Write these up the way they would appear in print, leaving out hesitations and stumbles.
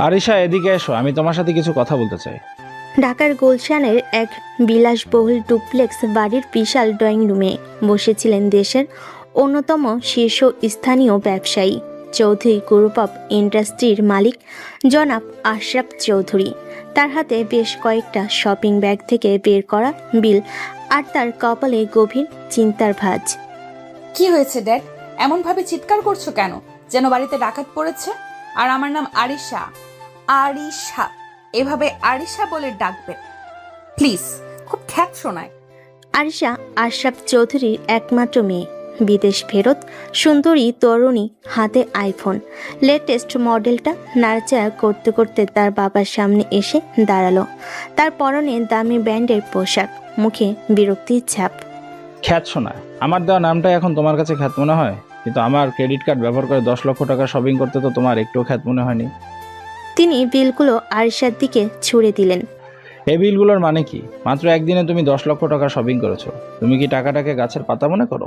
আরিশা, এদিকে এসো, আমি তোমার সাথে কিছু কথা বলতে চাই। ঢাকার গুলশানের এক বিলাসবহুল ডুপ্লেক্স বাড়ির বিশাল ড্রয়িং রুমে বসেছিলেন দেশের অন্যতম শীর্ষ স্থানীয় ব্যবসায়ী চৌধুরী গ্রুপ অফ ইন্ডাস্ট্রির মালিক জনাব আশরাফ চৌধুরী। তার হাতে বেশ কয়েকটা শপিং ব্যাগ থেকে বের করা বিল, আর তার কপালে গভীর চিন্তার ভাঁজ। কি হয়েছে ড্যাড? এমন ভাবে চিৎকার করছো কেন? যেন বাড়িতে ডাকাত পড়েছে। আর আমার নাম আরিশা। আরিশা, এভাবে আরিশা বলে ডাকবেন প্লিজ, খুব খ্যাত শোনায়। আরিশা আশরাফ চৌধুরীর একমাত্র মেয়ে, বিদেশ ফেরত সুন্দরী তরুণী, হাতে আইফোন লেটেস্ট মডেলটা নাড়াচাড়া করতে করতে তার বাবার সামনে এসে দাঁড়ালো। তার পরনে দামি ব্র্যান্ডের পোশাক, মুখে বিরক্তির ছাপ। খ্যাত শোনা? আমার দেওয়া নামটা এখন তোমার কাছে খ্যাত মনে হয়, কিন্তু আমার ক্রেডিট কার্ড ব্যবহার করে 10 লক্ষ টাকা শপিং করতে তো তোমার একটুও খ্যাত মনে হয়নি। তিনি বিলগুলো আরিশার দিকে ছুড়ে দিলেন। এই বিলগুলোর মানে কি? মাত্র একদিনে তুমি 10 লক্ষ টাকা শপিং করেছো। তুমি কি টাকাটাকে গাছের পাতা মনে করো,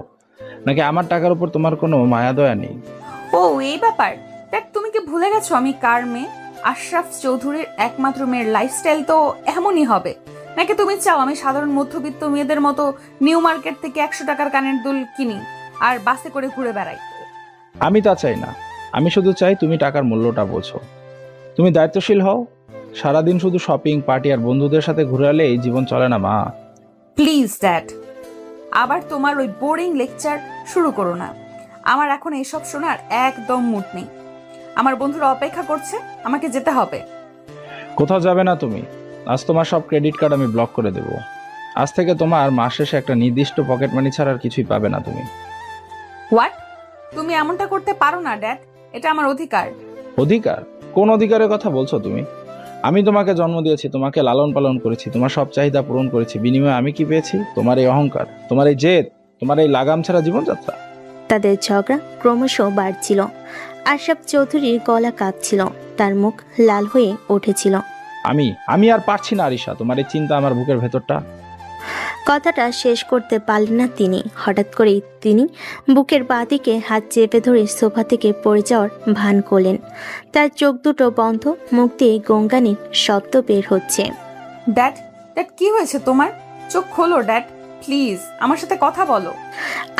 নাকি আমার টাকার উপর তোমার কোনো মায়া দয়া নেই? ও এই ব্যাপার। ড্যাড, তুমি কি ভুলে গেছো আমি কার মেয়ে? আশরাফ চৌধুরীর একমাত্র মেয়ের লাইফস্টাইল তো এমনই হবে। নাকি তুমি চাও আমি সাধারণ মধ্যবিত্ত মেয়েদের মতো নিউ মার্কেট থেকে 100 টাকার কানের দুল কিনি আর বাসে করে ঘুরে বেড়াই? আমি তা চাই না। আমি শুধু চাই তুমি টাকার মূল্যটা বোঝো। তুমি দায়িত্বশীল হও। সারাদিন শুধু শপিং, পার্টি আর বন্ধুদের সাথে ঘুরালে এই জীবন চলে না মা। প্লিজ ড্যাড, আবার তোমার ওই বোরিং লেকচার শুরু করো না। আমার এখন এসব শোনার একদম মুড নেই। আমার বন্ধুরা অপেক্ষা করছে, আমাকে যেতে হবে। কোথাও যাবে না তুমি। আজ তোমার সব ক্রেডিট কার্ড আমি ব্লক করে দেব। আজ থেকে তোমার মাস শেষে একটা নির্দিষ্ট পকেট মানি ছাড়া আর কিছুই পাবে না তুমি। হোয়াট? তুমি এমনটা করতে পারো না ড্যাড, এটা আমার অধিকার। অধিকার? কোন অধিকারের কথা বলছো তুমি? আমি তোমাকে জন্ম দিয়েছি, তোমাকে লালন পালন করেছি, তোমার সব চাহিদা পূরণ করেছি। বিনিময়ে আমি কি পেয়েছি? তোমার এই অহংকার, তোমার এই জেদ, তোমার এই লাগাম ছাড়া জীবনযাত্রা। তাদের ঝগড়া ক্রমশ বাড়ছিল। আশরাফ চৌধুরীর গলা কাঁপছিল, তার মুখ লাল হয়ে উঠেছিল। আমি আর পারছি না আরিশা, তোমার এই চিন্তা আমার বুকের ভেতরটা। কথাটা শেষ করতে পারলেন না তিনি। হঠাৎ করেই তিনি বুকের বাঁদিকে হাত চেপে ধরে সোফা থেকে পড়ে যাওয়ার ভান করলেন। তার চোখ দুটো বন্ধ, মুখ দিয়ে গঙ্গানির শব্দ বের হচ্ছে। ড্যাড, ড্যাড কি হয়েছে তোমার? চোখ খোলো ড্যাড, প্লিজ আমার সাথে কথা বলো।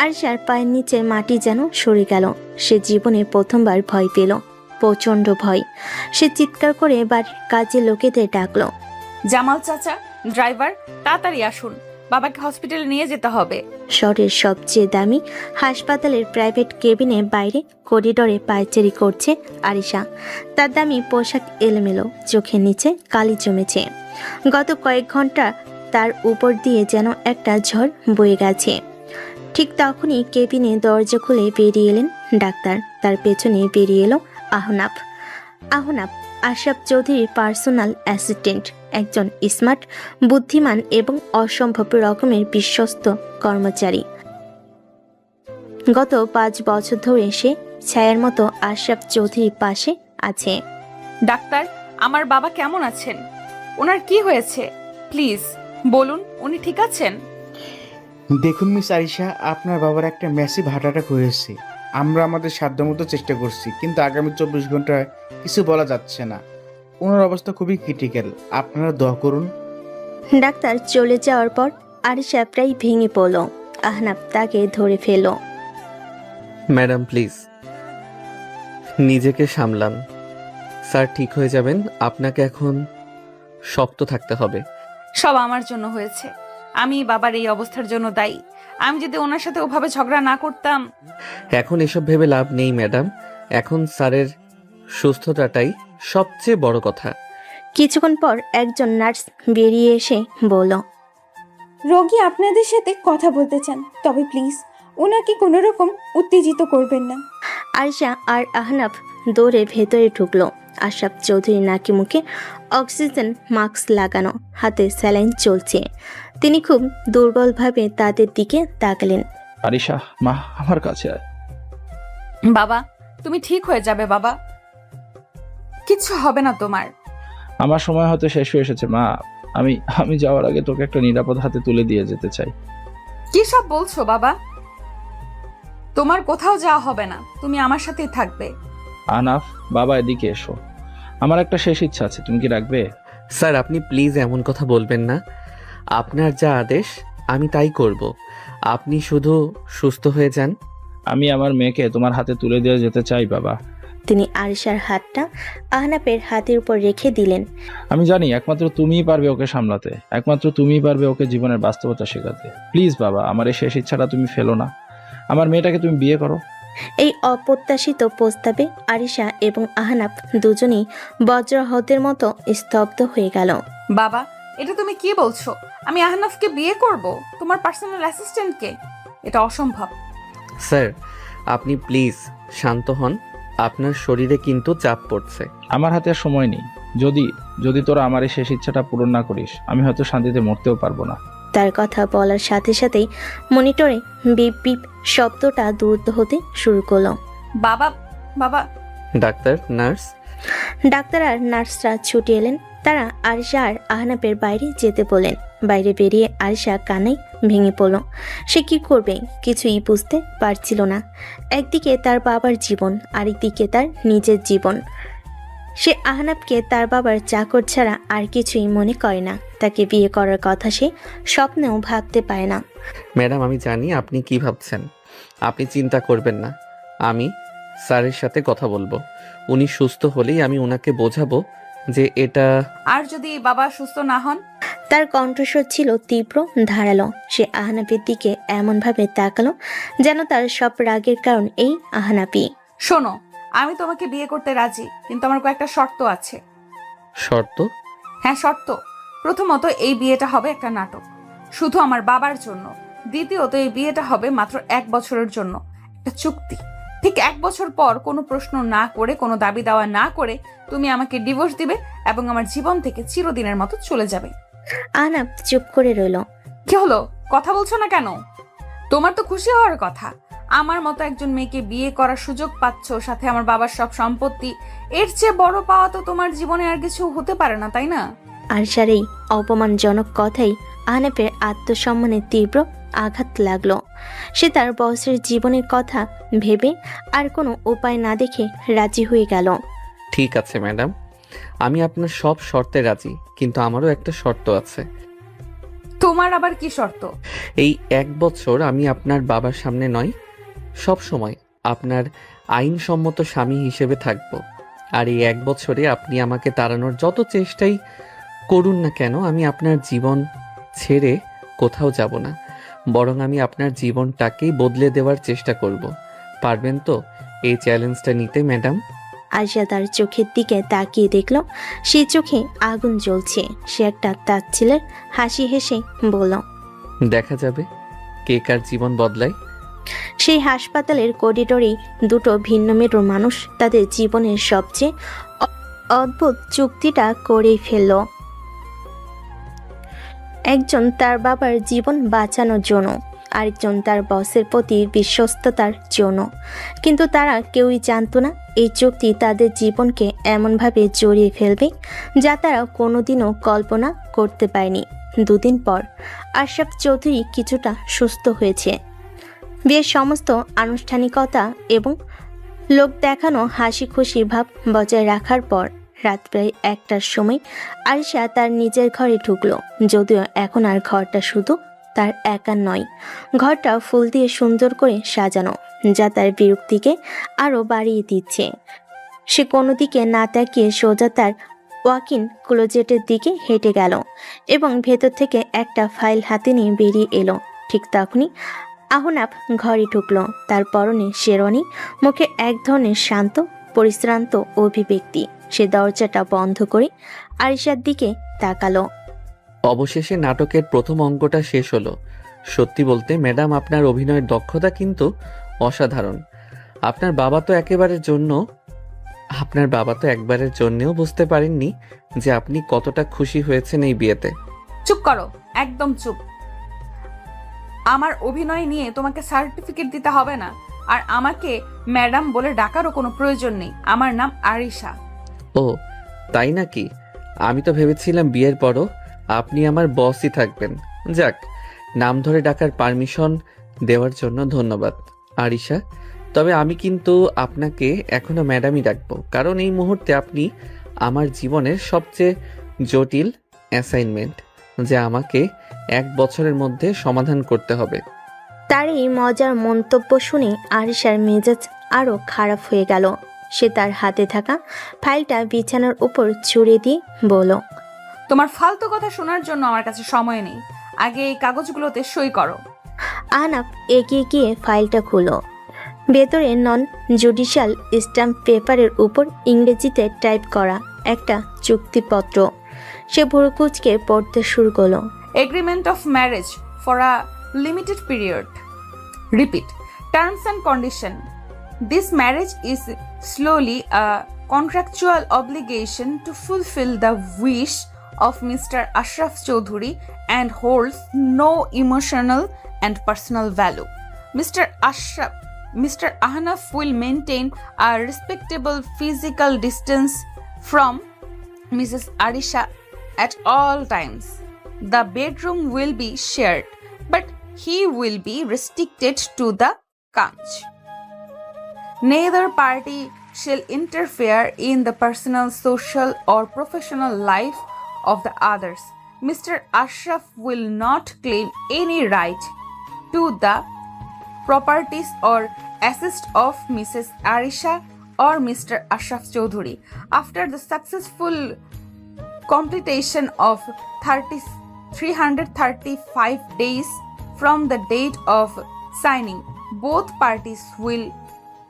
আরিশার পায়ের নিচে মাটি যেন সরে গেল। সে জীবনে প্রথমবার ভয় পেল, প্রচন্ড ভয়। সে চিৎকার করে বাড়ির কাজে লোকেদের ডাকলো। জামাল চাচা, ড্রাইভার, তাড়াতাড়ি আসুন, বাবাকে হসপিটালে নিয়ে যেতে হবে। শহরের সবচেয়ে দামি হাসপাতালের প্রাইভেট কেবিনে বাইরে করিডোরে পায়চারি করছে আরিশা। তার দামি পোশাক এলোমেলো, চোখের নিচে কালি জমেছে। গত কয়েক ঘন্টা তার উপর দিয়ে যেন একটা ঝড় বয়ে গেছে। ঠিক তখনই কেবিনে দরজা খুলে বেরিয়ে এলেন ডাক্তার। তার পেছনে বেরিয়ে এলো আহনাফ। আহনাফ আশরাফ চৌধুরীর পার্সোনাল অ্যাসিস্ট্যান্ট, একজন স্মার্ট, বুদ্ধিমান এবং অসম্ভব রকমের বিশ্বস্ত কর্মচারী। গত 5 বছর ধরে সে ছায়ার মতো আশরাফ চৌধুরীর পাশে আছে। ডাক্তার, আমার বাবা কেমন আছেন? ওনার কি হয়েছে প্লিজ বলুন, উনি ঠিক আছেন? দেখুন মিস আরিশা, আপনার বাবার একটা ম্যাসিভ হার্ট অ্যাটাক হয়েছে। আমরা আমাদের সাধ্যমতো চেষ্টা করছি, কিন্তু আগামী 24 ঘন্টায় কিছু বলা যাচ্ছে না। ওনার অবস্থা খুবই ক্রিটিক্যাল, আপনারা দোয়া করুন। ডাক্তার চলে যাওয়ার পর আরিশা প্রায় ভেঙে পড়ল। আহনাফ তাকে ধরে ফেলল। ম্যাডাম প্লিজ নিজেকে সামলান। স্যার ঠিক হয়ে যাবেন। আপনাকে এখন শক্ত থাকতে হবে। সব আমার জন্য হয়েছে। আমি বাবার এই অবস্থার জন্য দায়ী। আমি যদি ওনার সাথে ওভাবে ঝগড়া না করতাম। এখন এসব ভেবে লাভ নেই ম্যাডাম। এখন স্যারের সুস্থতাটাই সবচেয়ে বড় কথা। কিছুক্ষণ পর একজন নার্স বেরিয়ে এসে বলল, রোগী আপনাদের সাথে কথা বলতে চান, তবে প্লিজ ওনাকে কোনো রকম উত্তেজিত করবেন না। আরিশা আর আহনাফ দৌড়ে ভেতরে ঢুকলো। আশরাফ চৌধুরী নাকি মুখে অক্সিজেন মাস্ক লাগানো, হাতে স্যালাইন চলছে। তিনি খুব দুর্বলভাবে তাদের দিকে তাকালেন। আরিশা, মা আমার কাছে আয়। বাবা, তুমি ঠিক হয়ে যাবে বাবা, কিচ্ছু হবে না তোমার। আমার সময় হয়তো শেষ হয়ে এসেছে মা। আমি যাওয়ার আগে তোকে একটা নিরাপদ হাতে তুলে দিয়ে যেতে চাই। কি সব বলছো বাবা? তোমার কোথাও যাওয়া হবে না, তুমি আমার সাথেই থাকবে। আহনাফ, বাবা এদিকে এসো। আমার একটা শেষ ইচ্ছা আছে, তুমি কি রাখবে? স্যার আপনি প্লিজ এমন কথা বলবেন না। আপনার যা আদেশ আমি তাই করব। আপনি শুধু সুস্থ হয়ে যান। আমি আমার মেয়েকে তোমার হাতে তুলে দিয়ে যেতে চাই বাবা। তিনি আরিশার হাতটা আহনাফের হাতের উপর রেখে দিলেন। আমি জানি একমাত্র তুমিই পারবে ওকে সামলাতে, একমাত্র তুমিই পারবে ওকে জীবনের বাস্তবতা শেখাতে। প্লিজ বাবা, আমার এই শেষ ইচ্ছাটা তুমি ফেলো না। আমার মেয়েটাকে তুমি বিয়ে করো। এই অপ্রত্যাশিত প্রস্তাবে আরিশা এবং আহনাফ দুজনেই বজ্রহতের মতো স্তব্ধ হয়ে গেল। বাবা, এটা তুমি কি বলছো? আমি আহনাফকে বিয়ে করব? তোমার পার্সোনাল অ্যাসিস্ট্যান্টকে? এটা অসম্ভব। স্যার আপনি প্লিজ শান্ত হন। আপনার শরীরে কিন্তু চাপ পড়ছে। আমার হাতে আর সময় নেই। যদি যদি তোরা আমার এই শেষ ইচ্ছাটা পূরণ না করিস, আমি হয়তো শান্তিতে মরতেও পারবো না। তার কথা বলার সাথে সাথেই মনিটরে বিপ বিপ শব্দটা দ্রুত হতে শুরু করলো। বাবা, বাবা। Doctor, nurse. ডাক্তার আর নার্সরা ছুটে এলেন। তারা আরিশা আর আহনাফের বাইরে যেতে বললেন। বাইরে বেরিয়ে আরিশা কান্নায় ভেঙে পড়ল। সে কি করবে কিছুই বুঝতে পারছিল না। একদিকে তার বাবার জীবন, আরেকদিকে তার নিজের জীবন। সে আহনাফকে তার বাবার চাকর ছাড়া আর কিছুই মনে করে না। তাকে বিয়ে করার কথা সে স্বপ্নেও ভাবতে পারে না। ম্যাডাম আমি জানি আপনি কি ভাবছেন। আপনি চিন্তা করবেন না। আমি স্যারের সাথে কথা বলবো। উনি সুস্থ হলেই আমি ওনাকে বোঝাবো যে এটা। আর যদি বাবা সুস্থ না হন? তার কণ্ঠস্বর ছিল তীব্র, ধারালো। সে আহনাফের দিকে এমনভাবে তাকালো যেন তার সব রাগের কারণ এই আহনাফই। শোনো, আমি তোমাকে বিয়ে করতে রাজি, কিন্তু আমার কয়েকটা শর্ত আছে। শর্ত? হ্যাঁ, শর্ত। প্রথমত, এই বিয়েটা হবে একটা নাটক, শুধু আমার বাবার জন্য। দ্বিতীয়ত, এই বিয়েটা হবে মাত্র 1 বছরের জন্য, একটা চুক্তি। ঠিক 1 বছর পর কোনো প্রশ্ন না করে, কোনো দাবি দেওয়া না করে তুমি আমাকে ডিভোর্স দিবে এবং আমার জীবন থেকে চিরদিনের মতো চলে যাবে। আহনাফ চুপ করে রইল। কি হলো, কথা বলছো না কেন? তোমার তো খুশি হওয়ার কথা। আমার মতো একজন মেয়েকে বিয়ে করার সুযোগ পাচ্ছ, সাথে আমার বাবার সব সম্পত্তি। এর চেয়ে বড় পাওয়া তো তোমার জীবনে আর কিছু হতে পারে না, তাই না? আরশার এই অপমানজনক কথাই আহনাফের আত্মসম্মানে তীব্র আঘাত লাগলো। সে তার বসের জীবনের কথা ভেবে আর কোনো উপায় না দেখে রাজি হয়ে গেল। ঠিক আছে ম্যাডাম, আমি আপনার সব শর্তে রাজি, কিন্তু আমারও একটা শর্ত আছে। তোমার আবার কি শর্ত? এই 1 বছর আমি আপনার বাবার সামনে নয়, সব সময় আপনার আইনসম্মত স্বামী হিসেবে থাকব। আর এই 1 বছরে আপনি আমাকে তাড়ানোর যত চেষ্টাই করুন না কেন, আমি আপনার জীবন ছেড়ে কোথাও যাব না, বরং আমি আপনার জীবনটাকেই বদলে দেওয়ার চেষ্টা করব। পারবেন তো এই চ্যালেঞ্জটা নিতে ম্যাডাম? আরশা তার চোখের দিকে তাকিয়ে দেখল, সেই চোখে আগুন জ্বলছে। সে একটা তাচ্ছিলের হাসি হেসে বলল, দেখা যাবে কে কার জীবন বদলায়। সেই হাসপাতালের করিডোরেই দুটো ভিন্ন মেরুর মানুষ তাদের জীবনের সবচেয়ে অদ্ভুত চুক্তিটা করেই ফেলল। একজন তার বাবার জীবন বাঁচানোর জন্য, আরেকজন তার বসের প্রতি বিশ্বস্ততার জন্য। কিন্তু তারা কেউই জানতো না এই চুক্তি তাদের জীবনকে এমনভাবে জড়িয়ে ফেলবে যা তারা কোনোদিনও কল্পনা করতে পারেনি। 2 দিন পর আশরাফ চৌধুরী কিছুটা সুস্থ হয়েছে। বিয়ের সমস্ত আনুষ্ঠানিকতা এবং লোক দেখানো হাসি খুশি ভাব বজায় রাখার পর রাত প্রায় 1টার সময় আরিশা তার নিজের ঘরে ঢুকলো। যদিও এখন আর ঘরটা শুধু তার একার নয়, ঘরটা ফুল দিয়ে সুন্দর করে সাজানো, যা তার বিরক্তিকে আরও বাড়িয়ে দিচ্ছে। সে কোনো দিকে না তাকিয়ে সোজা তার ওয়াকিন ক্লোজেটের দিকে হেঁটে গেল এবং ভেতর থেকে একটা ফাইল হাতে নিয়ে বেরিয়ে এলো। ঠিক তখনই আহনাফ ঘরে ঢুকলো। তার পরনে শেরওয়ানি, মুখে এক ধরনের শান্ত পরিশ্রান্ত অভিব্যক্তি। সে দরজাটা বন্ধ করে আরিশার দিকে তাকালো। অবশেষে নাটকের প্রথম অঙ্কটা শেষ হলো। সত্যি বলতে ম্যাডাম, আপনার অভিনয়ের দক্ষতা কিন্তু অসাধারণ। আপনার বাবা তো একবারের জন্যেও বুঝতে পারেননি যে আপনি কতটা খুশি হয়েছেন এই বিয়েতে। চুপ করো, একদম চুপ। আমার অভিনয় নিয়ে তোমাকে সার্টিফিকেট দিতে হবে না, আর আমাকে ম্যাডাম বলে ডাকারও কোনো প্রয়োজন নেই। আমার নাম আরিশা। ও তাই নাকি? আমি তো ভেবেছিলাম বিয়ের পরও আপনি আমার বসই থাকবেন। যাক, নাম ধরে ডাকার পারমিশন দেওয়ার জন্য ধন্যবাদ। আরিশা, তবে আমি কিন্তু আপনাকে এখনো ম্যাডামই ডাকবো, কারণ এই মুহূর্তে আপনি আমার জীবনের সবচেয়ে জটিল অ্যাসাইনমেন্ট, যা আমাকে 1 বছরের মধ্যে সমাধান করতে হবে। তার এই মজার মন্তব্য শুনে আরিশার মেজাজ আরও খারাপ হয়ে গেল। সে তার হাতে থাকা ফাইলটা বিছানার উপর ছুঁড়ে দিয়ে বলল, তোমার ফালতু কথা শোনার জন্য আমার কাছে সময় নেই। আগে এই কাগজগুলোতে সই করো। আহনাফ এগিয়ে গিয়ে ফাইলটা খুলো। ভেতরে নন জুডিশিয়াল স্ট্যাম্প পেপারের উপর ইংরেজিতে টাইপ করা একটা চুক্তিপত্র। সে ভুরু কুঁচকে পড়তে শুরু করলো। Agreement of marriage for a limited period. Repeat. Terms and condition. This marriage is solely a contractual obligation to fulfill the wish of Mr. Ashraf Chaudhuri and holds no emotional and personal value. Mr. Ahnaf will maintain a respectable physical distance from Mrs. Arisha at all times. The bedroom will be shared, but he will be restricted to the couch. Neither party shall interfere in the personal, social, or professional life of the others. Mr. Ashraf will not claim any right to the properties or assets of Mrs. Arisha or Mr. Ashraf Chaudhuri. After the successful completion of 335 days from the date of signing, both parties will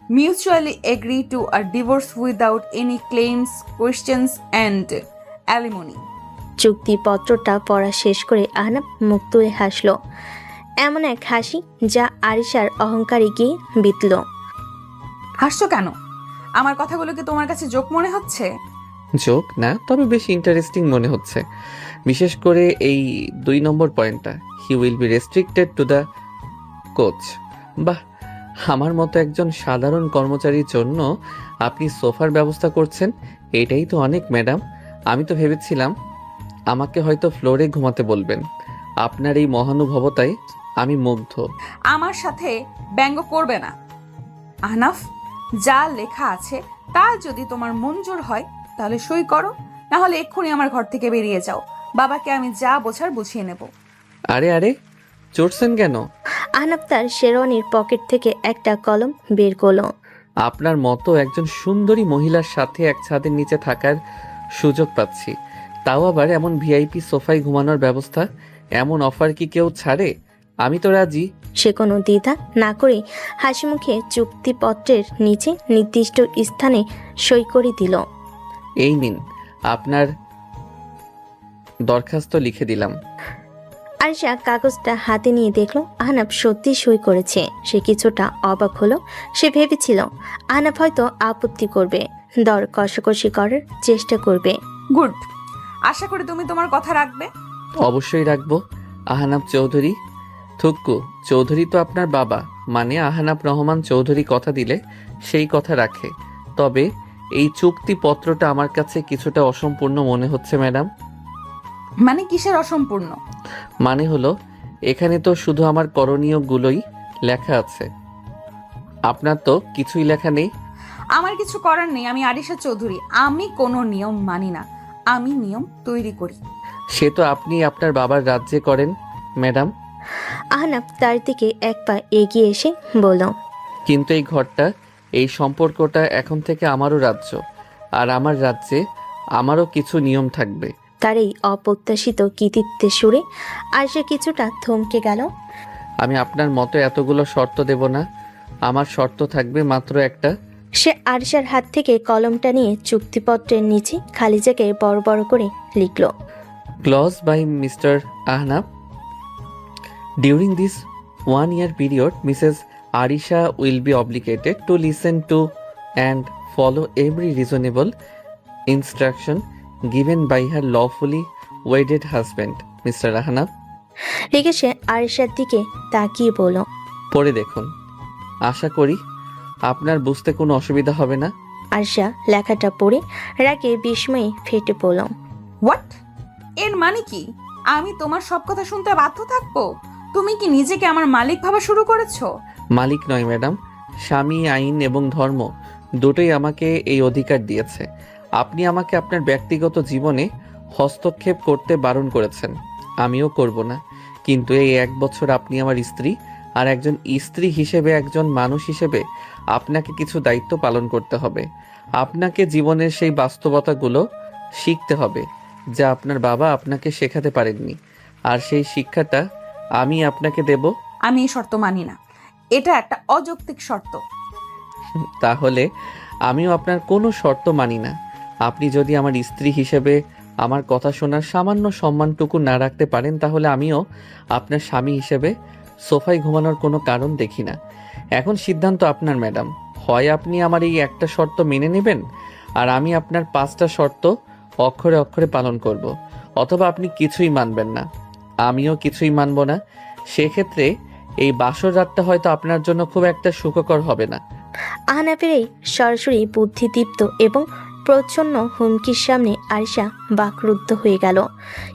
mutually agree to a divorce without any claims, questions, and alimony. চুক্তিপত্রটা পড়া শেষ করে আহনাফ মুখ তুলে হাসল, এমন এক হাসি যা আরিশার অহংকারে গিয়ে বিতল। হাসছো কেন? আমার কথাগুলো কি তোমার কাছে জোক মনে হচ্ছে? জোক না, তবে বেশ ইন্টারেস্টিং মনে হচ্ছে, বিশেষ করে এই 2 নম্বর পয়েন্টটা, he will be restricted to the coach. বাহ, আমার মতো একজন সাধারণ কর্মচারীর জন্য আপনি সোফার ব্যবস্থা করছেন, এটাই তো অনেক ম্যাডাম। আমি তো ভেবেছিলাম আমাকে হয়তো ফ্লোরে ঘুমাতে বলবেন। আপনার এই মহানুভবতায় আমি মুগ্ধ। আমার সাথে ব্যঙ্গ করবে না আহনাফ। যা লেখা আছে তা যদি তোমার মঞ্জুর হয় তাহলে সই করো, না হলে এক্ষুনি আমার ঘর থেকে বেরিয়ে যাও। বাবাকে আমি যা বোঝার বুঝিয়ে নেব। আরে আরে, চড়ছেন কেন? আহনাফ তার শেরওয়ানির পকেট থেকে একটা কলম বের করলো। আপনার মতো একজন সুন্দরী মহিলার সাথে এক ছাদের নিচে থাকার সুযোগ পাচ্ছি, তাও আবার এমন ভিআইপি সোফায় ঘুমানোর ব্যবস্থা। এমন অফার কি কেউ ছাড়ে? আমি তো রাজি। সে কোনো দ্বিধা না করে হাসি মুখে চুক্তিপত্রের নিচে নির্দিষ্ট স্থানে সই করে দিল। এই নিন, আপনার দরখাস্ত লিখে দিলাম। আরিশা কাগজটা হাতে নিয়ে দেখলো আহনাফ সত্যি সই করেছে। সে কিছুটা অবাক হলো। সে ভেবেছিল আহনাফ হয়তো আপত্তি করবে, দর কষাকষি করার চেষ্টা করবে। গুড, আশা করি তুমি তোমার কথা রাখবে। অবশ্যই রাখবো। আহনাফ চৌধুরী, থুক্কু চৌধুরী তো আপনার বাবা, মানে আহনাফ রহমান চৌধুরী কথা দিলে সেই কথা রাখে। তবে এই চুক্তিপত্রটা আমার কাছে কিছুটা অসম্পূর্ণ মনে হচ্ছে ম্যাডাম। মানে কিসের অসম্পূর্ণ? মানে হলো, এখানে তো শুধু আমার করণীয়গুলোই লেখা আছে, আপনার তো কিছুই লেখা নেই। আমার কিছু করার নেই। আমি আরিশা চৌধুরী, আমি কোনো নিয়ম মানি না, আমি নিয়ম তৈরি করি। সে তো আপনি আপনার বাবার রাজ্যে করেন ম্যাডাম। আহনাফ তার দিকে এক পা এগিয়ে এসে বলল, কিন্তু এই ঘরটা, এই সম্পর্কটা এখন থেকে আমারও রাজ্য, আর আমার রাজ্যে আমারও কিছু নিয়ম থাকবে। তার এই অপ্রত্যাশিত কৃতিত্বের সুরে আরিশা কিছুটা থমকে গেল। আমি আপনার মতো এতগুলো শর্ত দেব না, আমার শর্ত থাকবে মাত্র একটা। সে আরিশার হাত থেকে কলমটা নিয়ে চুক্তিপত্রের নিচে খালি জায়গায় বড় বড় করে লিখল, clause by mister Ahnaf, during this 1 year period, Mrs. Arisha will be obligated to listen to and follow every reasonable instruction given by her lawfully wedded husband, Mr. Ahnaf. লিখে সে আরিশার দিকে তাকিয়ে বলল, পড়ে দেখুন, আশা করি আপনার বুঝতে কোনো অসুবিধা হবে না। আরিশা লেখাটা পড়ে রাগে বিস্ময়ে ফেটে পড়ল। হোয়াট? এর মানে কি? আমি তোমার সব কথা শুনতে বাধ্য থাকবো? তুমি কি নিজেকে আমার মালিক ভাবা শুরু করেছো? মালিক নয় ম্যাডাম। স্বামী, আইন এবং ধর্ম দুটোই আমাকে এই অধিকার দিয়েছে। আপনি আমাকে আপনার ব্যক্তিগত জীবনে হস্তক্ষেপ করতে বারণ করেছেন, আমিও করব না। কিন্তু এই 1 বছর আপনি আমার স্ত্রী, আর একজন স্ত্রী হিসেবে, একজন মানুষ হিসেবে আপনাকে কিছু দায়িত্ব পালন করতে হবে। আপনাকে জীবনের সেই বাস্তবতাগুলো শিখতে হবে যা আপনার বাবা আপনাকে শেখাতে পারেননি, আর সেই শিক্ষাটা আমি আপনাকে দেব। আমি এই শর্ত মানি না, এটা একটা অযৌক্তিক শর্ত। তাহলে আমিও আপনার কোনো শর্ত মানি না। আপনি যদি আমার স্ত্রী হিসেবে আমার কথা শোনার সামান্য সম্মানটুকু না রাখতে পারেন, তাহলে আমিও আপনার স্বামী হিসেবে সোফায় ঘুমানোর কোনো কারণ দেখি না। এখন সিদ্ধান্ত আপনার ম্যাডাম। হয় আপনি আমার এই একটা শর্ত মেনে নেবেন, আর আমি আপনার 5টা শর্ত অক্ষরে অক্ষরে পালন করব, অথবা আপনি কিছুই মানবেন না, আমিও কিছুই মানব না। সেক্ষেত্রে এই বাসর রাতটা হয়তো আপনার জন্য খুব একটা সুখকর হবে না। আহনাফের এই সরাসরি বুদ্ধিদীপ্ত এবং প্রচ্ছন্ন হুমকির সামনে আরিশা বাকরুদ্ধ হয়ে গেল।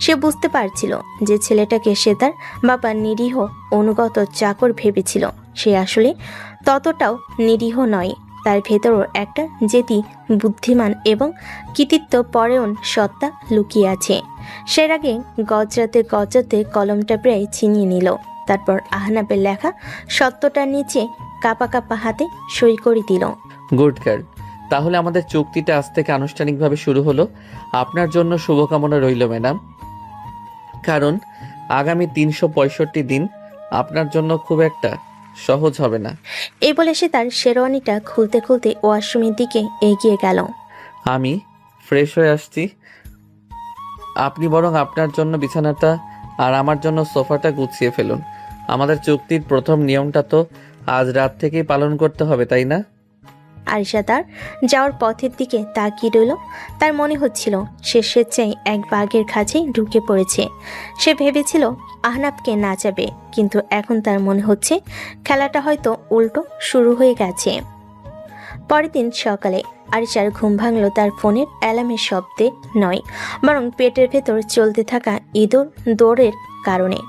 সে বুঝতে পারছিল যে ছেলেটাকে সে তার বাবা নিরীহ অনুগত চাকর ভেবেছিল, সে আসলে ততটাও নিরীহ নয়। তার ভেতরও একটা জেদি, বুদ্ধিমান এবং কৃতিত্ব পরায়ণ সত্তা লুকিয়ে আছে। সে আগে গজরাতে গজরাতে কলমটা প্রায় ছিনিয়ে নিল। তারপর আহনাফের লেখা সত্যটার নিচে কাপা কাপা হাতে সই করে দিল। গুড গার্ল, তাহলে আমাদের চুক্তিটা আজ থেকে আনুষ্ঠানিকভাবে শুরু হলো। আপনার জন্য শুভকামনা রইল ম্যাডাম, কারণ আগামী 365 দিন আপনার জন্য খুব একটা সহজ হবে না। এই বলে সে তার শেরওয়ানিটা খুলতে খুলতে ওয়াশরুমের দিকে এগিয়ে গেল। আমি ফ্রেশ হয়ে আসছি, আপনি বরং আপনার জন্য বিছানাটা আর আমার জন্য সোফাটা গুছিয়ে ফেলুন। আমাদের চুক্তির প্রথম নিয়মটা তো আজ রাত থেকেই পালন করতে হবে, তাই না? আরিশা তার যাওয়ার পথের দিকে তাকিয়ে রইল। তার মনে হচ্ছিল সে স্বেচ্ছায় এক বাঘের খাঁচায় ঢুকে পড়েছে। সে ভেবেছিল আহনাফকে নাচাবে, কিন্তু এখন তার মনে হচ্ছে খেলাটা হয়তো উল্টো শুরু হয়ে গেছে। পরের দিন সকালে আরিশার ঘুম ভাঙল তার ফোনের অ্যালার্মের শব্দে নয়, বরং পেটের ভেতর চলতে থাকা ইঁদুর দৌড়ের কারণে।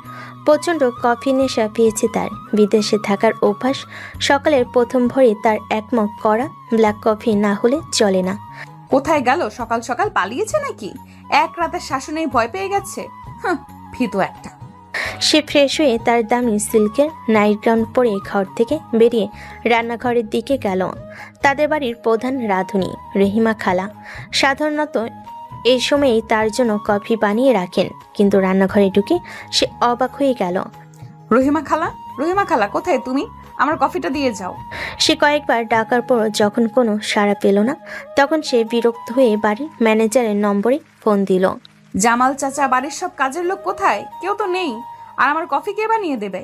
প্রচণ্ড কফি নেশা পেয়েছে তার। বিদেশে থাকার অভ্যাস, সকালের প্রথম ভোরে তার একমগ করা ব্ল্যাক কফি না হলে চলে না। কোথায় গেল? সকাল সকাল পালিয়েছে নাকি? এক রাতের শাসনেই ভয় পেয়ে গেছে। ভীতু একটা। সে ফ্রেশ হয়ে তার দামি সিল্কের নাইট গাউন পরে ঘর থেকে বেরিয়ে রান্নাঘরের দিকে গেল। তাদের বাড়ির প্রধান রাঁধুনি রহিমা খালা সাধারণত এই সময়েই তার জন্য কফি বানিয়ে রাখেন, কিন্তু রান্নাঘরে ঢুকে সে অবাক হয়ে গেল। রহিমা খালা, রহিমা খালা, কোথায় তুমি? আমার কফিটা দিয়ে যাও। সে কয়েকবার ডাকার পর যখন কোনো সাড়া পেল না, তখন সে বিরক্ত হয়ে বাড়ির ম্যানেজারের নম্বরে ফোন দিল। জামাল চাচা, বাড়ির সব কাজের লোক কোথায়? কেউ তো নেই, আর আমার কফি কে বানিয়ে দেবে?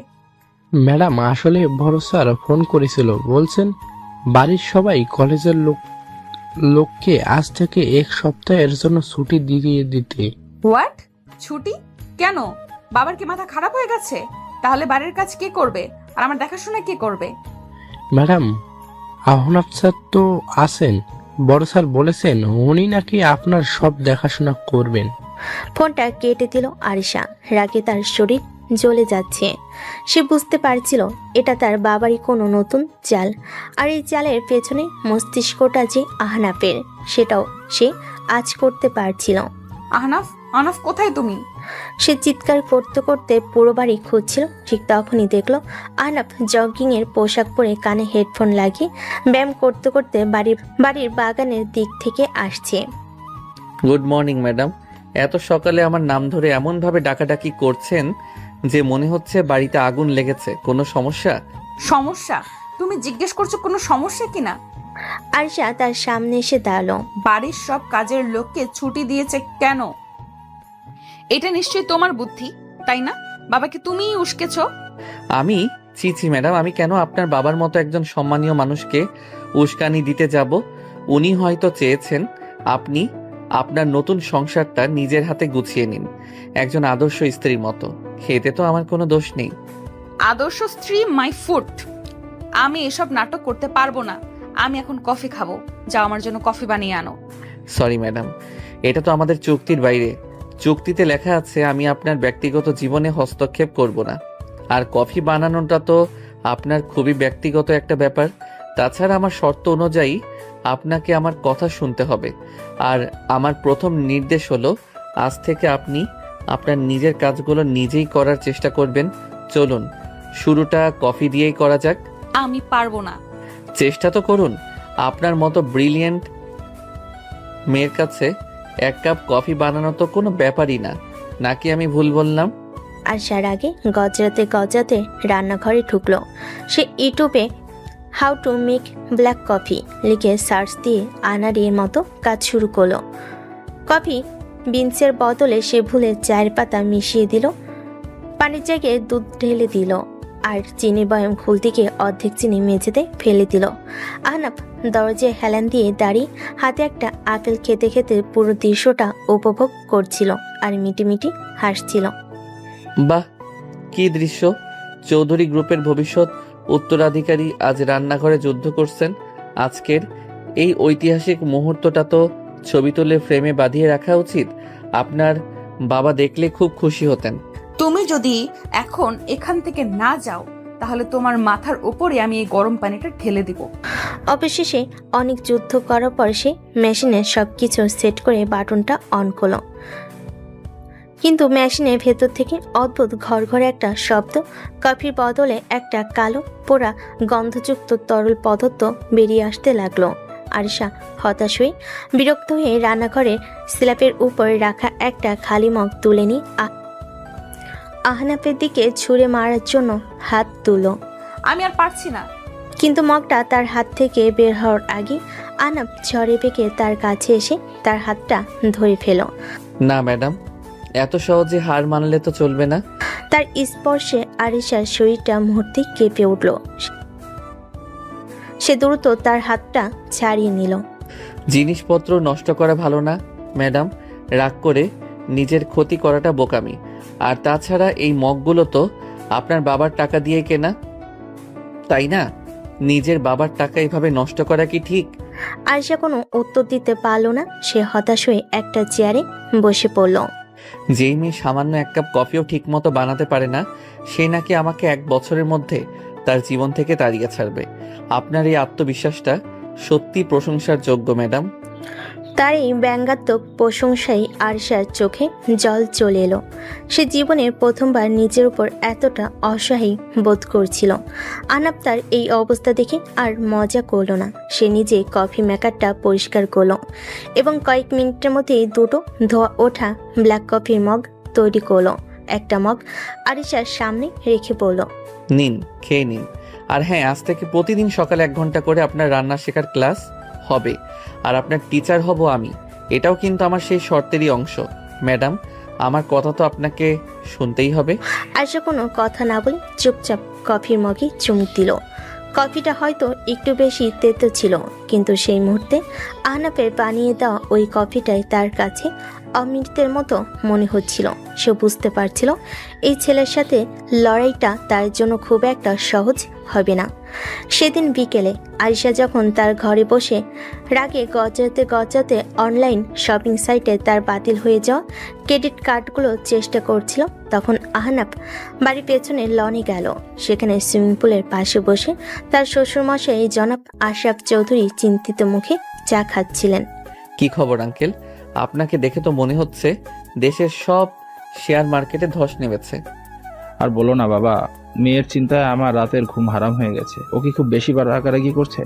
ম্যাডাম, আসলে বড় স্যার ফোন করেছিল, বলছেন বাড়ির সবাই কলেজের লোককে আজ থেকে 1 সপ্তাহের জন্য ছুটি দিয়ে দিতে। হোয়াট? ছুটি কেন? বাবার কি মাথা খারাপ হয়ে গেছে? তাহলে বাড়ির কাজ কে করবে, আর আমার দেখাশোনা কে করবে? ম্যাডাম, আহনাফ স্যার তো আছেন, বড় স্যার বলেছেন উনি নাকি আপনার সব দেখাশোনা করবেন। ফোনটা কেটে দিল আরিশা। রাগে তার শরীর জ্বলে যাচ্ছে। সে বুঝতে পারছিল এটা তার বাবারই কোনো নতুন চাল, আর এই চালের পেছনে মস্তিষ্কটা যে আহনাফের, সেটাও সে আজ করতে পারছিল। আহনাফ, আহনাফ কোথায় তুমি? সে চিৎকার করতে করতে পুরো বাড়ি খুঁজছিল। ঠিক তখনই দেখলো আহনাফ জগিংয়ের পোশাক পরে কানে হেডফোন লাগিয়ে ব্যায়াম করতে করতে বাড়ির বাগানের দিক থেকে আসছে। Good morning madam. এত সকালে আমার নাম ধরে এমনভাবে ডাকাডাকি করছেন যে মনে হচ্ছে বাড়িতে আগুন লেগেছে। কোনো সমস্যা? সমস্যা? তুমি জিজ্ঞেস করছো কোনো সমস্যা কিনা? আরিশা তার সামনে এসে দাঁড়ালো। বাড়ির সব কাজের লোককে ছুটি দিয়েছে কেন? এটা নিশ্চয়ই তোমার বুদ্ধি, তাই না? বাবাকে তুমিই উস্কেছ। আমি? ছি ম্যাডাম, আমি কেন আপনার বাবার মতো একজন সম্মানীয় মানুষকে উস্কানি দিতে যাব? উনি হয়তো চেয়েছেন আপনি আপনার নতুন সংসারটা নিজের হাতে গুছিয়ে নিন, একজন আদর্শ স্ত্রীর মতো। এতে তো আমার কোনো দোষ নেই। আদর্শ স্ত্রী মাই ফুট। আমি এসব নাটক করতে পারবো না। আমি এখন কফি খাবো। যাও, আমার জন্য কফি বানিয়ে আনো। সরি ম্যাডাম, এটা তো আমাদের চুক্তির বাইরে। চুক্তিতে লেখা আছে আমি আপনার ব্যক্তিগত জীবনে হস্তক্ষেপ করব না, আর কফি বানানোটা তো আপনার খুবই ব্যক্তিগত একটা ব্যাপার। তাছাড়া আমার শর্ত অনুযায়ী আপনাকে আমার কথা শুনতে হবে। আর আমার প্রথম নির্দেশ হলো, আজ থেকে আপনি আপনার নিজের কাজগুলো নিজেই করার চেষ্টা করবেন। চলুন, শুরুটা কফি দিয়েই করা যাক। আমি পারবো না। চেষ্টা তো করুন। আপনার মতো ব্রিলিয়েন্ট মেয়ের কাছে এক কাপ কফি বানানো তো কোনো ব্যাপারই না, নাকি আমি ভুল বললাম? আরশার আগে গজরাতে গজরাতে রান্নাঘরে ঢুকলো। সে ইউটিউবে how to make black coffee লিখে সার্চ দিয়ে আনাড়ির মতো কাজ শুরু করলো। কফি বিনসের বদলে সে ভুলে চায়ের পাতা মিশিয়ে দিল, পানির জায়গায় দুধ ঢেলে দিল, আর চিনি বয়ম খুলতে গিয়ে অর্ধেক চিনি মেঝেতে ফেলে দিল। আহনাফ দরজায় হেলান দিয়ে দাঁড়িয়ে হাতে একটা আপেল খেতে খেতে পুরো দৃশ্যটা উপভোগ করছিল আর মিটিমিটি হাসছিল। বাহ, কি দৃশ্য! চৌধুরী গ্রুপের ভবিষ্যৎ উত্তরাধিকারী আজ রান্নাঘরে যুদ্ধ করছেন। আজকের এই ঐতিহাসিক মুহূর্তটা তো ছবি তুলে ফ্রেমে বাঁধিয়ে রাখা উচিত। আপনার বাবা দেখলে খুব খুশি হতেন। তুমি যদি এখন এখান থেকে না যাও, তাহলে তোমার মাথার উপরে আমি এই গরম পানিটা ঢেলে দিব। অবশেষে অনেক যুদ্ধ করার পর সে মেশিনে সবকিছু সেট করে বাটনটা অন করলো, কিন্তু মেশিনের ভেতর থেকে অদ্ভুত ঘরঘরে একটা শব্দ, কফির বদলে একটা কালো পোড়া গন্ধযুক্ত তরল পদার্থ বেরিয়ে আসতে লাগলো। আরিশা হতাশ হয়ে বিরক্ত হয়ে রান্নাঘরের স্ল্যাবের উপর রাখা একটা খালি মগ তুলে নিয়ে আহনাফের দিকে ছুঁড়ে মারার জন্য হাত তুলল, আমি আর পারছি না। কিন্তু মগটা তার হাত থেকে বের হওয়ার আগে আহনাফ ঝড়ে বেঁকে তার কাছে এসে তার হাতটা ধরে ফেল। না ম্যাডাম, এত সহজে হার মানলে তো চলবে না। তার স্পর্শে আরিশার শরীরটা মুহূর্তে কেঁপে উঠল। সে দ্রুত তার হাতটা ছাড়িয়ে নিল। জিনিসপত্র নষ্ট করা ভালো না ম্যাডাম, রাগ করে নিজের ক্ষতি করাটা বোকামি। আর তাছাড়া এই মগগুলো তো আপনার বাবার টাকা দিয়ে কেনা, তাই না? নিজের বাবার টাকা এভাবে নষ্ট করা কি ঠিক? আরিশা কোনো উত্তর দিতে পারল না। সে হতাশ হয়ে একটা চেয়ারে বসে পড়ল। যেই মেয়ে সামান্য এক কাপ কফিও ঠিক মতো বানাতে পারে না, সে নাকি আমাকে 1 বছরের মধ্যে তার জীবন থেকে তাড়িয়ে ছাড়বে। আপনার এই আত্মবিশ্বাসটা সত্যি প্রশংসার যোগ্য ম্যাডাম। তার এই ব্যঙ্গাত্মক প্রশংসায় আরিশার চোখে জল চলে এলো। সে জীবনের প্রথমবার নিজের উপর এতটা অসহায় বোধ করছিল। আহনাফ তার এই অবস্থা দেখে আর মজা করলো না। সে নিজে কফি মেকারটা পরিষ্কার করলো এবং কয়েক মিনিটের মধ্যেই দুটো ধোয়া ওঠা ব্ল্যাক কফির মগ তৈরি করলো। একটা মগ আরিশার সামনে রেখে বলল, নিন, খেয়ে নিন। আর হ্যাঁ, আজ থেকে প্রতিদিন সকালে 1 ঘন্টা করে আপনার রান্না শেখার ক্লাস হবে, আর আপনার টিচার হব আমি। এটাও কিন্তু আমার সেই শর্তেরই অংশ। ম্যাডাম, আমার কথা তো আপনাকে শুনতেই হবে। আরিশা কোনো কথা না বলে চুপচাপ কফির মগে চুমুক দিল। কফিটা হয়তো একটু বেশি তেতো ছিল, কিন্তু সেই মুহূর্তে আহনাফের বানিয়ে দেওয়া ওই কফিটাই তার কাছে অমৃতের মতো মনে হচ্ছিল। সে বুঝতে পারছিল এই ছেলের সাথে লড়াইটা তার জন্য খুব একটা সহজ হবে না। সেদিন বিকেলে আরিশা যখন তার ঘরে বসে রাগে গজাতে গজাতে অনলাইন শপিং সাইটে তার বাতিল হয়ে যাওয়া ক্রেডিট কার্ডগুলো চেষ্টা করছিল, তখন আহনাফ বাড়ির পেছনে লনে গেল। সেখানে সুইমিং পুলের পাশে বসে তার শ্বশুরমশাই জনাব আশরাফ চৌধুরী চিন্তিত মুখে চা খাচ্ছিলেন। কি খবর আঙ্কেল? আপনাকে দেখে তো মনে হচ্ছে দেশের সব শেয়ার মার্কেটে ধস নেমেছে। আর বলো না বাবা, মেয়ের চিন্তায় আমার রাতের ঘুম হারাম হয়ে গেছে। ও কি খুব বেশি রাগারাগি করছে?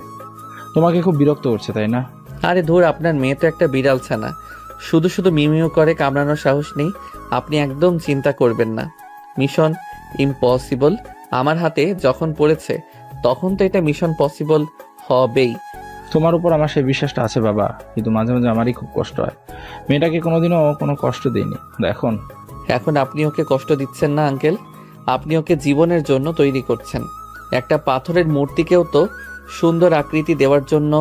তোমাকে খুব বিরক্ত করছে, তাই না? আরে ধুর, আপনার মেয়ে তো একটা বিড়াল ছানা, শুধু শুধু মিউমিউ করে, কামড়ানোর সাহস নেই। আপনি একদম চিন্তা করবেন না। মিশন ইম্পসিবল আমার হাতে যখন পড়েছে, তখন তো এটা মিশন পসিবল হবেই। তোমার উপর আমার সেই বিশ্বাসটা আছে বাবা, কিন্তু মাঝে মাঝে আমারই খুব কষ্ট হয়। মেয়েটাকে কোনোদিনও কোনো কষ্ট দিইনি। এখন আপনি ওকে কষ্ট দিচ্ছেন না আঙ্কেল, আপনি ওকে জীবনের জন্য তৈরি করছেন। একটা পাথরের মূর্তিকেও তো সুন্দর আকৃতি দেওয়ার জন্য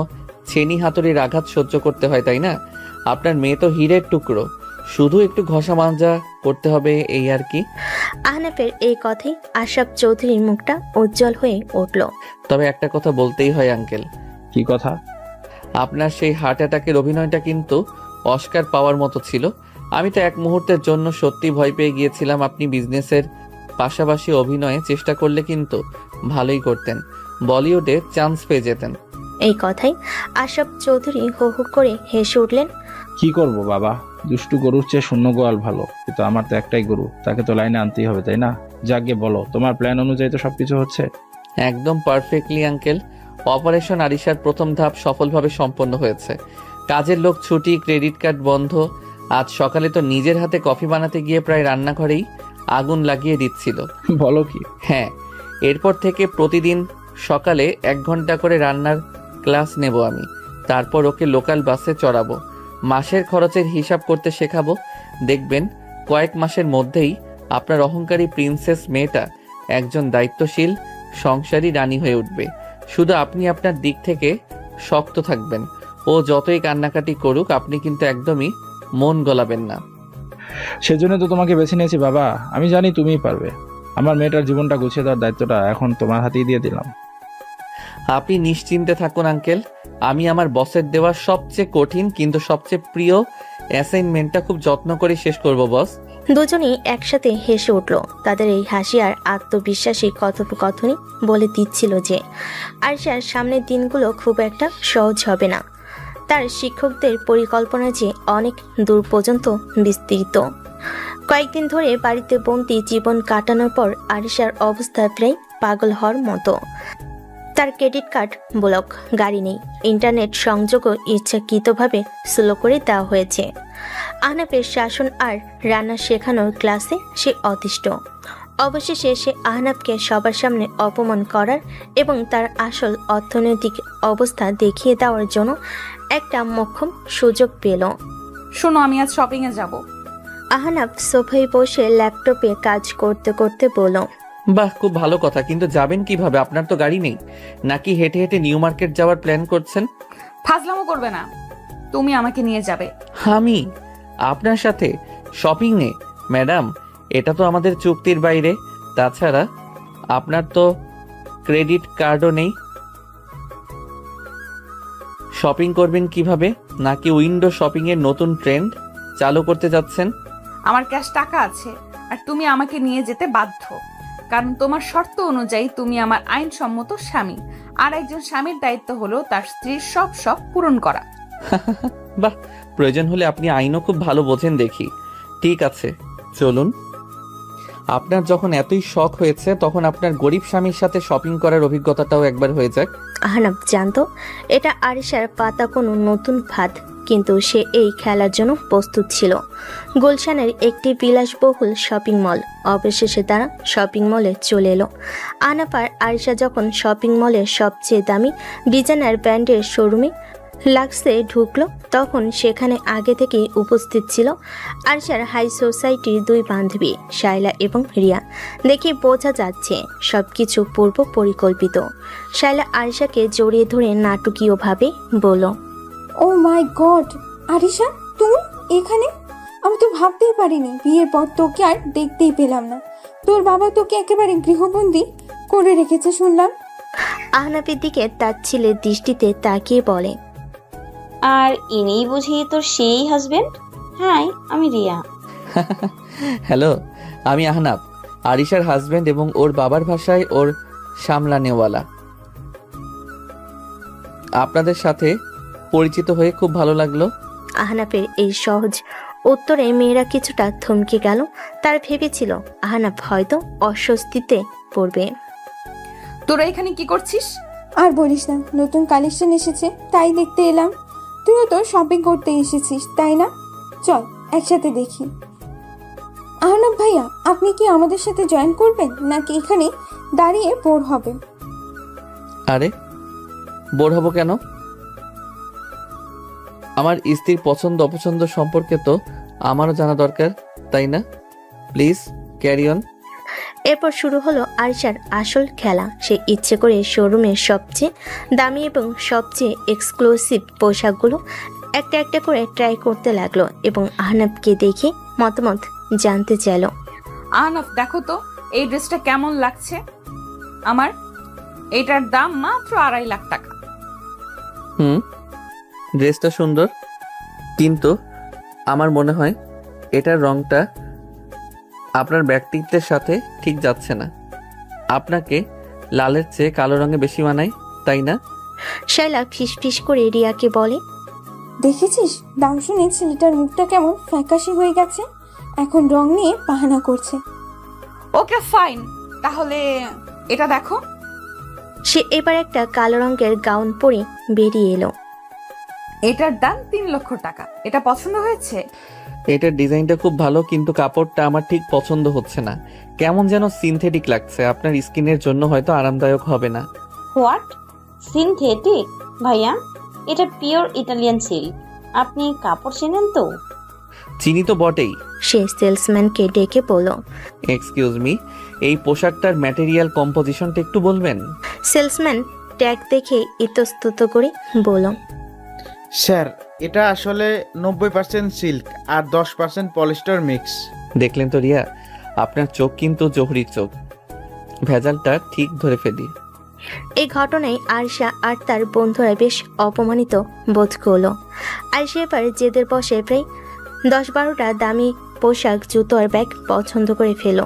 ছেনি হাতুড়ির আঘাত সহ্য করতে হয়, তাই না? আপনার মেয়ে তো হীরের টুকরো, শুধু একটু ঘষা মাজা করতে হবে, এই আর কি। আহনাফের এই কথাই আশরাফ চৌধুরীর মুখটা উজ্জ্বল হয়ে উঠল। তবে একটা কথা বলতেই হয় আঙ্কেল। কি কথা? আপনার সেই হার্ট অ্যাটাকের অভিনয়টা কিন্তু অস্কার পাওয়ার মতো ছিল। আমি তো এক মুহূর্তের জন্য সত্যি ভয় পেয়ে গিয়েছিলাম। আপনি বিজনেসের পাশাপাশি অভিনয়ে চেষ্টা করলে কিন্তু ভালোই করতেন, বলিউডে চান্স পেয়ে যেতেন। এই কথাই আশরাফ চৌধুরী হো হো করে হেসে উঠলেন। কি করব বাবা, দুষ্টু গরুর চেয়ে শূন্য গোয়াল ভালো, কিন্তু আমার তো একটাই গরু, তাকে তো লাইনে আনতেই হবে, তাই না? যাকে বলো, তোমার প্ল্যান অনুযায়ী তো সবকিছু হচ্ছে। একদম পারফেক্টলি আঙ্কেল। অপারেশন আরিশার প্রথম ধাপ সফলভাবে সম্পন্ন হয়েছে। কাজের লোক ছুটি, ক্রেডিট কার্ড বন্ধ। আজ সকালে তো নিজের হাতে কফি বানাতে গিয়ে প্রায় রান্নাঘরেই আগুন লাগিয়ে দিচ্ছিল। বলো কি? হ্যাঁ, এরপর থেকে প্রতিদিন সকালে 1 ঘন্টা করে রান্নার ক্লাস নেব আমি। তারপর ওকে লোকাল বাসে চড়াবো, মাসের খরচের হিসাব করতে শেখাবো। দেখবেন কয়েক মাসের মধ্যেই আপনার অহংকারী প্রিন্সেস মেয়েটা একজন দায়িত্বশীল সংসারী রানী হয়ে উঠবে। শুধু আপনি আপনার দিক থেকে শক্ত থাকবেন। ও যতই কান্নাকাটি করুক, আপনি কিন্তু একদমই মন গলাবেন না। সেজন্য তো তোমাকে বেছে নিয়েছি বাবা, আমি জানি তুমিই পারবে। আমার মেয়েটার জীবনটা গুছিয়ে দেওয়ার দায়িত্বটা এখন তোমার হাতেই দিয়ে দিলাম। আপনি নিশ্চিন্তে থাকুন আঙ্কেল, আমি আমার বসের দেওয়া সবচেয়ে কঠিন কিন্তু সবচেয়ে প্রিয় অ্যাসাইনমেন্টটা খুব যত্ন করে শেষ করব বস। দুজনেই একসাথে হেসে উঠল। তাদের এই হাসি আর আত্মবিশ্বাসী কথোপকথনই বলে দিচ্ছিল যে আরিশার সামনের দিনগুলো খুব একটা সহজ হবে না। তার শিক্ষকদের পরিকল্পনা যে অনেক দূর পর্যন্ত বিস্তৃত। কয়েকদিন ধরে বাড়িতে বন্দি জীবন কাটানোর পর আরিশার অবস্থা প্রায় পাগল হওয়ার মতো। তার ক্রেডিট কার্ড ব্লক, গাড়ি নেই, ইন্টারনেট সংযোগও ইচ্ছাকৃতভাবে স্লো করে দেওয়া হয়েছে। আহনাফের শাসন আর রান্না শেখানোর ক্লাসে সে অতিষ্ঠ। অবশেষে সে আহনাফকে সবার সামনে অপমান করার এবং তার আসল অর্থনৈতিক অবস্থা দেখিয়ে দেওয়ার জন্য একটা মোক্ষম সুযোগ পেল। শোনো, আমি আজ শপিংয়ে যাব। আহনাফ সোফায় বসে ল্যাপটপে কাজ করতে করতে বলল। বাহ, খুব ভালো কথা, কিন্তু যাবেন কিভাবে? আপনার তো গাড়ি নেই। নাকি হেঁটে হেঁটে নিউ মার্কেট যাওয়ার প্ল্যান করছেন? ফাজলামো করবে না, তুমি আমাকে নিয়ে যাবে। আমি আপনার সাথে শপিংয়ে? ম্যাডাম, এটা তো আমাদের চুক্তির বাইরে। তাছাড়া আপনার তো ক্রেডিট কার্ডও নেই। শপিং করবেন কিভাবে? নাকি উইন্ডো শপিং এর নতুন ট্রেন্ড চালু করতে যাচ্ছেন? আমার ক্যাশ টাকা আছে, আর তুমি আমাকে নিয়ে যেতে বাধ্য, কারণ তোমার শর্ত অনুযায়ী তুমি আমার আইনসম্মত স্বামী, আর একজন স্বামীর দায়িত্ব হলো তার স্ত্রীর সব শখ পূরণ করা। বাহ, প্রয়োজন হলে আপনি আইনও খুব ভালো বোঝেন দেখি। ঠিক আছে, চলুন। আপনার যখন এতই শখ হয়েছে, তখন আপনার গরিব স্বামীর সাথে শপিং করার অভিজ্ঞতাটাও একবার হয়ে যাক। আহনাফ জানতো এটা আরিশার পাতা কোনো নতুন ফাঁদ, কিন্তু সে এই খেলার জন্য প্রস্তুত ছিল। গুলশানের একটি বিলাসবহুল শপিং মল। অবশেষে তারা শপিং মলে চলে এলো। আহনাফ আর আরিশা যখন শপিং মলের সবচেয়ে দামি ডিজাইনার ব্র্যান্ডের শোরুমে লাক্সে ঢুকলো, তখন সেখানে আগে থেকে উপস্থিত ছিল আরিশার হাই সোসাইটির 2 বান্ধবী, শায়লা এবং রিয়া। দেখে বোঝা যাচ্ছে সবকিছু পূর্ব পরিকল্পিত। শায়লা আরিশাকে জড়িয়ে ধরে নাটকীয়ভাবে বলল, ও মাই গড, আরিশা তুমি এখানে? আমি তো ভাবতেই পারিনি, বিয়ের পর তোকে আর দেখতেই পেলাম না। তোর বাবা তোকে একেবারে গৃহবন্দী করে রেখেছে শুনলাম। আহনাফের দিকে তাচ্ছিলের দৃষ্টিতে তাকিয়ে বলে, আর ইনিই বুঝি তোর সেই হাজবেন্ড? হাই, আমি রিয়া। হ্যালো, আমি আহনাফ, আরিশার হাজবেন্ড এবং ওর বাবার ভাষায় ওর সামলানেওয়ালা। আপনাদের সাথে পরিচিত হয়ে খুব ভালো লাগলো। আহনাফের এই সহজ উত্তরে মেয়েরা কিছুটা থমকে গেল। তার ভেবেছিল আহনাফ হয়তো অস্বস্তিতে পড়বে। তোরা এখানে কি করছিস? আর বলিস না, নতুন কালেকশন এসেছে তাই দেখতে এলাম। তুইও তো শপিং করতে এসেছিস তাই না? চল একসাথে দেখি। আহনাফ ভাইয়া, আপনি কি আমাদের সাথে জয়েন করবেন নাকি এখানে দাঁড়িয়ে বোর হবেন? আরে, বোর হব কেন? আমার স্ত্রীর পছন্দ অপছন্দ সম্পর্কে তো আমারও জানা দরকার, তাই না? Please carry on. এরপর শুরু হলো আরিশার আসল খেলা। সে ইচ্ছে করে শোরুমের সবচেয়ে দামি এবং সবচেয়ে এক্সক্লুসিভ পোশাকগুলো একটা একটা করে ট্রাই করতে লাগলো এবং আহনাফকে দেখে মতামত জানতে চাইল। আহনাফ, দেখো তো এই ড্রেসটা কেমন লাগছে আমার। এটার দাম মাত্র 2.5 লাখ টাকা। ড্রেসটা সুন্দর, কিন্তু আমার মনে হয় এটার রংটা আপনার ব্যক্তিত্বের সাথে ঠিক যাচ্ছে না। আপনাকে লালের চেয়ে কালো রঙে বেশি মানায়, তাই না? শাইলা ফিস ফিস করে রিয়াকে বলে, দেখেছিস দাম শুনে ছেলেটার মুখটা কেমন ফ্যাকাশে হয়ে গেছে, এখন রং নিয়ে বাহানা করছে। ওকে ফাইন, তাহলে এটা দেখো। সে এবার একটা কালো রঙের গাউন পরে বেরিয়ে এলো। এটার দাম 3 লক্ষ টাকা। এটা পছন্দ হয়েছে? এটার ডিজাইনটা খুব ভালো, কিন্তু কাপড়টা আমার ঠিক পছন্দ হচ্ছে না। কেমন যেন সিনথেটিক লাগছে। আপনার স্কিনের জন্য হয়তো আরামদায়ক হবে না। হোয়াট? সিনথেটিক? ভাইয়া, এটা পিওর ইটালিয়ান সিল্ক। আপনি কাপড় চেনেন তো? চিনি তো বটেই। সে সেলসম্যানকে ডেকে বলল। এক্সকিউজ মি, এই পোশাকটার ম্যাটেরিয়াল কম্পোজিশনটা একটু বলবেন? সেলসম্যান ট্যাগ দেখে ইতস্তত করে বলল, স্যার, এটা আসলে 90% সিল্ক আর 10% পলিস্টার মিক্স। দেখলেন তো রিয়া, আপনার চোখ কিন্তু জহরির চোখ। ভেজালটা ঠিক ধরে ফেলি। এই ঘটনায় আয়শা আর তার বন্ধুরা বেশ অপমানিত বোধ করলো। আয়শা এবার জেদের বসে প্রায় 10-12টা দামি পোশাক, জুতো আর ব্যাগ পছন্দ করে ফেলো।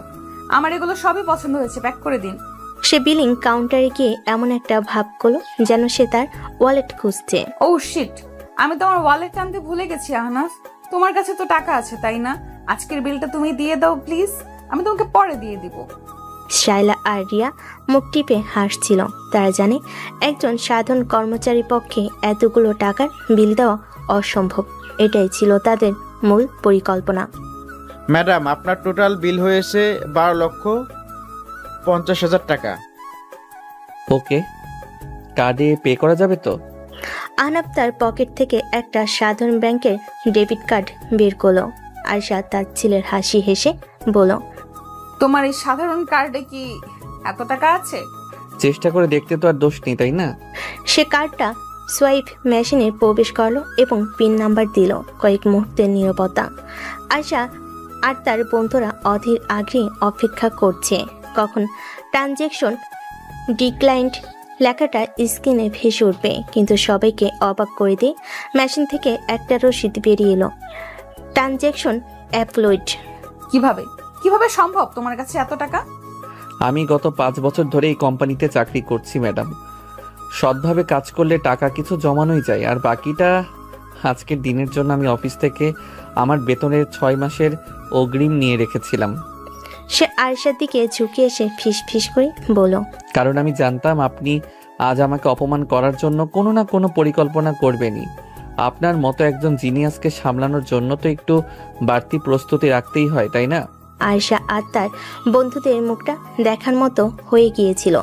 আমার এগুলো সবই পছন্দ হয়েছে, প্যাক করে দিন। সে বিলিং কাউন্টারে গিয়ে এমন একটা ভাব করলো যেন সে তার ওয়ালেট খুঁজছে। ও শিট, আমি তোমার ওয়ালেট আনতে ভুলে গেছি আহনাফ। তোমার কাছে তো টাকা আছে তাই না? আজকের বিলটা তুমি দিয়ে দাও প্লিজ, আমি তোমাকে পরে দিয়ে দিব। শাইলা আর রিয়া মুখ টিপে হাসছিল। তারা জানে একজন সাধারণ কর্মচারীর পক্ষে এতগুলো টাকার বিল দেওয়া অসম্ভব। এটাই ছিল তাদের মূল পরিকল্পনা। ম্যাডাম, আপনার টোটাল বিল হয়েছে 12,50,000 টাকা। ওকে, কার্ডে পে করা যাবে তো? আহনাফ তার পকেট থেকে একটা সাধারণ ব্যাংকের ডেবিট কার্ড বের করলো। আয়শা তার ছেলের হাসি হেসে বলল, তোমার এই সাধারণ কার্ডে কি এত টাকা আছে? চেষ্টা করে দেখতে তো আর দোষ নেই, তাই না? সে কার্ডটা সোয়াইপ মেশিনে প্রবেশ করলো এবং পিন নাম্বার দিল। কয়েক মুহূর্তের নীরবতা। আয়শা আর তার বন্ধুরা অধীর আগ্রহে অপেক্ষা করছে কখন ট্রানজ্যাকশন ডিক্লাইন্ড লেখাটা স্ক্রিনে ভেসে উঠবে। কিন্তু সবাইকে অবাক করে দিয়ে মেশিন থেকে একটা রসিদ বেরিয়ে এলো। ট্রানজ্যাকশন অ্যাপ্লয়েড। কিভাবে কিভাবে সম্ভব তোমার কাছে এত টাকা? আমি গত 5 বছর ধরে এই কোম্পানিতে চাকরি করছি ম্যাডাম। সৎভাবে কাজ করলে টাকা কিছু জমানোই যায়, আর বাকিটা আজকের দিনের জন্য আমি অফিস থেকে আমার বেতনের 6 মাসের অগ্রিম নিয়ে রেখেছিলাম। সে আয়েশার দিকে ঝুঁকে এসে ফিস ফিস করে বলল, কারণ আমি জানতাম আপনি আজ আমাকে অপমান করার জন্য কোনো না কোনো পরিকল্পনা করবেনই। আপনার মতো একজন জিনিয়াসকে সামলানোর জন্য তো একটু বাড়তি প্রস্তুতি রাখতেই হয়, তাই না? আয়েশা আর তার বন্ধুদের মুখটা দেখার মতো হয়ে গিয়েছিল।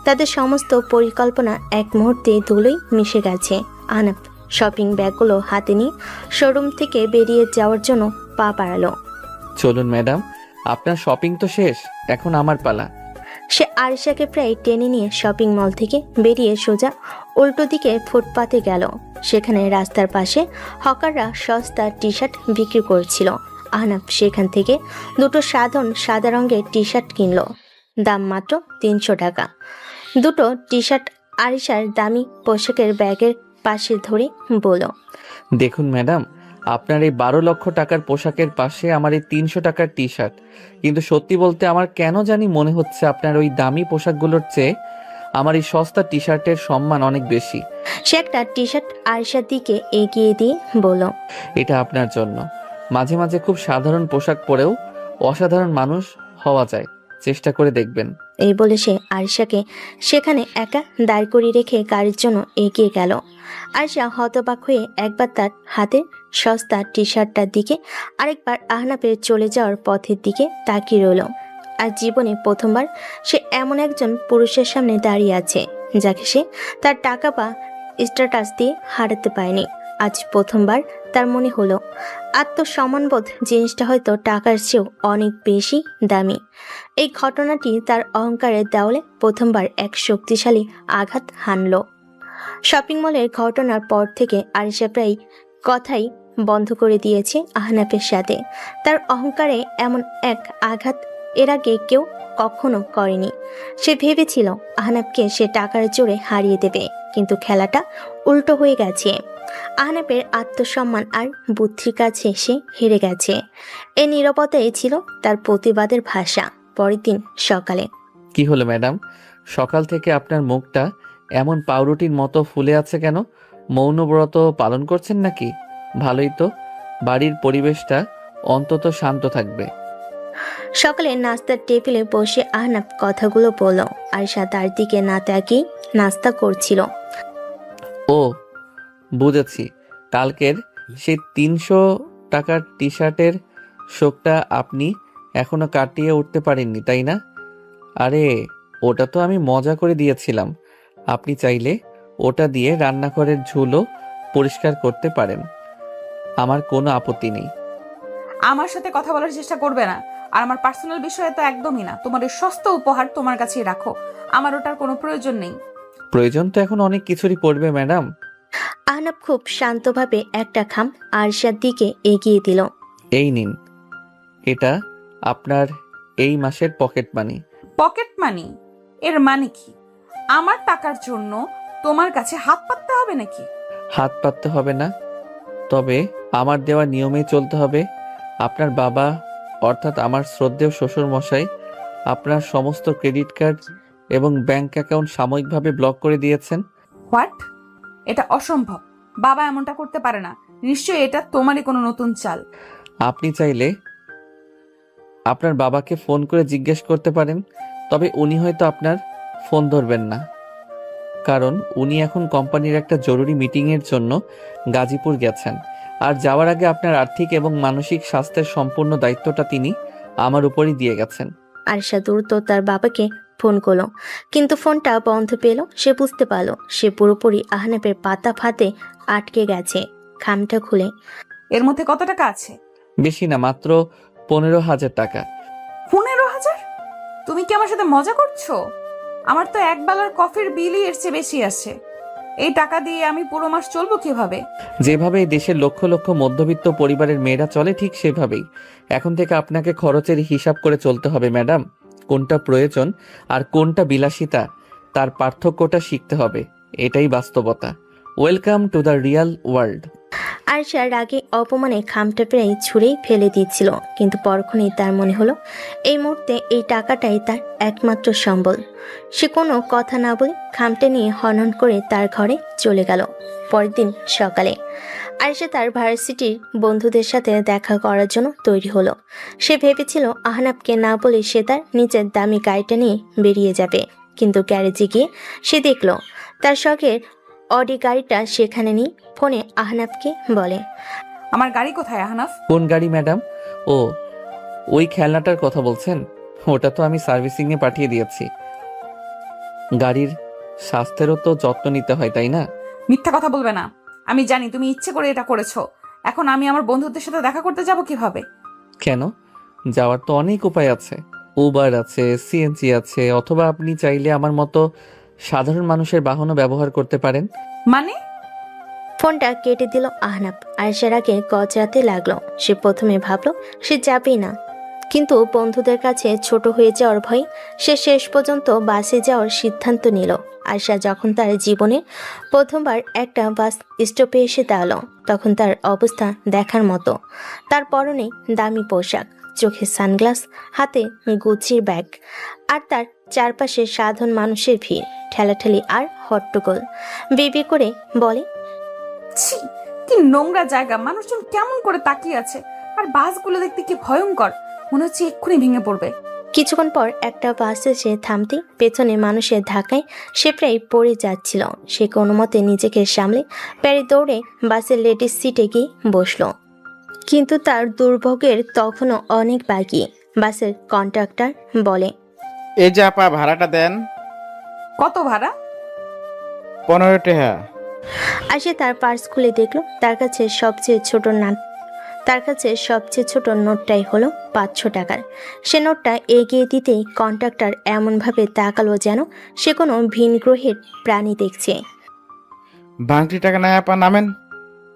তাদের সমস্ত পরিকল্পনা এক মুহূর্তে ধুলোয় মিশে গেছে। আহনাফ শপিং ব্যাগগুলো হাতে নিয়ে শোরুম থেকে বেরিয়ে যাওয়ার জন্য পা বাড়ালো। চলুন ম্যাডাম, আপনার শপিং তো শেষ, এখন আমার পালা। সে আয়েশাকে প্রায় টেনে নিয়ে শপিং মল থেকে বেরিয়ে সোজা উল্টো দিকে ফুটপাতে গেল। সেখানে রাস্তার পাশে হকাররা সস্তা টি শার্ট বিক্রি করছিল। আহনাফ সেখান থেকে দুটো সাধারণ সাদা রঙের টি শার্ট কিনল। দাম মাত্র 300 টাকা। দুটো টি শার্ট আয়েশার দামি পোশাকের ব্যাগের পাশে ধরে বলল, দেখুন ম্যাডাম, আপনার এই 12 লক্ষ টাকার পোশাকের পাশে আমার এই 300 টাকার টি শার্ট। কিন্তু সত্যি বলতে আমার কেন জানি মনে হচ্ছে আপনার ওই দামি পোশাকগুলোর চেয়ে আমার এই সস্তা টি শার্টের সম্মান অনেক বেশি। সে একটা টি শার্ট আয়েশার দিকে এগিয়ে দিয়ে বলল, এটা আপনার জন্য। মাঝে মাঝে খুব সাধারণ পোশাক পরেও অসাধারণ মানুষ হওয়া যায়, চেষ্টা করে দেখবেন। এই বলে সে আয়েশাকে সেখানে একা দাঁড় করিয়ে রেখে গাড়ির জন্য এগিয়ে গেল। আয়েশা হতবাক হয়ে একবার তার হাতে সস্তা টি শার্টটার দিকে, আরেকবার আহনাফের চলে যাওয়ার পথের দিকে তাকিয়ে রইল। আর জীবনে প্রথমবার সে এমন একজন পুরুষের সামনে দাঁড়িয়ে আছে যাকে সে তার টাকা বা স্ট্যাটাস দিয়ে হারাতে পারেনি। আজ প্রথমবার তার মনে হলো আত্মসম্মানবোধ জিনিসটা হয়তো টাকার চেয়েও অনেক বেশি দামি। এই ঘটনাটি তার অহংকারের দেওয়ালে প্রথমবার এক শক্তিশালী আঘাত হানল। শপিং মলের ঘটনার পর থেকে আয়েশা প্রায় কথাই বন্ধ করে দিয়েছে আহনাফের সাথে। তার অহংকারে এমন এক আঘাত এর আগে কেউ কখনো করেনি। সে ভেবেছিল আহনাফকে সে টাকার জোরে হারিয়ে দেবে, কিন্তু খেলাটা উল্টো হয়ে গেছে। আহনাফের আত্মসম্মান আর বুদ্ধির কাছে সে হেরে গেছে। এই নীরবতাই ছিল তার প্রতিবাদের ভাষা। পরের দিন সকালে, কি হলো ম্যাডাম, সকাল থেকে আপনার মুখটা এমন পাউরুটির মতো ফুলে আছে কেন? মৌনব্রত পালন করছেন নাকি? ভালোই তো, বাড়ির পরিবেশটা অন্তত শান্ত থাকবে। সকালে নাস্তার টেবিলে বসে আহনাব কথাগুলো বলল। আরিশা তার দিকে না তাকিয়ে নাস্তা করছিল। ও বুঝেছি, কালকের সেই 300 টাকার টি শার্টের শোকটা আপনি এখনো কাটিয়ে উঠতে পারেননি, তাই না? আরে ওটা তো আমি মজা করে দিয়েছিলাম। আপনি চাইলে ওটা দিয়ে রান্নাঘরের ঝুলও পরিষ্কার করতে পারেন, আমার কোনো আপত্তি নেই। আমার সাথে কথা বলার চেষ্টা করবে না। আর আমার পার্সোনাল বিষয়ে তো একদমই না। তোমার এই সস্তা উপহার তোমার কাছেই রাখো, আমার ওটার কোনো প্রয়োজন নেই। প্রয়োজন তো এখন অনেক কিছুরই পড়বে ম্যাডাম। আহনাব খুব শান্তভাবে একটা খাম আরিশার দিকে এগিয়ে দিল। এই নিন, এটা আপনার এই মাসের পকেট মানি। Pocket money? এর মানে কি? আমার টাকার জন্য তোমার কাছে হাত পাততে হবে নাকি? হাত পাততে হবে না, তবে আমার দেওয়া নিয়মেই চলতে হবে। আপনার বাবা অর্থাৎ আমার শ্রদ্ধেয় শ্বশুর মশাই আপনার সমস্ত ক্রেডিট কার্ড এবং ব্যাংক অ্যাকাউন্ট সাময়িকভাবে ব্লক করে দিয়েছেন। হোয়াট? এটা অসম্ভব। বাবা এমনটা করতে পারে না। নিশ্চয়ই এটা তোমারই কোনো নতুন চাল। আপনি চাইলে আপনার বাবাকে ফোন করে জিজ্ঞেস করতে পারেন, তবে উনি হয়তো আপনার ফোন ধরবেন না, কারণ উনি এখন কোম্পানির একটা জরুরি মিটিংয়ের জন্য গাজীপুর গেছেন। আর যাওয়ার আগে আপনার আর্থিক এবং মানসিক স্বাস্থ্যের সম্পূর্ণ দায়িত্বটা তিনি আমার উপরই দিয়ে গেছেন। আরিশা দ্রুত তার বাবাকে ফোন করলো, কিন্তু ফোনটা বন্ধ পেল। সে বুঝতে পারলো সে পুরোপুরি আহনাবের পাতা ফাতে আটকে গেছে। খামটা খুলে এর মধ্যে কত টাকা আছে? বেশি না, মাত্র 15,000 টাকা। 15,000? তুমি কি আমার সাথে মজা করছো? আমার তো এক বেলার কফির বিলই এর চেয়ে বেশি আছে। এই টাকা দিয়ে আমি পুরো মাস চলবো কিভাবে? যেভাবে এই দেশের লক্ষ লক্ষ মধ্যবিত্ত পরিবারের মেয়েরা চলে ঠিক সেভাবেই এখন থেকে আপনাকে খরচের হিসাব করে চলতে হবে ম্যাডাম। কোনটা প্রয়োজন আর কোনটা বিলাসিতা তার পার্থক্যটা শিখতে হবে, এটাই বাস্তবতা। Welcome to the Real world. Arisha রাগে অপমানে খামটা প্রায় ছুঁড়েই ফেলে দিচ্ছিল, কিন্তু পরক্ষণেই তার মনে হলো এই মুহূর্তে এই টাকাটাই তার একমাত্র সম্বল। সে কোনো কথা না বলে খামটা নিয়ে হনন করে তার ঘরে চলে গেল। পরের দিন সকালে আরিশা তার ভার্সিটির বন্ধুদের সাথে দেখা করার জন্য তৈরি হলো। সে ভেবেছিল আহনাবকে না বলে সে তার নিজের দামি গাড়িটা নিয়ে বেরিয়ে যাবে, কিন্তু গ্যারেজে গিয়ে সে দেখল তার শখের অডি গাড়িটা সেখানে নেই। ফোনে আহনাবকে বলে, আমার গাড়ি কোথায় আহনাফ? কোন গাড়ি ম্যাডাম? ও, ওই খেলনাটার কথা বলছেন? ওটা তো আমি সার্ভিসিংয়ে পাঠিয়ে দিয়েছি। গাড়ির স্বাস্থ্যেরও তো যত্ন নিতে হয়, তাই না? মিথ্যা কথা বলবে না। আমি জানি তুমি ইচ্ছে করে এটা করেছো। এখন আমি আমার বন্ধুদের সাথে দেখা করতে যাব কিভাবে? কেন? যাওয়ার তো অনেক উপায় আছে। উবার আছে, সিএনজি আছে, অথবা আপনি চাইলে আমার মতো সাধারণ মানুষের বাহনও ব্যবহার করতে পারেন। মানে? ফোনটা কেটে দিল আহনাব। আয়েশার আগে গজরাতে লাগলো। সে প্রথমে ভাবলো সে যাবেই না, কিন্তু বন্ধুদের কাছে ছোট হয়ে যাওয়ার ভয়ে সে শেষ পর্যন্ত বাসে যাওয়ার সিদ্ধান্ত নিল। আয়েশা যখন তার জীবনে প্রথমবার একটা বাস স্টপে এসে দাঁড়ালো, তখন তার অবস্থা দেখার মতো। তার পরনে দামি পোশাক, চোখে সানগ্লাস, হাতে গুচির ব্যাগ, আর তার চারপাশে সাধারণ মানুষের ভিড়, ঠেলাঠেলি আর হট্টগোল। বিবি করে বলে, ছি, কি নোংরা জায়গা! মানুষজন কেমন করে তাকিয়ে আছে। আর বাসগুলো দেখতে কি ভয়ঙ্কর, মনে হচ্ছে এক্ষুনি ভেঙে পড়বে। কিছুক্ষণ পর একটা বাস এসে থামতে পেছনে মানুষের ধাক্কায় সে প্রায় পড়ে যাচ্ছিল। সে কোনো মতে নিজেকে সামলে প্যারে দৌড়ে বাসের লেডিস সিটে গিয়ে বসলো, কিন্তু তার দুর্ভোগের তখনও অনেক বাকি। বাসের কন্ডাক্টর বলে, এই যে আপা, ভাড়াটা দেন। কত ভাড়া? 15 টাকা। আর সে তার পার্স খুলে দেখলো তার কাছে সবচেয়ে ছোট নোটটাই হলো 500 টাকার। সে নোটটা এগিয়ে দিতেই কন্ডাক্টর এমনভাবে তাকালো যেন সে কোনো ভিন গ্রহের প্রাণী দেখছে। ভাঙটি টাকা নাই আপা, নামেন।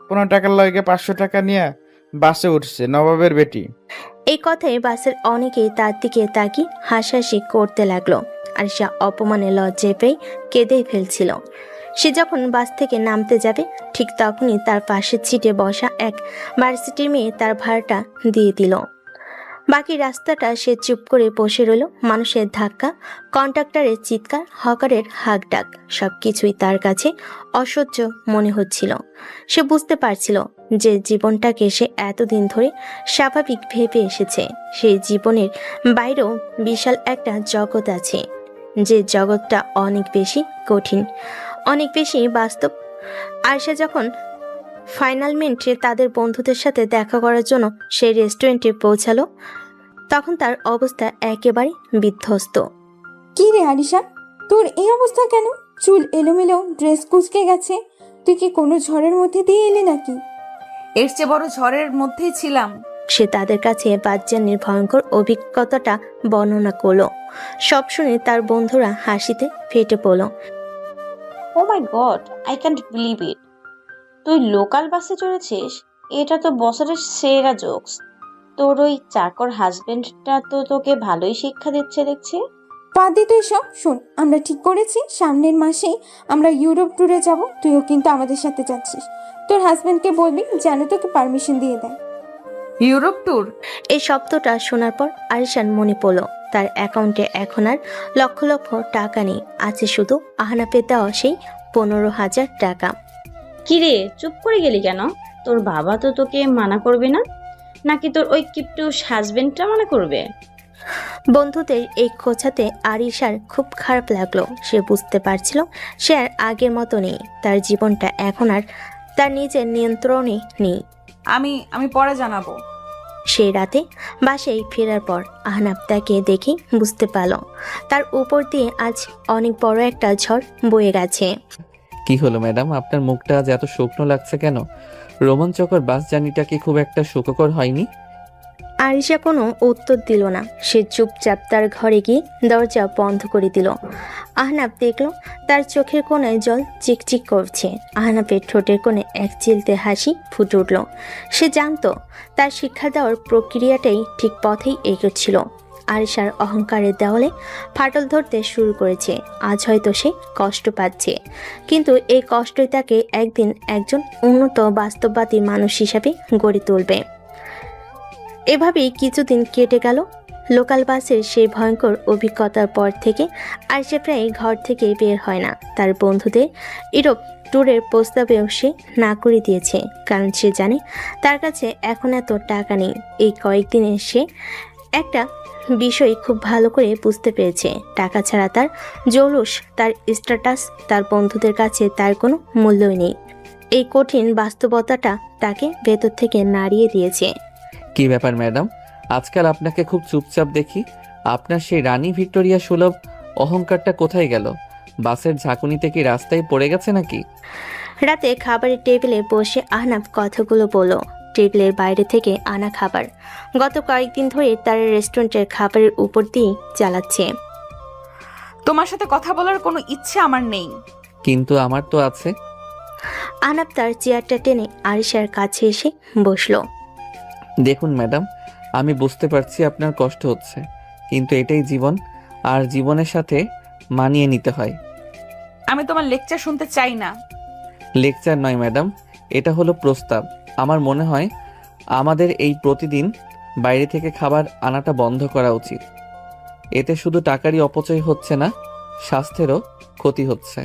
15 টাকার লগে 500 টাকা নিয়ে বাসে উঠছে নবাবের বেটি। এই কথায় বাসের অনেকেই তার দিকে তাকিয়ে হাসাহাসি করতে লাগলো। আর সে অপমানে লজ্জায় পেয়ে কেঁদেই ফেলছিল। সে যখন বাস থেকে নামতে যাবে ঠিক তখনই তার পাশের সিটে বসা এক ভার্সিটির মেয়ে তার ভাড়াটা দিয়ে দিল। বাকি রাস্তাটা সে চুপ করে বসে রইল। মানুষের ধাক্কা, কন্ট্রাক্টরের চিৎকার, হকারের হাঁক ডাক, সবকিছুই তার কাছে অসহ্য মনে হচ্ছিল। সে বুঝতে পারছিল যে জীবনটাকে সে এতদিন ধরে স্বাভাবিক ভেবে এসেছে, সেই জীবনের বাইরেও বিশাল একটা জগৎ আছে, যে জগৎটা অনেক বেশি কঠিন, অনেক বেশি বাস্তব। আর সে যখন ফাইনালমেন্টে তাদের বন্ধুদের সাথে দেখা করার জন্য সেই রেস্টুরেন্টে পৌঁছালো, তখন তার অবস্থা একেবারে বিধ্বস্ত। কি রে আরিশা, তোর এই অবস্থা কেন? চুল এলোমেলো, ড্রেস কুঁচকে গেছে। তুই কি কোনো ঝড়ের মধ্যে দিয়ে এলি নাকি? এর চেয়ে বড় ঝড়ের মধ্যেই ছিলাম। সে তাদের কাছে বাচ্চানির ভয়ঙ্কর অভিজ্ঞতাটা বর্ণনা করলো। সব শুনে তার বন্ধুরা হাসিতে ফেটে পড়ল। Oh my god, I can't believe it. তুই লোকাল বাসে চড়েছিস? এটা তো বছরের সেরা জোকস। তোর ওই চাকর হাজবেন্ডটা তো তোকে ভালোই শিক্ষা দিচ্ছে দেখছি। বাদ দে তো এসব। শোন, আমরা ঠিক করেছি সামনের মাসেই আমরা ইউরোপ ট্যুরে যাব। তুইও কিন্তু আমাদের সাথে যাচ্ছিস। তোর হাজবেন্ডকে বলবি যেন তোকে পারমিশন দিয়ে দেয়। Europe tour? এই শব্দটা শোনার পর আরিশান মনে পড়ল তার অ্যাকাউন্টে এখন আর লক্ষ লক্ষ টাকা নেই, আছে শুধু আহনাফের দেওয়া সেই 15,000 টাকা। কিরে, চুপ করে গেলি কেন? তোর বাবা তো তোকে মানা করবে না? নাকি তোর ওই কিপটুস হাজবেন্ডটা মানা করবে? বন্ধুদের এই খোঁচাতে আরিশার খুব খারাপ লাগলো। সে বুঝতে পারছিল সে আর আগের মতো নেই, তার জীবনটা এখন আর তার নিজের নিয়ন্ত্রণে নেই। আমি পরে জানাবো। সেই রাতে বাসায় ফেরার পর আহনাফ তাকে দেখে বুঝতে পারল তার উপর দিয়ে আজ অনেক বড় একটা ঝড় বয়ে গেছে। কি হলো ম্যাডাম, আপনার মুখটা আজ এত শুকনো লাগছে কেন? রোমাঞ্চকর বাস জার্নিটা কি খুব একটা সুখকর হয়নি? আরিশা কোনো উত্তর দিল না। সে চুপচাপ তার ঘরে গিয়ে দরজা বন্ধ করে দিল। আহনাফ দেখল তার চোখের কোণায় জল চিকচিক করছে। আহনাফের ঠোঁটের কোণে এক চিলতে হাসি ফুটে উঠল। সে জানতো তার শিক্ষা দেওয়ার প্রক্রিয়াটাই ঠিক পথেই এগোচ্ছিল। আরিশার অহংকারের দেওয়ালে ফাটল ধরতে শুরু করেছে। আজ হয়তো সে কষ্ট পাচ্ছে, কিন্তু এই কষ্টই তাকে একদিন একজন উন্নত বাস্তববাদী মানুষ হিসাবে গড়ে তুলবে। এভাবেই কিছুদিন কেটে গেল। লোকাল বাসের সেই ভয়ঙ্কর অভিজ্ঞতার পর থেকে আরিশা প্রায় ঘর থেকে বের হয় না। তার বন্ধুদের ইউরোপ ট্যুরের প্রস্তাবেও সে না করে দিয়েছে, কারণ সে জানে তার কাছে এখন এত টাকা নেই। এই কয়েকদিনে সে একটা বিষয় খুব ভালো করে বুঝতে পেরেছে, টাকা ছাড়া তার জৌলুস, তার স্ট্যাটাস, তার বন্ধুদের কাছে তার কোনো মূল্যই নেই। এই কঠিন বাস্তবতাটা তাকে ভেতর থেকে নাড়িয়ে দিয়েছে। কি ব্যাপার ম্যাডাম, আজকাল আপনাকে খুব চুপচাপ দেখি। আপনার সেই রানী ভিক্টোরিয়া সুলভ অহংকারটা কোথায় গেল? বাসের ঝাঁকুনিতে কি রাস্তায় পড়ে গেছে নাকি? রাতে খাবারের টেবিলে বসে আহনাফ কথাগুলো বলল। টেবিলের বাইরে থেকে আনা খাবার গত কয়েকদিন ধরে তার রেস্টুরেন্টের খাবারের উপর দিয়ে চালাচ্ছে। তোমার সাথে কথা বলার কোনো ইচ্ছে আমার নেই। কিন্তু আমার তো আছে। আহনাফ তার চেয়ারটা টেনে আরিশার কাছে এসে বসলো। দেখুন ম্যাডাম, আমি বুঝতে পারছি আপনার কষ্ট হচ্ছে, কিন্তু এটাই জীবন, আর জীবনের সাথে মানিয়ে নিতে হয়। আমি তোমার লেকচার শুনতে চাই না। লেকচার নয় ম্যাডাম, এটা হলো প্রস্তাব। আমার মনে হয় আমাদের এই প্রতিদিন বাইরে থেকে খাবার আনাটা বন্ধ করা উচিত। এতে শুধু টাকারই অপচয় হচ্ছে না, স্বাস্থ্যেরও ক্ষতি হচ্ছে।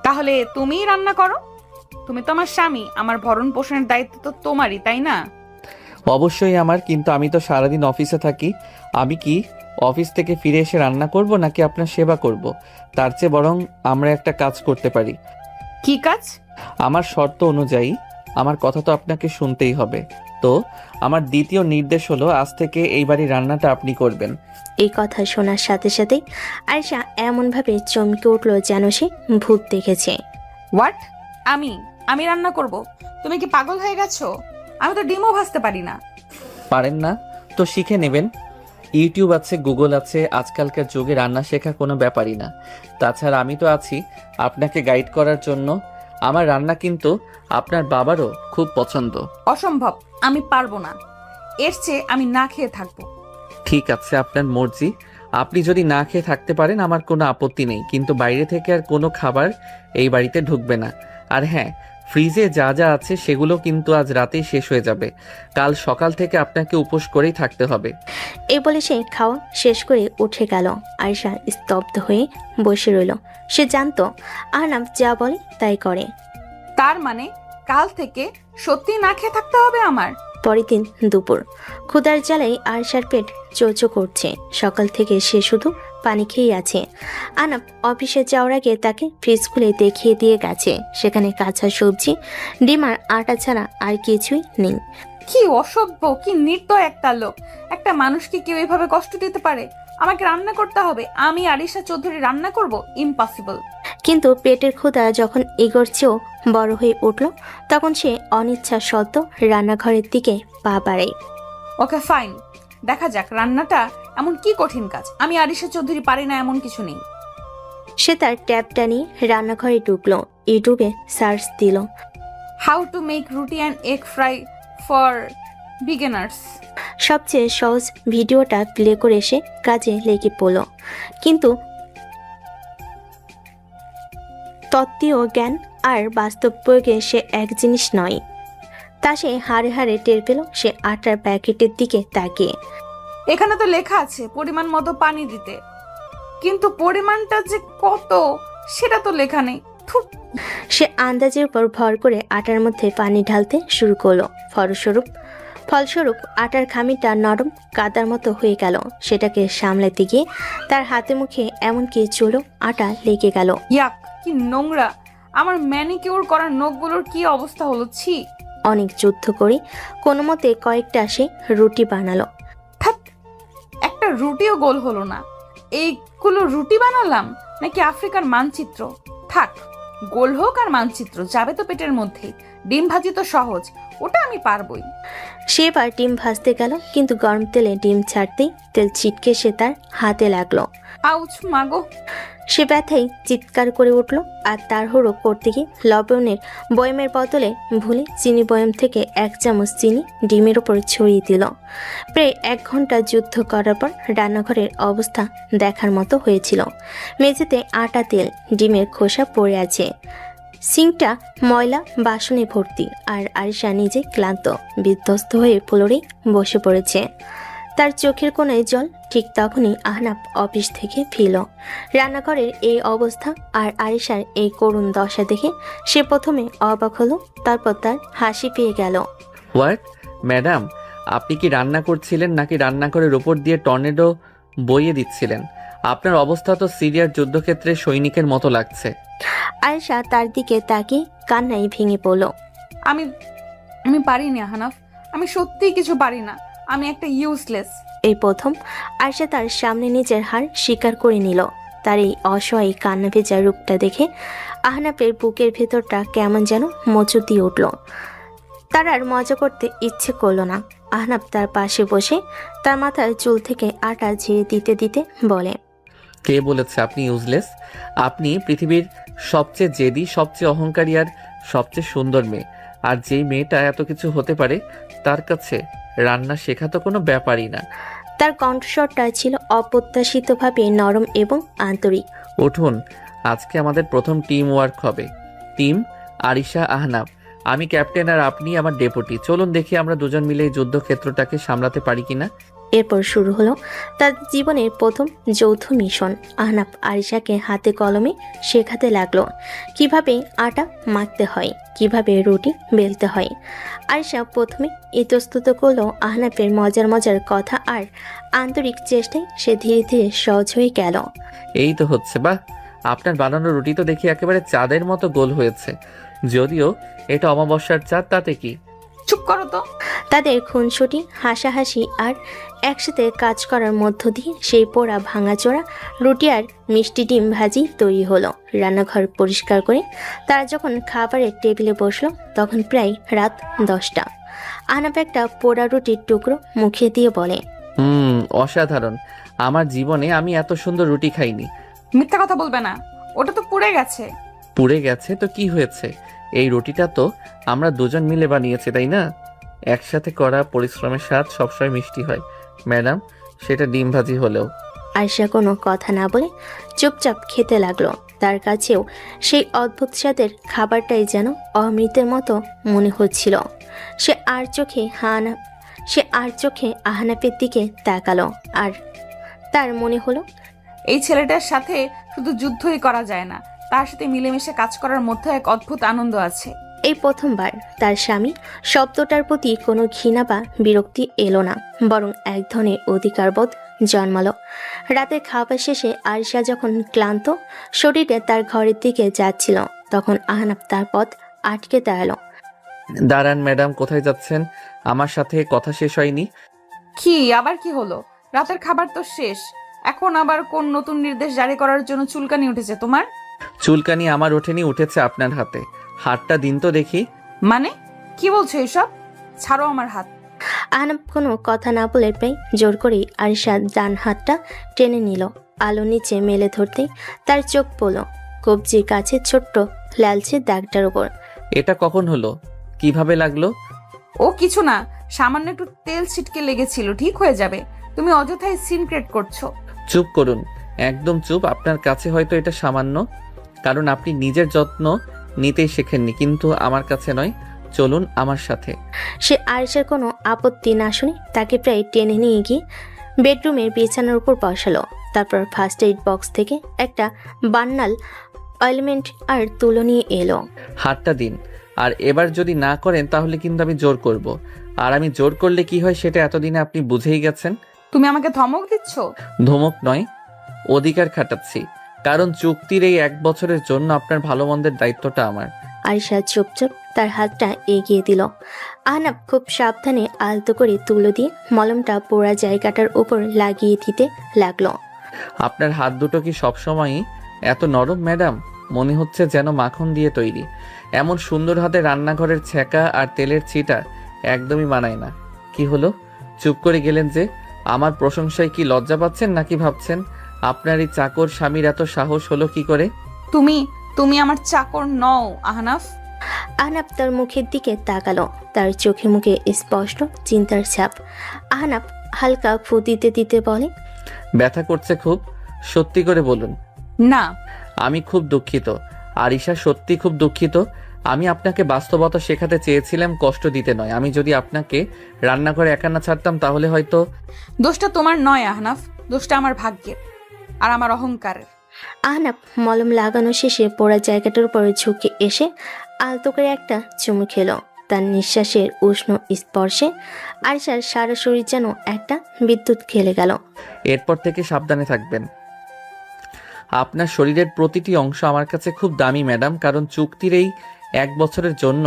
তাহলে তুমিই রান্না করো। তুমি তো আমার স্বামী, আমার ভরণ পোষণের দায়িত্ব তো তোমারই, তাই না? অবশ্যই আমার, কিন্তু আমি তো সারাদিন অফিসে থাকি। আমি কি অফিস থেকে ফিরে এসে রান্না করব নাকি আপনার সেবা করব? তার চেয়ে বরং আমরা একটা কাজ করতে পারি। কি কাজ? আমার শর্ত অনুযায়ী আমার কথা তো আপনাকে শুনতেই হবে। তো আমার দ্বিতীয় নির্দেশ হলো, আজ থেকে এই বাড়ির রান্নাটা আপনি করবেন। এই কথা শোনার সাথে সাথেই আরিশা এমনভাবে চমকে উঠল যেন সে ভূত দেখেছে। হোয়াট? আমি রান্না করব? তুমি কি পাগল হয়ে গেছো? আমি তো ডিমও ভাজতে পারি না। পারেন না তো শিখে নেবেন। ইউটিউব আছে, গুগল আছে, আজকালকার যুগে রান্না শেখা কোনো ব্যাপারই না। তাছাড়া আমি তো আছি আপনাকে গাইড করার জন্য। আমার রান্না কিন্তু আপনার বাবারও খুব পছন্দ। অসম্ভব, আমি পারবো না। এর চেয়ে আমি না খেয়ে থাকবো। ঠিক আছে, আপনার মর্জি। আপনি যদি না খেয়ে থাকতে পারেন আমার কোনো আপত্তি নেই, কিন্তু বাইরে থেকে আর কোনো খাবার এই বাড়িতে ঢুকবে না। আর হ্যাঁ, ফ্রিজে যা যা আছে সেগুলো কিন্তু আজ রাতেই শেষ হয়ে যাবে। কাল সকাল থেকে আপনাকে উপোস করেই থাকতে হবে। এই বলে সে খাওয়া শেষ করে উঠে গেল। আয়েশা স্তব্ধ হয়ে বসে রইল। সে জানতো আহনাফ যা বলে তাই করে। তার মানে কাল থেকে সত্যি না খেয়ে থাকতে হবে আমার? পরের দিন দুপুর, ক্ষুধার জ্বালায় আয়েশার পেট চোচো করছে। সকাল থেকে সে শুধু পানি খেয়েই আছে। আহনাফ অফিসে যাওয়ার আগে তাকে ফ্রিজ খুলে দেখিয়ে দিয়ে গেছে। সেখানে কাঁচা সবজি, ডিম আর আটা ছাড়া আর কিছুই নেই। কি অসভ্য, কি নির্দয় একটা লোক! একটা মানুষকে কেউ এভাবে কষ্ট দিতে পারে? আমাকে রান্না করতে হবে? আমি আরিশা চৌধুরী রান্না করব? ইম্পসিবল। কিন্তু পেটের ক্ষুধা যখন এগোর চেয়েও বড় হয়ে উঠল, তখন সে অনিচ্ছা সত্ত্বেও রান্নাঘরের দিকে পা বাড়ায়। ওকে ফাইন, দেখা যাক রান্নাটা এমন কি কঠিন কাজ। আমি আরিশা চৌধুরী পারি না এমন কিছু নেই। সে তার ট্যাবটা নিয়ে রান্নাঘরে ঢুকলো। ইউটিউবে সার্চ দিল হাউ টু মেক রুটি and egg fry for beginners. সবচেয়ে সহজ ভিডিওটা প্লে করে সে কাজে লেগে পড়ল। কিন্তু তত্ত্বীয় জ্ঞান আর বাস্তব প্রয়োগে সে এক জিনিস নয়। তা সে হাড়ে হাড়ে টের পেল সে আটার প্যাকেটের দিকে তাকিয়ে। এখানে তো লেখা আছে পরিমাণ মতো পানি দিতে, কিন্তু পরিমাণটা যে কত সেটা তো লেখা নেই। থুক। সে আন্দাজের উপর ভর করে আটার মধ্যে পানি ঢালতে শুরু করলো। ফলস্বরূপ আটার খামিটা নরম কাদার মতো হয়ে গেল। সেটাকে সামলাতে গিয়ে তার হাতে মুখে এমনকি চুলো আটা লেগে গেল। ইয়াক, কি নোংরা! আমার ম্যানিকিউর করা নখগুলোর কি অবস্থা হলো! ছি! অনেক যুদ্ধ করে কোনো মতে কয়েকটা সে রুটি বানালো। থাক, একটা রুটিও গোল হলো না। এইগুলো রুটি বানালাম নাকি আফ্রিকার মানচিত্র? থাক, গোল হোক আর মানচিত্র, যাবে তো পেটের মধ্যে। ডিম ভাজি তো সহজ, ওটা আমি পারবই। সে এবার ডিম ভাজতে গেল, কিন্তু গরম তেলে ডিম ছাড়তেই তেল ছিটকে সে তার হাতে লাগলো। আউচ মাগো! সে ব্যথায় চিৎকার করে উঠল আর তাড়াহুড়ো করতে গিয়ে লবণের বয়মের বদলে ভুলে চিনি বয়ম থেকে 1 চামচ চিনি ডিমের ওপর ছড়িয়ে দিল। প্রায় 1 ঘন্টা যুদ্ধ করার পর রান্নাঘরের অবস্থা দেখার মতো হয়েছিল। মেঝেতে আটা, তেল, ডিমের খোসা পড়ে আছে। সিঙ্কটা ময়লা বাসনে ভর্তি। আর আরিশা নিজে ক্লান্ত বিধ্বস্ত হয়ে ফ্লোরে বসে পড়েছে। তার চোখের কোণায় জল। ঠিক তখনই আহনাফ অফিস থেকে ফিরল। রান্নাঘরের এই অবস্থা আর আরিশার এই করুণ দশা দেখে সে প্রথমে অবাক হলো, তারপর তার হাসি পেয়ে গেল। হোয়াট ম্যাডাম, আপনি কি রান্না করছিলেন নাকি রান্নাঘরের ওপর দিয়ে টর্নেডো বইয়ে দিচ্ছিলেন? আপনার অবস্থা তো সিরিয়ার যুদ্ধক্ষেত্রে সৈনিকের মতো লাগছে। আরিশা তার দিকে তাকিয়ে কান্নায় ভেঙে পড়ল। আমি পারিনি আহনাফ, আমি সত্যিই কিছু পারি না। আমি একটা ইউজলেস। এই প্রথম আরিশা তার সামনে নিজের হার স্বীকার করে নিল। তার এই অসহায় কান্না ভেজা রূপটা দেখে আহনাফের বুকের ভেতরটা কেমন যেন মোচড় দিয়ে উঠল। তার আর মজা করতে ইচ্ছে করলো না। আহনাফ তার পাশে বসে তার মাথার চুল থেকে আটা ঝেড়ে দিতে দিতে বলে, কে বলেছে আপনি ইউজলেস? আপনি পৃথিবীর সবচেয়ে জেদি, সবচেয়ে অহংকারী আর সবচেয়ে সুন্দর মেয়ে। আর যেই মেয়েটা এত কিছু হতে পারে, তার কাছে রান্না শেখা তো কোনো ব্যাপারই না। তার কণ্ঠস্বরটা ছিল অপ্রত্যাশিতভাবে নরম এবং আন্তরিক। উঠুন, আজকে আমাদের প্রথম টিম ওয়ার্ক হবে। টিম আরিশা, আহনাফ। আমি ক্যাপ্টেন আর আপনি আমার ডেপুটি। চলুন দেখি আমরা দুজন মিলে এই যুদ্ধক্ষেত্রটাকে সামলাতে পারি কিনা। এরপর শুরু হলো তার জীবনের প্রথম যৌথ মিশন। আহনাফ আরিশাকে হাতে কলমে শেখাতে লাগলো কিভাবে আটা মাখতে হয়, কিভাবে রুটি বেলতে হয়। আরিশা প্রথমে ইতস্তত করলো আহনাফের মজার মজার কথা আর আন্তরিক চেষ্টায় সে ধীরে ধীরে সহজ হয়ে গেল। এই তো হচ্ছে, বাহ! আপনার বানানো রুটি তো দেখি একেবারে চাঁদের মতো গোল হয়েছে। যদিও এটা অমাবস্যার চাঁদ, তাতে কি? চুপ করো তো। তাদের খুনসুটি, হাসাহাসি আর একসাথে কাজ করার মধ্য দিয়ে সেই পোড়া ভাঙাচোরা রুটি আর মিষ্টি ডিম ভাজি তৈরি হলো। রান্নাঘর পরিষ্কার করে তারা যখন খাবারের টেবিলে বসলো, তখন প্রায় রাত 10টা। আহনাফ একটা পোড়া রুটির টুকরো মুখে দিয়ে বলে, অসাধারণ। আমার জীবনে আমি এত সুন্দর রুটি খাইনি। মিথ্যা কথা বলবে না, ওটা তো পুড়ে গেছে। পুড়ে গেছে তো কি হয়েছে? এই রুটিটা তো আমরা দুজন মিলে বানিয়েছি, তাই না? একসাথে করা পরিশ্রমের স্বাদ সবসময় মিষ্টি হয় ম্যাডাম, সেটা ডিম ভাজি হলেও। আয়শা কোনো কথা না বলে চুপচাপ খেতে লাগলো। তার কাছেও সেই অদ্ভুত স্বাদের খাবারটাই যেন অমৃতের মতো মনে হচ্ছিল। সে আর চোখে আহনাফের দিকে তাকালো, আর তার মনে হলো এই ছেলেটার সাথে শুধু যুদ্ধই করা যায় না, তার সাথে মিলেমিশে কাজ করার মধ্যে এক অদ্ভুত আনন্দ আছে। এই প্রথমবার তার স্বামী শব্দটার প্রতি কোনো ঘৃণা বা বিরক্তি এলো না, বরং এক ধরনের অধিকারবোধ জন্মালো। রাতের খাবার শেষে আরিশা যখন ক্লান্ত শরীরে তার ঘরের দিকে যাচ্ছিল, তখন আহনাফ তার পথ আটকে দাঁড়ালো। দাঁড়ান ম্যাডাম, কোথায় যাচ্ছেন? আমার সাথে কথা শেষ হয়নি। কি আবার কি হলো? রাতের খাবার তো শেষ, এখন আবার কোন নতুন নির্দেশ জারি করার জন্য চুলকানি উঠেছে তোমার? চুলকানি আমার ওঠেনি, উঠেছে আপনার হাতে। হাতটা দিন তো দেখি। মানে কি বলছো এসব? ছাড়ো আমার হাত। আহনাফ কোনো কথা না বলে প্রায় জোর করেই আরিশার ডান হাতটা টেনে নিল। আলো নিচে মেলে ধরতেই তার চোখ পড়ল কবজির কাছে ছোট্ট লালচে দাগটার উপর। এটা কখন হলো? কিভাবে লাগলো? ও কিছু না, সামান্য একটু তেল ছিটকে লেগেছিল, ঠিক হয়ে যাবে। তুমি অযথাই সিন ক্রিয়েট করছো। চুপ করুন, একদম চুপ। আপনার কাছে হয়তো এটা সামান্য, কারণ আপনি নিজের যত্ন নিতেই শেখেননি, কিন্তু আমার কাছে নয়। চলুন আমার সাথে। সে আরিশার কোনো আপত্তি না শুনে তাকে প্রায় টেনে নিয়ে গিয়ে বেডরুমের বিছানার উপর বসালো। তারপর ফার্স্ট এইড বক্স থেকে একটা বান্নাল অয়েলমেন্ট আর তুলো নিয়ে এলো। হাতটা দিন, আর এবার যদি না করেন তাহলে কিন্তু আমি জোর করব। আর আমি জোর করলে কি হয় সেটা এতদিনে আপনি বুঝেই গেছেন। তুমি আমাকে ধমক দিচ্ছ? ধমক নয়, অধিকার খাটাচ্ছি, কারণ চুক্তির এই 1 বছরের জন্য আপনার ভালো মন্দের দায়িত্বটা আমার। আরিশা চুপচাপ তার হাতটা এগিয়ে দিল। আহনাফ খুব সাবধানে আলতো করে তুলো দিয়ে মলমটা পোড়া জায়গাটার উপর লাগিয়ে দিতে লাগলো। আপনার হাত দুটো কি সবসময়ই এত নরম ম্যাডাম? মনে হচ্ছে যেন মাখন দিয়ে তৈরি। এমন সুন্দর হাতে রান্নাঘরের ছ্যাঁকা আর তেলের ছিটা একদমই মানায় না। কি হলো, চুপ করে গেলেন যে? আমার প্রশংসায় কি লজ্জা পাচ্ছেন, নাকি ভাবছেন আপনার এই চাকর স্বামীর এত সাহস হলো কি করে? তুমি আমার চাকর নও আহনাফ। আহনাফ তার মুখের দিকে তাকালো, তার চোখে মুখে স্পষ্ট চিন্তার ছাপ। আহনাফ হালকা ফু দিতে দিতে বলে, ব্যথা করছে খুব? সত্যি করে বলুন। না। আমি খুব দুঃখিত আরিশা, সত্যি খুব দুঃখিত। আমি আপনাকে বাস্তবতা শেখাতে চেয়েছিলাম, কষ্ট দিতে নয়। আমি যদি আপনাকে রান্নাঘরে একা না ছাড়তাম তাহলে হয়তো। দোষটা তোমার নয় আহনাফ, দোষটা আমার ভাগ্যের আর আমার অহংকারের। আহনাফ মলম লাগানো শেষে পোড়া জায়গাটার উপর ঝুঁকে এসে আলতো করে একটা চুমু খেলো। তার নিঃশ্বাসের উষ্ণ স্পর্শে আরিশার সারা শরীর যেন একটা বিদ্যুৎ খেলে গেল। এরপর থেকে সাবধানে থাকবেন। আপনার শরীরের প্রতিটি অংশ আমার কাছে খুব দামি ম্যাডাম, কারণ চুক্তির এই 1 বছরের জন্য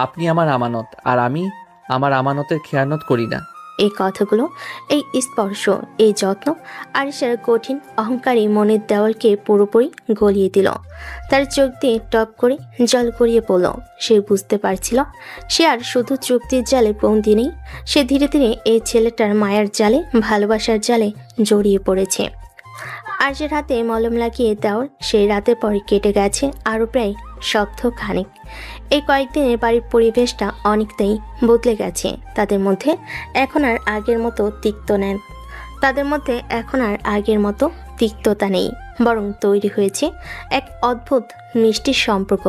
আপনি আমার আমানত, আর আমি আমার আমানতের খেয়ানত করি না। এই কথাগুলো, এই স্পর্শ, এই যত্ন আরিশার কঠিন অহংকারী মনের দেওয়ালকে পুরোপুরি গলিয়ে দিল। তার চোখ দিয়ে টপ করে জল গড়িয়ে পড়ল। সে বুঝতে পারছিল সে আর শুধু চুক্তির জালে বন্দি নেই, সে ধীরে ধীরে এই ছেলেটার মায়ার জালে, ভালোবাসার জালে জড়িয়ে পড়েছে। আরিশার হাতে মলম লাগিয়ে দেওয়ার সেই রাতের পরে কেটে গেছে আরও প্রায় সপ্তাহ খানিক। এই কয়েকদিনে বাড়ির পরিবেশটা অনেকটাই বদলে গেছে। তাদের মধ্যে এখন আর আগের মতো তিক্ততা নেই, বরং তৈরি হয়েছে এক অদ্ভুত মিষ্টি সম্পর্ক।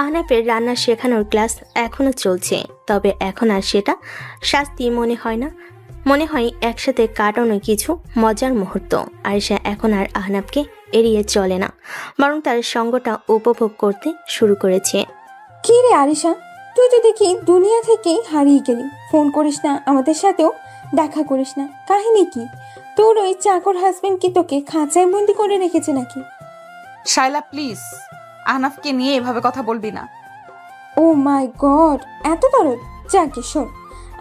আহনাফের রান্না শেখানোর ক্লাস এখনো চলছে, তবে এখন আর সেটা শাস্তি মনে হয় না, মনে হয় একসাথে কাটানো কিছু মজার মুহূর্ত। আরিশা এখন আর আহনাফকে এড়িয়ে চলে না, বরং তার সঙ্গটা উপভোগ করতে শুরু করেছে। কি রে আরিশা, তুই তো দেখি দুনিয়া থেকেই হারিয়ে গেলি। ফোন করিস না, আমাদের সাথেও দেখা করিস না। কাহিনী কি? তোর ওই চাকর হাজবেন্ড কি তোকে খাঁচায় বন্দি করে রেখেছে নাকি? শায়লা প্লিজ, আহনাফকে নিয়ে এভাবে কথা বলবি না। ও মাই গড, এত দরদ! যাকে শোন,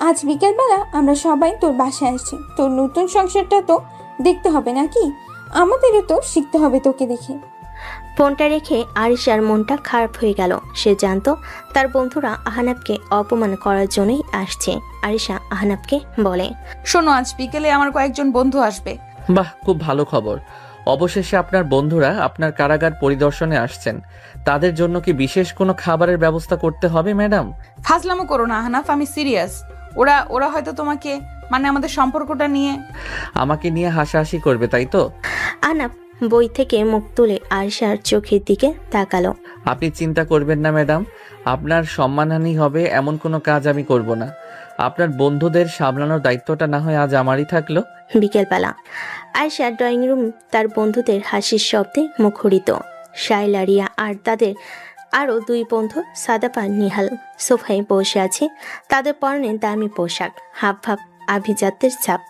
আজ বিকেলবেলা আমরা সবাই তোর বাসায় আসছি। তোর নতুন সংসারটা তো দেখতে হবে নাকি? আমাদেরও তো শিখতে হবে তোকে দেখে। ফোনটা রেখে আরিশার মনটা খারাপ হয়ে গেল। সে জানতো তার বন্ধুরা আহনাফকে অপমান করার জন্যই আসছে। আরিশা আহনাফকে বলে, শোনো, আজ বিকেলে আমার কয়েকজন বন্ধু আসবে। বাহ, খুব ভালো খবর। অবশেষে আপনার বন্ধুরা আপনার কারাগার পরিদর্শনে আসছেন। তাদের জন্য কি বিশেষ কোনো খাবারের ব্যবস্থা করতে হবে ম্যাডাম? ফাজলামো করো না আহনাফ, আমি সিরিয়াস। ওরা হয়তো তোমাকে, মানে আমাদের সম্পর্কটা নিয়ে। আমাকে নিয়ে হাসাহাসি করবে, তাই তো? আহনাফ বই থেকে মুখ তুলে আরিশার চোখের দিকে তাকালো। আপনি চিন্তা করবেন না ম্যাডাম, আপনার সম্মানহানি হবে এমন কোনো কাজ আমি করব না। আপনার বন্ধুদের সামলানোর দায়িত্বটা না হয় আজ আমারই থাকলো। বিকেলবেলা আয়েশা ড্রয়িং রুম তার বন্ধুদের হাসির শব্দে মুখরিত। শাইলা, রিয়া আর তাদের আরও 2 বন্ধু সাদাপা, নিহাল সোফায় বসে আছে। তাদের পরনে দামি পোশাক, হাফ হাফ আভিজাত্যের ছাপ।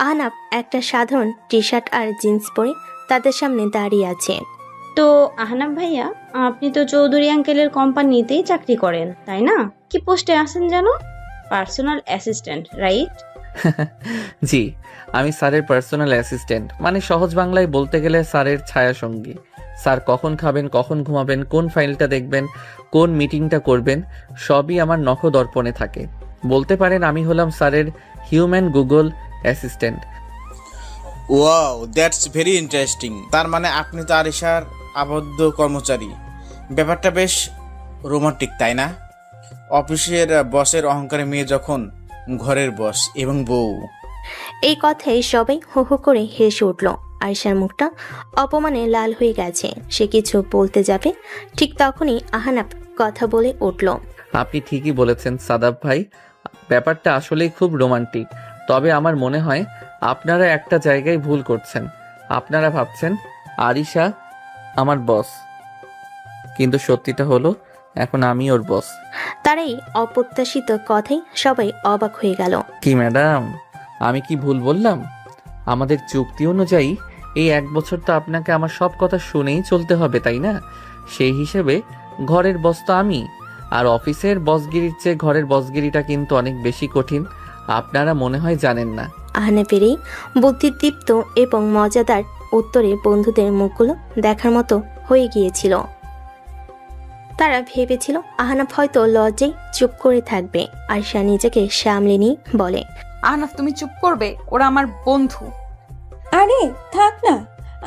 আহনাফ একটা সাধারণ টি শার্ট আর জিন্স পরে তাদের সামনে দাঁড়িয়ে আছে। তো আহনাফ ভাইয়া, আপনি তো চৌধুরী আঙ্কেলের কোম্পানিতেই চাকরি করেন, তাই না? কি পোস্টে আছেন যেন? Personal assistant, right? জি, আমি স্যারের পার্সোনাল অ্যাসিস্ট্যান্ট, মানে সহজ বাংলায় বলতে গেলে স্যারের ছায়া সঙ্গী। স্যার কখন খাবেন, কখন ঘুমাবেন, কোন ফাইলটা দেখবেন, কোন মিটিংটা করবেন, সবই আমার নখদর্পণে থাকে। বলতে পারেন আমি হলাম স্যারের human Google assistant. Wow, that's very interesting. তার মানে আপনি তো আরিশার আবদ্ধ কর্মচারী। ব্যাপারটা বেশ রোমান্টিক, তাই না? অফিসের বসের অহংকারে মেয়ে যখন ঘরের বস এবং বউ। এই কথায় সবাই হো হো করে হেসে উঠল। আয়েশার মুখটা অপমানে লাল হয়ে গেছে। সে কিছু বলতে যাবে, ঠিক তখনই আহনাফ কথা বলে উঠল। আপনি ঠিকই বলেছেন সাদাব ভাই, ব্যাপারটা আসলেই খুব রোমান্টিক। তবে আমার মনে হয় আপনারা একটা জায়গায় ভুল করছেন। আপনারা ভাবছেন আরিশা আমার বস, কিন্তু সত্যিটা হলো এখন আমি ওর বস। তার এই অপ্রত্যাশিত কথাই সবাই অবাক হয়ে গেল। কি ম্যাডাম, আমি কি ভুল বললাম? আমাদের চুক্তি অনুযায়ী এই 1 বছর তো আপনাকে আমার সব কথা শুনেই চলতে হবে, তাই না? সেই হিসেবে ঘরের বস তো আমি। আর অফিসের বসগিরির চেয়ে ঘরের বসগিরিটা কিন্তু অনেক বেশি কঠিন, আপনারা মনে হয় জানেন না। আহনাফের এই বুদ্ধিদীপ্ত এবং মজাদার উত্তরে বন্ধুদের মুখগুলো দেখার মতো হয়ে গিয়েছিল। তারা ভেবেছিল আহনাফ হয়তো লজ্জায় চুপ করে থাকবে। আয়েশা নিজেকে সামলে নিয়ে বলে, আহনাফ, তুমি চুপ করবে? ওরা আমার বন্ধু। আরে থাক না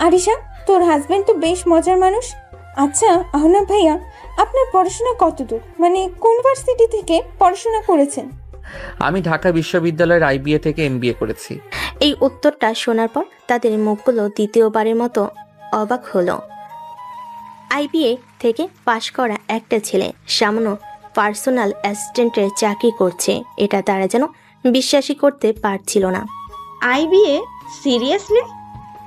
আরিশা, তোর হাজবেন্ড তো বেশ মজার মানুষ। আচ্ছা আহনাফ ভাইয়া, আপনার পড়াশোনা কতদূর, মানে কোন ভার্সিটি থেকে পড়াশোনা করেছেন? আমি ঢাকা বিশ্ববিদ্যালয়ের IBA থেকে MBA করেছি। এই উত্তরটা শোনার পর তাদের মুখগুলো দ্বিতীয়বারের মতো অবাক হলো। IBA থেকে পাশ করা একটা ছেলে সামান্য পার্সোনাল অ্যাসিস্ট্যান্টের চাকরি করছে, এটা তারা যেন বিশ্বাসই করতে পারছিল না। IBA? সিরিয়াসলি?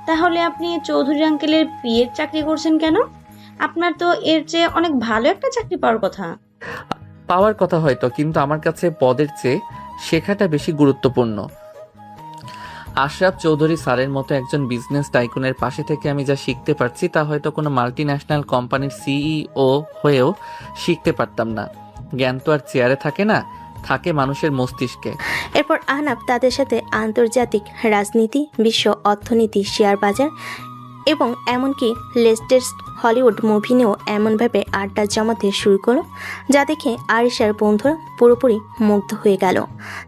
তাহলে আপনি চৌধুরী আঙ্কেলের পিএর চাকরি করছেন কেন? আপনার তো এর চেয়ে অনেক ভালো একটা চাকরি পাওয়ার কথা। পাওয়ার কথা হয়তো, কিন্তু আমার কাছে পদের চেয়ে শেখাটা বেশি গুরুত্বপূর্ণ। আশরাফ চৌধুরী স্যারের মতো একজন বিজনেস টাইকুনের পাশে থেকে আমি যা শিখতে পারছি তা হয়তো কোনো মাল্টিন্যাশনাল কোম্পানির CEO হয়েও শিখতে পারতাম না। জ্ঞান তো আর চেয়ারে থাকে না, থাকে মানুষের মস্তিষ্কে। এরপর আহনাফ তাদের সাথে আন্তর্জাতিক রাজনীতি, বিশ্ব অর্থনীতি, শেয়ার বাজার এবং এমনকি লেটেস্ট হলিউড মুভি নিয়েও এমনভাবে আড্ডা জমাতে শুরু করলো যা দেখে আরিশার বন্ধুরা পুরোপুরি মুগ্ধ হয়ে গেল।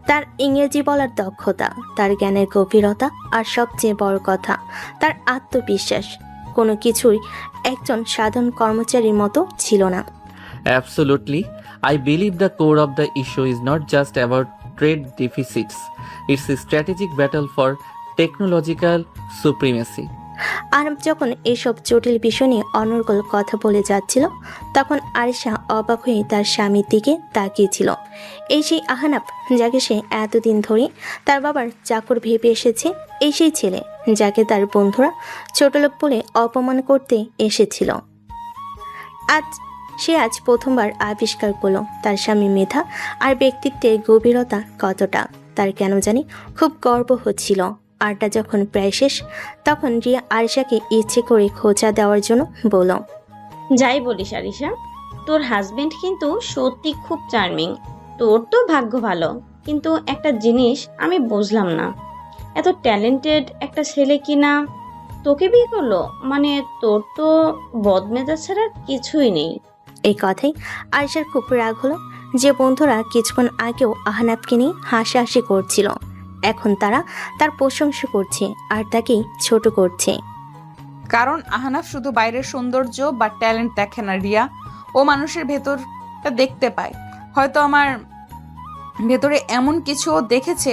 তার ইংরেজি বলার দক্ষতা, তার জ্ঞানের গভীরতা আর সবচেয়ে বড় কথা তার আত্মবিশ্বাস কোনো কিছুই একজন সাধারণ কর্মচারীর মতো ছিল না। Absolutely. I believe the core of the issue is not just about trade deficits. It's a strategic battle for technological supremacy. Ahnaf যখন এসব জটিল বিষয় নিয়ে অনর্গল কথা বলে যাচ্ছিল তখন আরিশা অবাক হয়ে তার স্বামীর দিকে তাকিয়েছিল। এই সেই আহনাফ যাকে সে এতদিন ধরে তার বাবার চাকর ভেবে এসেছে, এই সেই ছেলে যাকে তার বন্ধুরা ছোটলোক বলে অপমান করতে এসেছিল। আজ প্রথমবার আবিষ্কার করলো তার স্বামী মেধা আর ব্যক্তিত্বের গভীরতা কতটা। তার কেন জানি খুব গর্ব হচ্ছিল। আড্ডা যখন প্রায় শেষ তখন রিয়া আরিশাকে ইচ্ছে করে খোঁচা দেওয়ার জন্য বলল, যাই বলিস আরিশা, তোর হাজবেন্ড কিন্তু সত্যি খুব চার্মিং। তোর তো ভাগ্য ভালো, কিন্তু একটা জিনিস আমি বুঝলাম না, এত ট্যালেন্টেড একটা ছেলে কিনা তোকে বিয়ে করলো, মানে তোর তো বদমেজাজ ছাড়া কিছুই নেই। এই কথাই আরিশার খুব রাগ হলো যে বন্ধুরা কিছুক্ষণ আগেও আহনাফকে নিয়ে হাসাহাসি করছিল, এখন তারা তার প্রশংসা করছে আর তাকে ছোট করছে। কারণ আহনাফ শুধু বাইরের সৌন্দর্য বা ট্যালেন্ট দেখে না রিয়া, ও মানুষের ভেতরটা দেখতে পায়। হয়তো আমার ভেতরে এমন কিছু দেখেছে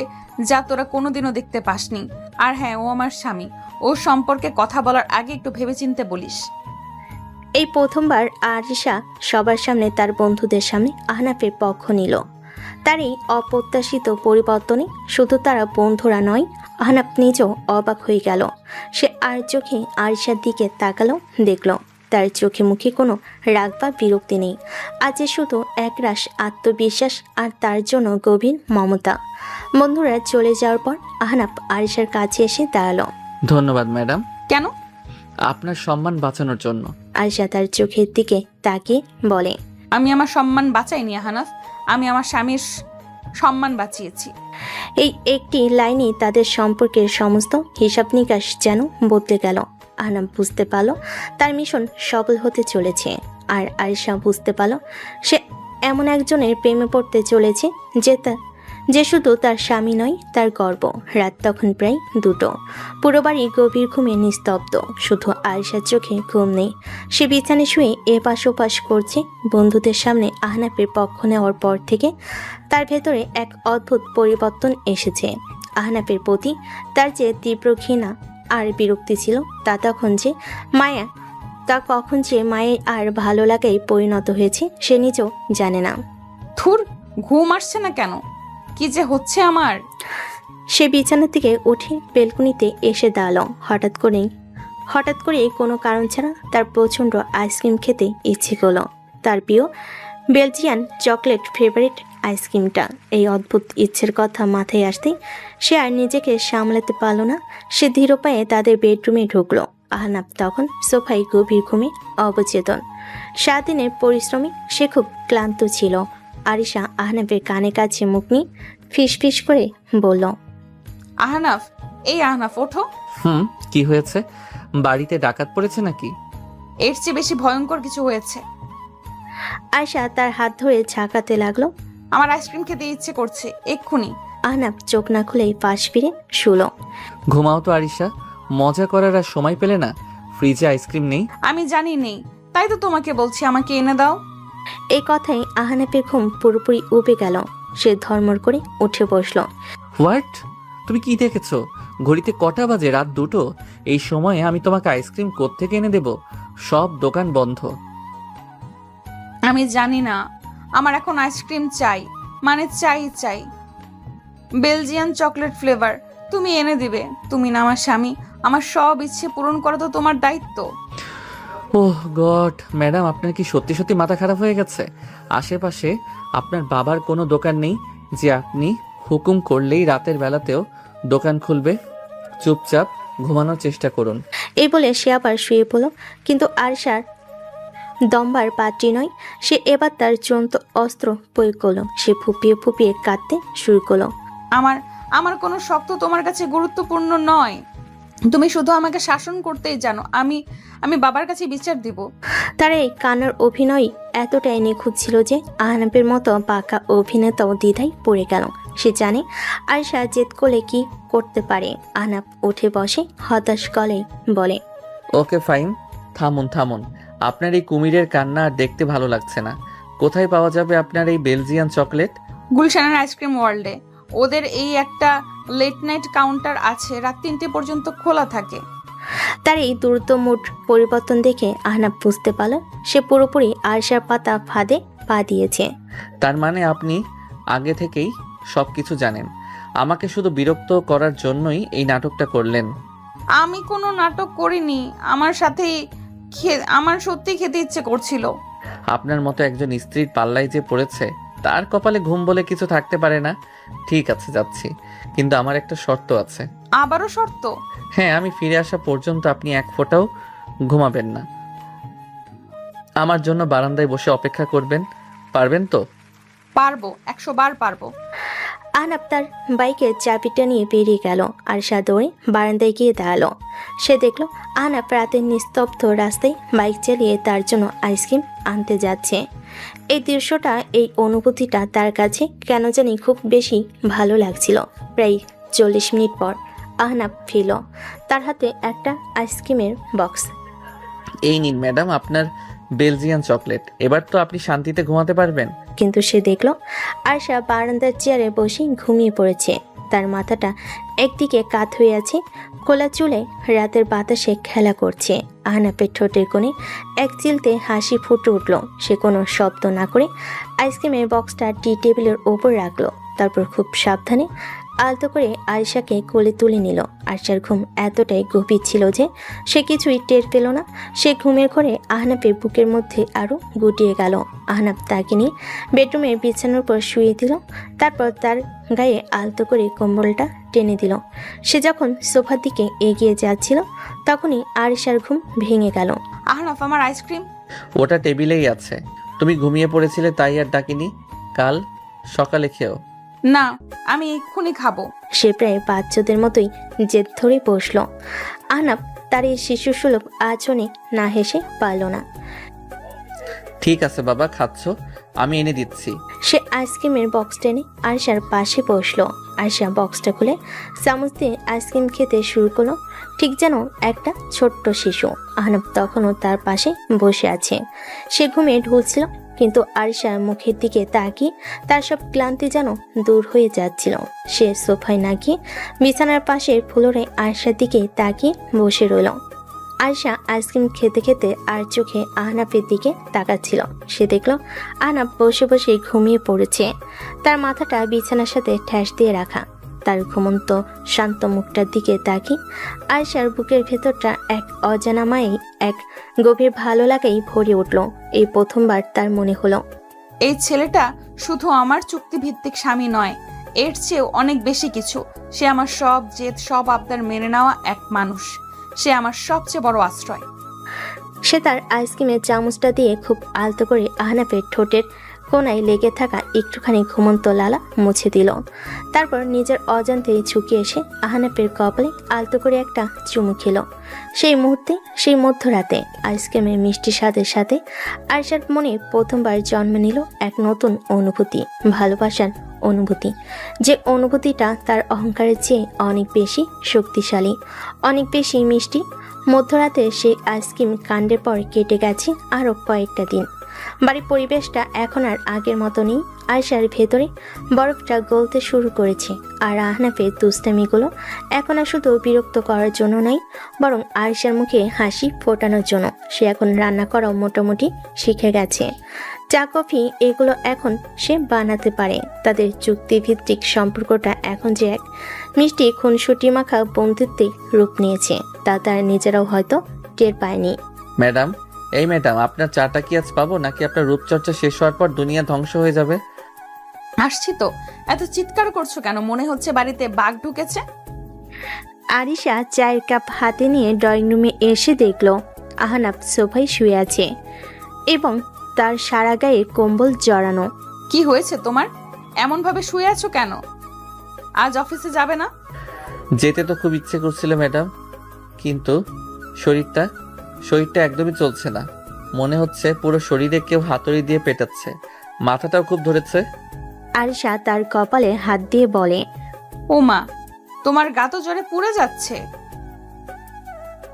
যা তোরা কোনোদিনও দেখতে পাসনি। আর হ্যাঁ, ও আমার স্বামী, ওর সম্পর্কে কথা বলার আগে একটু ভেবেচিন্তে বলিস। এই প্রথমবার আরিশা সবার সামনে তার বন্ধুদের সামনে আহনাফের পক্ষ নিল। তার এই অপ্রত্যাশিত পরিবর্তনে শুধু তারা বন্ধুরা নয়, আহনাফ নিজেও অবাক হয়ে গেল। সে আর চোখে আরিশার দিকে তাকালো, দেখল তার চোখে মুখে কোনো রাগ বা বিরক্তি নেই। আজ শুধু একরাশ আত্মবিশ্বাস আর তার জন্য গভীর মমতা। বন্ধুরা চলে যাওয়ার পর আহনাফ আরিশার কাছে এসে দাঁড়ালো। ধন্যবাদ ম্যাডাম, কেন? আপনার সম্মান বাঁচানোর জন্য। আরিশা তার চোখের দিকে তাকিয়ে বলে, আমি আমার সম্মান বাঁচাইনি আহনাফ, আমি আমার স্বামীর সম্মান বাঁচিয়েছি। এই একটি লাইনে তাদের সম্পর্কের সমস্ত হিসাব নিকাশ যেন বদলে গেল। আহনাফ বুঝতে পারল তার মিশন সফল হতে চলেছে, আর আরিশা বুঝতে পারল সে এমন একজনের প্রেমে পড়তে চলেছে যে শুধু তার স্বামী নয়, তার গর্ব। রাত তখন প্রায় 2টো। পুরো বাড়ি গভীর ঘুমে নিস্তব্ধ, শুধু আরিশার চোখে ঘুম নেই। সে বিছানায় শুয়ে এপাশ ওপাশ করছে। বন্ধুদের সামনে আহনাফের পক্ষ নেওয়ার পর থেকে তার ভেতরে এক অদ্ভুত পরিবর্তন এসেছে। আহনাফের প্রতি তার যে তীব্র ঘৃণা আর বিরক্তি ছিল, তা কখন যে মায়ের আর ভালো লাগায় পরিণত হয়েছে সে নিজেও জানে না। থুর, ঘুম আসছে না কেন? কি যে হচ্ছে আমার! সে বিছানা থেকে উঠে বেলকনিতে এসে দাঁড়ালো। হঠাৎ করে কোনো কারণ ছাড়া তার প্রচণ্ড আইসক্রিম খেতে ইচ্ছে করলো। তার প্রিয় বেলজিয়ান চকলেট ফেভারিট আইসক্রিমটা। এই অদ্ভুত ইচ্ছের কথা মাথায় আসতেই সে আর নিজেকে সামলাতে পারল না। সে ধীর পায়ে তাদের বেডরুমে ঢুকলো। আহনাফ তখন সোফায় গভীর ঘুমে অবচেতন। সারাদিনের পরিশ্রমে সে খুব ক্লান্ত ছিল। আরিশা আহনাফের কানে কাছে মুখ নিয়ে ফিস করে বলল, আহনাফ, এই আহনাফ, ওঠো। কি হয়েছে? বাড়িতে ডাকাত পড়েছে নাকি? এর চেয়ে বেশি ভয়ঙ্কর কিছু হয়েছে। আয়শা তার হাত ধরে ঝাঁকাতে লাগলো। আমার আইসক্রিম খেতে ইচ্ছে করছে, এক্ষুনি। আহনাফ চোখ না খুলেই পাশ ফিরে শুলো। ঘুমাও তো আরিশা, মজা করার আর সময় পেলে না? ফ্রিজে আইসক্রিম নেই? আমি জানি নেই, তাই তো তোমাকে বলছি আমাকে এনে দাও। এই কথায় আহনাফের ঘুম পুরোপুরি উবে গেল। সে ধর্মর করে উঠে বসলো। হোয়াট? তুমি কি দেখেছো? ঘড়িতে কটা বাজে? রাত 2টো। এই সময়ে আমি তোমাকে আইসক্রিম কোত্থেকে এনে দেব? সব দোকান বন্ধ। আমি জানি না, আমার এখন আইসক্রিম চাই, মানে চাই। Belgian chocolate flavour. তুমি এনে দিবে। তুমি না আমার স্বামী, আমার সব ইচ্ছে পূরণ করা তো তোমার দায়িত্ব। ওহ গড, ম্যাডাম আপনার কি সত্যি সত্যি মাথা খারাপ হয়ে গেছে? আশেপাশে আপনার বাবার কোনো দোকান নেই যে আপনি হুকুম করলেই রাতের বেলাতেও দোকান খুলবে? চুপচাপ ঘুমানোর চেষ্টা করুন। এই বলে সে আবার শুয়ে পড়ল। কিন্তু আরশার দম্বার পাত্রী নয়। সে এবার তার চূড়ান্ত অস্ত্র প্রয়োগ করলো। সে ফুপিয়ে কাঁদতে শুরু করলো। আমার কোনো শক্ত তোমার কাছে গুরুত্বপূর্ণ নয়। তুমি শুধু আমাকে শাসন করতেই জানো। আমি বাবার কাছে বিচার দিব। তার এই কান্নার অভিনয় এতটাই নিখুঁত ছিল যে আহনাফের মতো পাকা অভিনেতাও দ্বিধায় পড়ে গেল। সে জানে আয়শা জেদ করলে কি করতে পারে। আহনাফ উঠে বসে হতাশ গলায় বলে, ওকে ফাইন, থামুন। আপনার এই কুমিরের কান্না আর দেখতে ভালো লাগছে না। কোথায় পাওয়া যাবে আপনার এই বেলজিয়ান চকলেট? গুলশানের আইসক্রিম ওয়ার্ল্ডে। ওদের এই একটা লেট নাইট কাউন্টার আছে, রাত 3টে পর্যন্ত খোলা থাকে। তার এই দ্রুত মুড পরিবর্তন দেখে আহনাফ বুঝতে পারল সে পুরোপুরি আয়শার পাতা ফাঁদে পা দিয়েছে। তার মানে আপনি আগে থেকেই সবকিছু জানেন। আমাকে শুধু বিরক্ত করার জন্যই এই নাটকটা করলেন। আমি কোনো নাটক করিনি। আমার সত্যি খেতে ইচ্ছে করছিল। আপনার মতো একজন স্ত্রীর পাল্লায় যে পড়েছে, তার কপালে ঘুম বলে কিছু থাকতে পারে না। ঠিক আছে, যাচ্ছি, কিন্তু আমার একটা শর্ত আছে। আবারও শর্ত? হ্যাঁ, আমি ফিরে আসা পর্যন্ত আপনি এক ফোঁটাও ঘুমাবেন না। আমার জন্য বারান্দায় বসে অপেক্ষা করবেন। পারবেন তো? পারবো, 100 বার পারবো। আহনাফ তার বাইকের চাবিটা নিয়ে বেরিয়ে গেল। আর দৌড়ে বারান্দায় গিয়ে দাঁড়ালো। সে দেখলো আহনাফ রাতের নিস্তব্ধ রাস্তায় বাইক চালিয়ে তার জন্য আইসক্রিম আনতে যাচ্ছে। এই দৃশ্যটা, এই অনুভূতিটা তার কাছে কেন জানি খুব বেশি ভালো লাগছিল। প্রায় 40 মিনিট পর আহনাফ ফিরল। তার হাতে একটা আইসক্রিমের বক্স। এই নিন ম্যাডাম, আপনার বেলজিয়ান চকলেট। এবার তো আপনি শান্তিতে ঘুমাতে পারবেন। কিন্তু সে দেখলো আয়শা বারান্দার চেয়ারে বসে ঘুমিয়ে পড়েছে। তার মাথাটা একদিকে কাত হয়ে আছে, খোলা চুলে রাতের বাতাসে খেলা করছে। আহনাফের ঠোঁটের কোণে এক চিলতে হাসি ফুটে উঠল। সে কোনো শব্দ না করে আইসক্রিমের বক্সটা টি টেবিলের ওপর রাখলো। তারপর খুব সাবধানে আলতো করে আয়েশাকে কোলে তুলে নিল। আয়েশার ঘুম এতটাই গভীর ছিল যে সে কিছুই টের পেল না। সে ঘুমের ঘরে আহনাফের বুকের মধ্যে আরও গুটিয়ে গেল। আহনাফ তাকে নিয়ে বেডরুমে বিছানার উপর শুয়ে দিল। তারপর তার গায়ে আলতো করে কম্বলটা টেনে দিল। সে যখন সোফার দিকে এগিয়ে যাচ্ছিল তখনই আয়েশার ঘুম ভেঙে গেল। আহনাফ, আমার আইসক্রিম। ওটা টেবিলেই আছে। তুমি ঘুমিয়ে পড়েছিলে তাই আর ডাকিনি। কাল সকালে খেও। না, আমি এক্ষুনি খাবো। সে প্রায় বাচ্চাদের মতোই জেদ ধরে বসল। আহনাফ তার এই শিশুসুলভ আচরণে না হেসে পারল না। ঠিক আছে বাবা, খাচ্ছ, আমি এনে দিচ্ছি। সে আইসক্রিমের বক্স টেনে আয়েশার পাশে বসলো। আয়েশা বক্সটা খুলে চামচ দিয়ে আইসক্রিম খেতে শুরু করলো, ঠিক যেন একটা ছোট্ট শিশু। আহনাফ তখনও তার পাশে বসে আছে। সে ঘুমিয়ে ঢুলছিল, কিন্তু আয়েশার মুখের দিকে তাকিয়ে তার সব ক্লান্তি যেন দূর হয়ে যাচ্ছিল। সে সোফায় না গিয়ে বিছানার পাশে ফ্লোরে আয়েশার দিকে তাকিয়ে বসে রইল। আয়েশা আইসক্রিম খেতে খেতে আর চোখে আহনাফের দিকে তাকাচ্ছিল। সে দেখল আহনাফ বসে বসে ঘুমিয়ে পড়েছে, তার মাথাটা বিছানার সাথে ঠ্যাস দিয়ে রাখা। তার ঘুমন্ত শান্ত মুখটার দিকে তাকিয়ে আয়েশার বুকের ভেতরটা এক অজানা মায়েই এক গভীর ভালো লাগাই ভরে উঠল। এই প্রথমবার তার মনে হলো এই ছেলেটা শুধু আমার চুক্তিভিত্তিক স্বামী নয়, এর চেয়েও অনেক বেশি কিছু। সে আমার সব জেদ, সব আবদার মেনে নেওয়া এক মানুষ। সে আমার সবচেয়ে বড় আশ্রয়। সে তার আইসক্রিমের চামচটা দিয়ে খুব আলতো করে আহনাফের ঠোঁটের কোনায় লেগে থাকা একটুখানি ঘুমন্ত লালা মুছে দিল। তারপর নিজের অজান্তেই ঝুঁকে এসে আহনাফের কপালে আলতো করে একটা চুমু খেল। সেই মুহূর্তে, সেই মধ্যরাতে আইসক্রিমের মিষ্টি স্বাদের সাথে আয়েশার মনে প্রথমবার জন্ম নিল এক নতুন অনুভূতি, ভালোবাসার অনুভূতি। যে অনুভূতিটা তার অহংকারের চেয়ে অনেক বেশি শক্তিশালী, অনেক বেশি মিষ্টি। মধ্যরাতে সেই আইসক্রিম কাণ্ডের পর কেটে গেছে আরও কয়েকটা দিন। বাড়ির পরিবেশটা এখন আর আগের মতো নেই। আয়েশার ভেতরে বরফটা গলতে শুরু করেছে। আর আহনাফের দুষ্টামিগুলো এখন আর শুধু বিরক্ত করার জন্য নয়, বরং আয়েশার মুখে হাসি ফোটানোর জন্য। সে এখন রান্না করাও মোটামুটি শিখে গেছে। চা, কফি এগুলো এখন সে বানাতে পারে। তাদের চুক্তিভিত্তিক সম্পর্কটা এখন যে এক মিষ্টি খুনসুটি মাখা বন্ধুত্বের রূপ নিয়েছে, তা তার নিজেরাও হয়তো টের পায়নি। ম্যাডাম, এই ম্যাডাম, আপনার চাটা কি আজ পাবো, নাকি আপনার রূপচর্চা শেষ হওয়ার পর দুনিয়া ধ্বংস হয়ে যাবে? আসছি তো। এত চিৎকার করছো কেন? মনে হচ্ছে বাড়িতে বাঘ ঢুকেছে। আরিশা চায়ের কাপ হাতে নিয়ে ড্রয়িং রুমে এসে দেখল আহনাফ সোফায় শুয়ে আছে এবং তার সারা গায়ে কম্বল জড়ানো। কি হয়েছে তোমার? এমন ভাবে শুয়ে আছো কেন? আজ অফিসে যাবে না? যেতে তো খুব ইচ্ছে করছিল ম্যাডাম, কিন্তু শরীরটা একদমই চলছে না। মনে হচ্ছে পুরো শরীরে কেউ হাতুড়ি দিয়ে পেটাচ্ছে, মাথাটাও খুব ধরেছে। আরিশা তার কপালে হাত দিয়ে বলে, ও মা, তোমার গা তো জ্বরে পুড়ে যাচ্ছে।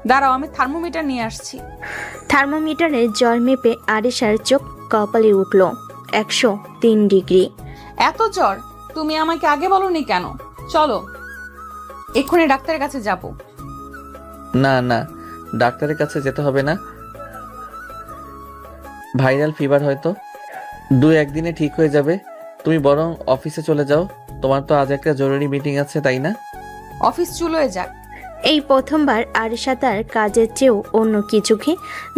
দাঁড়াও, আমি থার্মোমিটার নিয়ে আসছি। থার্মোমিটারে জ্বর মেপে আরিশার চোখ কপালে উঠল 103 ডিগ্রি। এত জ্বর? তুমি আমাকে আগে বলনি কেন? চলো এক্ষুনি ডাক্তারের কাছে যাব। না না, ডাক্তারের কাছে যেতে হবে না। ভাইরাল ফিভার হয়তো 2-1 দিনে ঠিক হয়ে যাবে। তুমি বরং অফিসে চলে যাও, তোমার তো আজ একটা জরুরি মিটিং আছে, তাই না? অফিস চুলোয় যাক। এই প্রথমবার আরিশা তার কাজের চেয়েও অন্য কিছুকে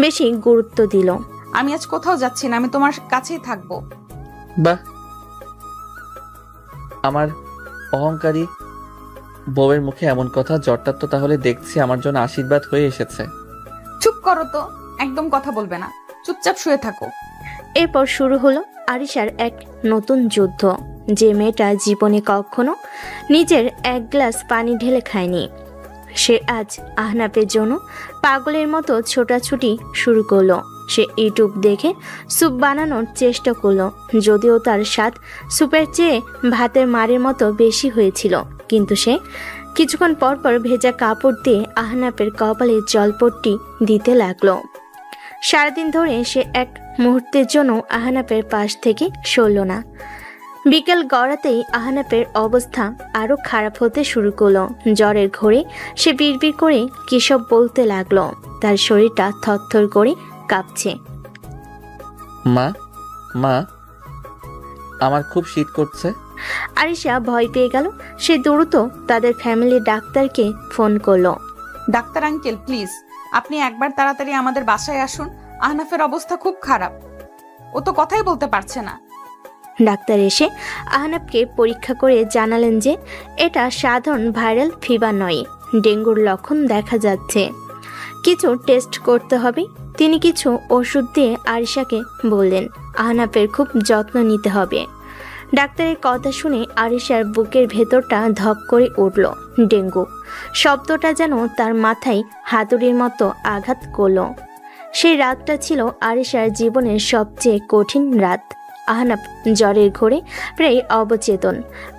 বেশি গুরুত্ব দিল। আমি আজ কোথাও যাচ্ছি না, আমি তোমার কাছেই থাকবো। বাহ, আমার অহংকারী বউয়ের মুখে এমন কথা। জ্বরটা তো তাহলে দেখছি আমার জন্য আশীর্বাদ হয়ে এসেছে। চুপ করো তো, একদম কথা বলবে না, চুপচাপ শুয়ে থাকো। এরপর শুরু হলো আরিশার এক নতুন যুদ্ধ। যে মেয়েটা জীবনে কখনো নিজের এক গ্লাস পানি ঢেলে খায়নি, সে আজ আহনাফের জন্য পাগলের মতো ছোটাছুটি শুরু করলো। সে ইউটিউব দেখে স্যুপ বানানোর চেষ্টা করলো, যদিও তার স্বাদ স্যুপের চেয়ে ভাতের মারের মতো বেশি হয়েছিল। কিন্তু সে কিছুক্ষণ পর পর ভেজা কাপড় দিয়ে আহনাফের কপালে জলপট্টি দিতে লাগলো। সারাদিন ধরে সে এক মুহূর্তের জন্য আহনাফের পাশ থেকে সরল না। বিকেল গড়াতেই আহনাফের অবস্থা আরও খারাপ হতে শুরু করলো। জ্বরের ঘোরে সে বিড়বিড় করে কিসব বলতে লাগলো। তার শরীরটা থরথর করে কাঁপছে। মা মা আমার খুব শীত করছে। আরিশা ভয় পেয়ে গেল। সে দ্রুত তাদের ফ্যামিলির ডাক্তারকে ফোন করলো। ডাক্তার আঙ্কেল প্লিজ, আপনি একবার তাড়াতাড়ি আমাদের বাসায় আসুন। আহনাফের অবস্থা খুব খারাপ, ও তো কথাই বলতে পারছে না। ডাক্তার এসে আহনাফকে পরীক্ষা করে জানালেন যে এটা সাধারণ ভাইরাল ফিভার নয়, ডেঙ্গুর লক্ষণ দেখা যাচ্ছে, কিছু টেস্ট করতে হবে। তিনি কিছু ওষুধ দিয়ে আরিশাকে বললেন আহনাফের খুব যত্ন নিতে হবে। ডাক্তারের কথা শুনে আরিশার বুকের ভেতরটা ধক করে উঠল। ডেঙ্গু শব্দটা যেন তার মাথায় হাতুড়ির মতো আঘাত করল। সেই রাতটা ছিল আরিশার জীবনের সবচেয়ে কঠিন রাত। আহনাফ জ্বরের ঘোরে প্রায় অবচেতন।